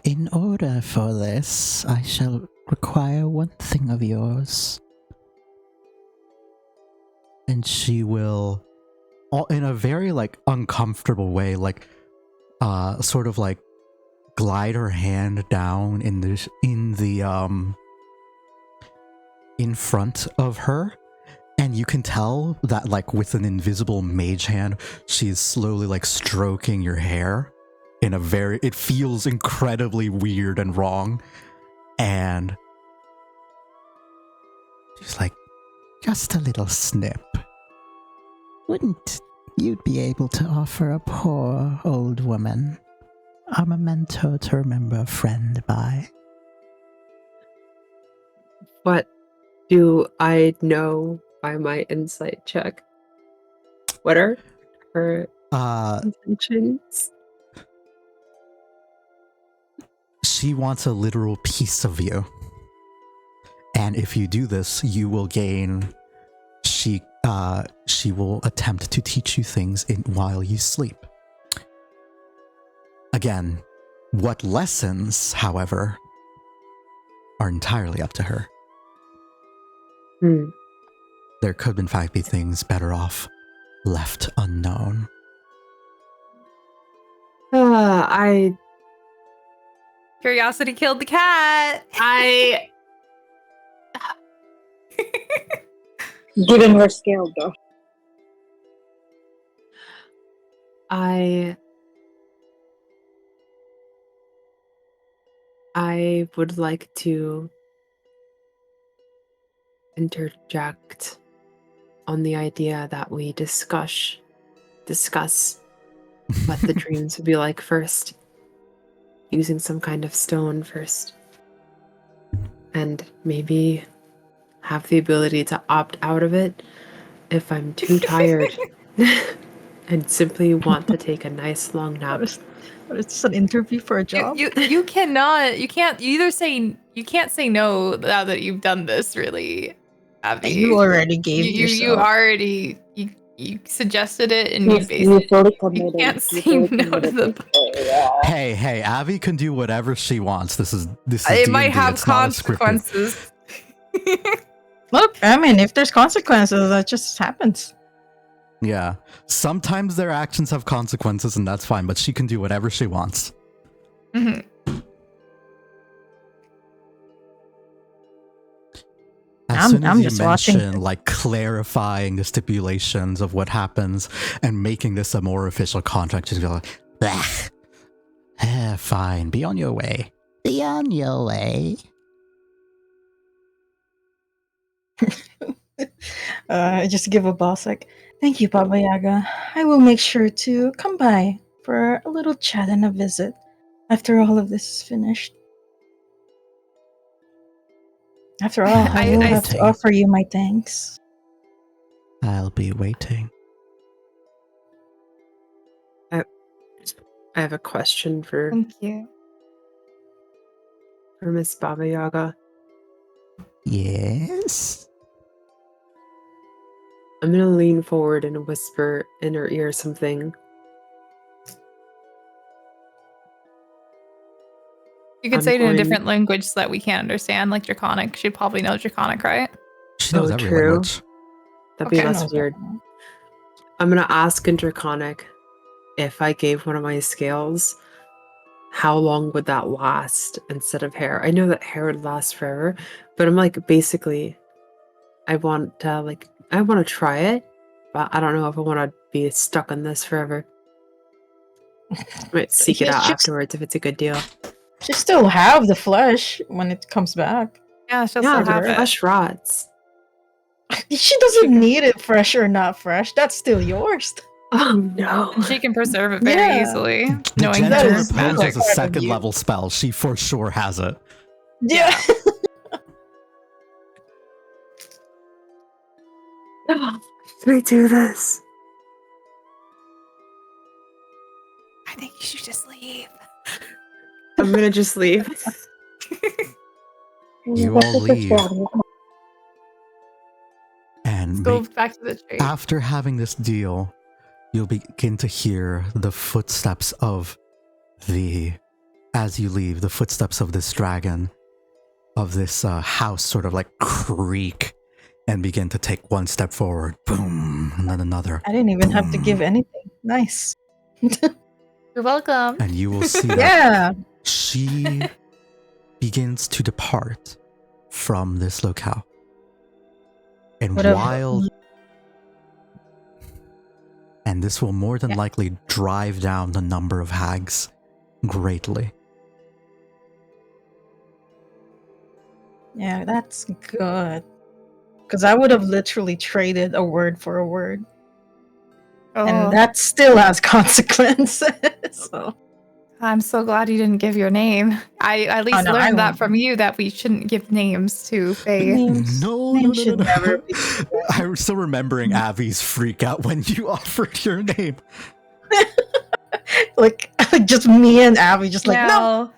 In order for this, I shall require one thing of yours. And she will, in a very uncomfortable way, sort of glide her hand down in front of her, and you can tell that with an invisible mage hand, she's slowly stroking your hair in a it feels incredibly weird and wrong, and she's like, just a little snip. Wouldn't you be able to offer a poor old woman a memento to remember a friend by? What do I know by my insight check? What are her intentions? she wants a literal piece of you. And if you do this, you will gain... She will attempt to teach you things while you sleep. Again, what lessons, however, are entirely up to her. There could in fact be things better off left unknown. Curiosity killed the cat. Given we're scaled, though. I would like to interject on the idea that we discuss discuss what the dreams would be like first. Using some kind of stone first. And maybe have the ability to opt out of it if I'm too tired and simply want to take a nice long nap. What is this, an interview for a job? You can't say no now that you've done this, really, Avvie. You already gave yourself. You suggested it, and you can't say no to the. Hey, Avvie can do whatever she wants. This is It D&D. might have It's not scripted. consequences. Look, I mean, if there's consequences, that just happens. Yeah. Sometimes their actions have consequences, and that's fine, but she can do whatever she wants. Mm-hmm. As soon as I'm you just mention, watching. like, clarifying the stipulations of what happens and making this a more official contract, just be like, "Blech. Fine, be on your way." Be on your way. Just give a boss like, thank you, Baba Yaga. I will make sure to come by for a little chat and a visit after all of this is finished. After all, I will have to offer you my thanks. I'll be waiting. I have a question for Thank you. For Miss Baba Yaga. Yes? I'm gonna lean forward and whisper in her ear something. You could say it in a different language so that we can't understand, like Draconic. She probably knows Draconic, right? She knows every language. That'd be less weird. I'm gonna ask in Draconic, if I gave one of my scales, how long would that last instead of hair? I know that hair would last forever, but I'm like, basically, I want to try it, but I don't know if I want to be stuck on this forever. I might seek it out afterwards if it's a good deal. She still have the flesh when it comes back. Yeah, she'll still have it. Flesh rots. She doesn't need it fresh or not fresh. That's still yours. Oh no. She can preserve it very easily. Knowing Gentle that Repose it's magic. is a second level spell. She for sure has it. Yeah. Can we do this? I think you should just leave. I'm gonna just leave. You all leave. And Go back to the tree. after having this deal, you'll begin to hear the footsteps of as you leave, the footsteps of this dragon, of this house sort of like creak and begin to take one step forward. Boom. And then another. I didn't even have to boom. give anything. Nice. You're welcome. And you will see that Yeah. she begins to depart from this locale. And and this will more than likely drive down the number of hags greatly. Yeah, that's good. Because I would have literally traded a word for a word. Oh. And that still has consequences. So I'm so glad you didn't give your name. I at least learned that from you, that we shouldn't give names to Faye. No. I'm still remembering Avvie's freak out when you offered your name. like just me and Avvie just like, no.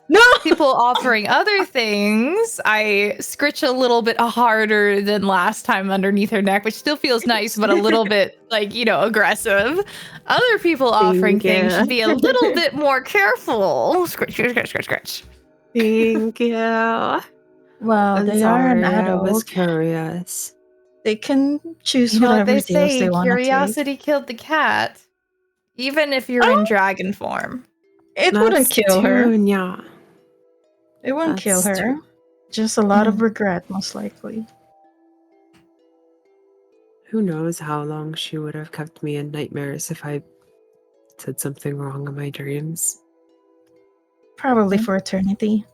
People offering other things, I scritch a little bit harder than last time underneath her neck, which still feels nice, but a little bit aggressive. Other people offering things should be a little bit more careful. Scritch, scritch, scritch, scritch. Thank you. Well, they are an adult. I was curious. They can choose You know what whatever they deals say, they want to take. curiosity killed the cat. Even if you're in dragon form. It wouldn't kill her. Yeah. It wouldn't kill her. True. Just a lot of regret, most likely. Who knows how long she would have kept me in nightmares if I said something wrong in my dreams. Probably for eternity.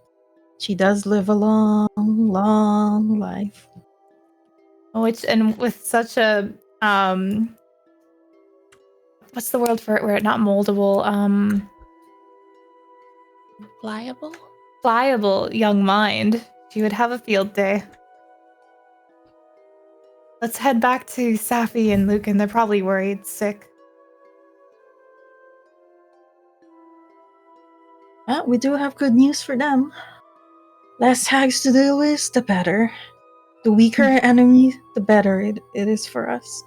She does live a long, long life. And with such a what's the word for it? Where it's not moldable. Pliable young mind. She would have a field day. Let's head back to Safi and Lucan. They're probably worried, sick. Well, we do have good news for them. Less hags to deal with, the better. The weaker enemy, the better it is for us.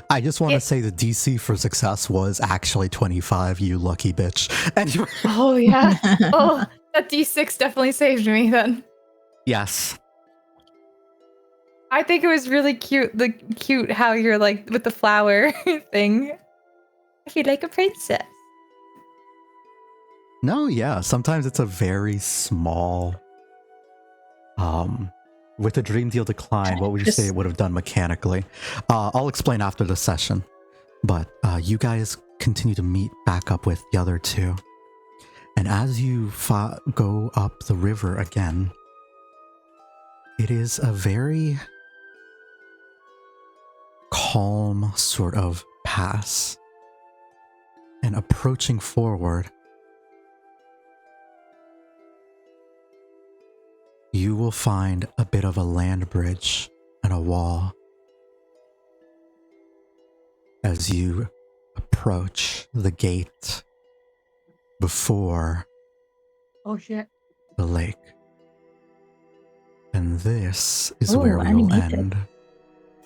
I just want to say the DC for success was actually 25, you lucky bitch. Anyway. Oh, yeah. Oh, that D6 definitely saved me then. Yes. I think it was really cute how you're like with the flower thing. I feel like a princess. No, yeah. Sometimes it's a very small. With the dream deal decline, what would you say it would have done mechanically? I'll explain after the session. But you guys continue to meet back up with the other two. And as you go up the river again, it is a very calm sort of pass. And approaching forward, you will find a bit of a land bridge and a wall as you approach the gate before shit. the lake. And this is where we will end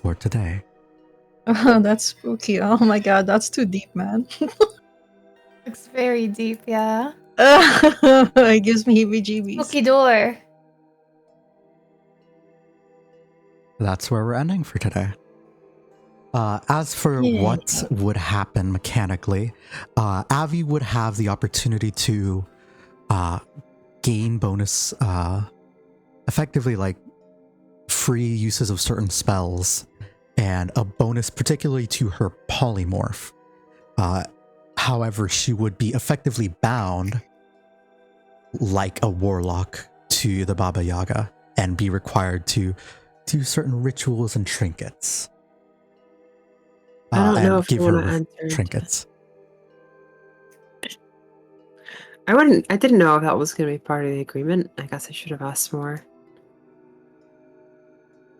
for today. Oh, that's spooky. Oh my god, that's too deep, man. Looks very deep, yeah. It gives me heebie-jeebies. Spooky door. That's where we're ending for today. As for what would happen mechanically, Avvie would have the opportunity to gain bonus, effectively like free uses of certain spells, and a bonus particularly to her polymorph. However, she would be effectively bound like a warlock to the Baba Yaga and be required to do certain rituals and trinkets. I don't know if give you want her to answer trinkets. I didn't know if that was going to be part of the agreement. I guess I should have asked more.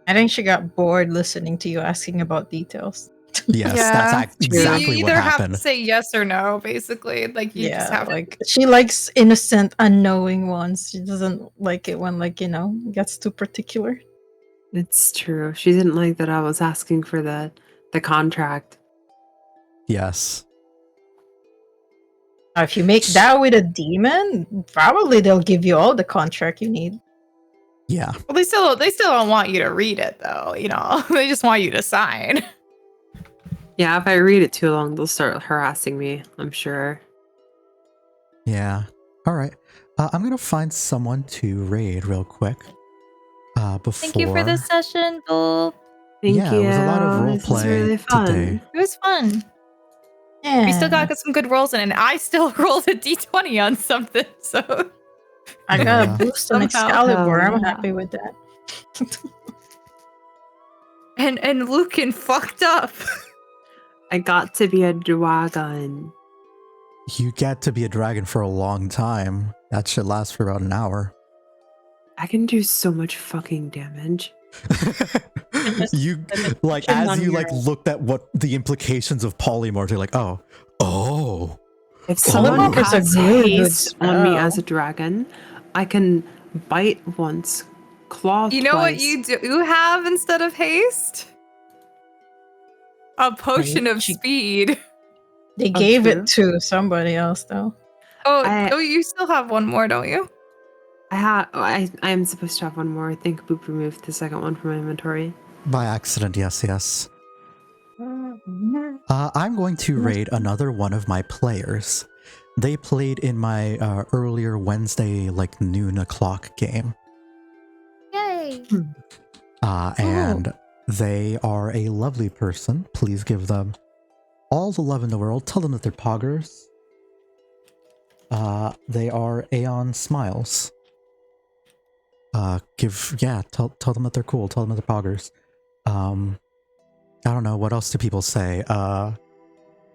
I think she got bored listening to you asking about details. Yes, that's exactly you what either happened. have to say yes or no, basically. Like you just have like she likes innocent, unknowing ones. She doesn't like it when, like, gets too particular. It's true. She didn't like that I was asking for the contract. Yes. If you make that with a demon, probably they'll give you all the contract you need. Yeah. Well, they still don't want you to read it, though. They just want you to sign. Yeah, if I read it too long, they'll start harassing me, I'm sure. Yeah. All right. I'm going to find someone to raid real quick. Before... Thank you for this session, Bull. Thank you. It was a lot of roleplay really today. It was fun. Yeah. We still got some good rolls in, and I still rolled a d20 on something, so... I got a boost on Excalibur. I'm happy with that. And Lucan fucked up. I got to be a dragon. You get to be a dragon for a long time. That should last for about an hour. I can do so much fucking damage. You like as you like looked at what the implications of polymorph, you're like, oh. If someone has haste on me as a dragon, I can bite once, claw twice. You know what you do have instead of haste? A potion of speed. They gave it to somebody else, though. Oh, you still have one more, don't you? I am supposed to have one more. I think Boop removed the second one from my inventory. By accident, yes. I'm going to raid another one of my players. They played in my earlier Wednesday, like noon o'clock game. Yay! And they are a lovely person. Please give them all the love in the world. Tell them that they're poggers. They are Aeon Smiles. Tell them that they're cool. Tell them that they're poggers. I don't know. What else do people say?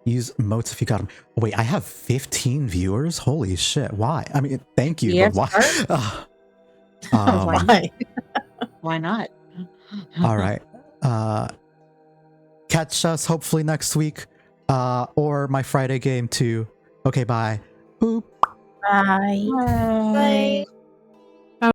Use emotes if you got them. Wait, I have 15 viewers? Holy shit. Why? I mean, thank you, Yes, but why? Why? Why not? All right. Catch us hopefully next week. Or my Friday game too. Okay, bye. Boop. Bye. Bye. Bye.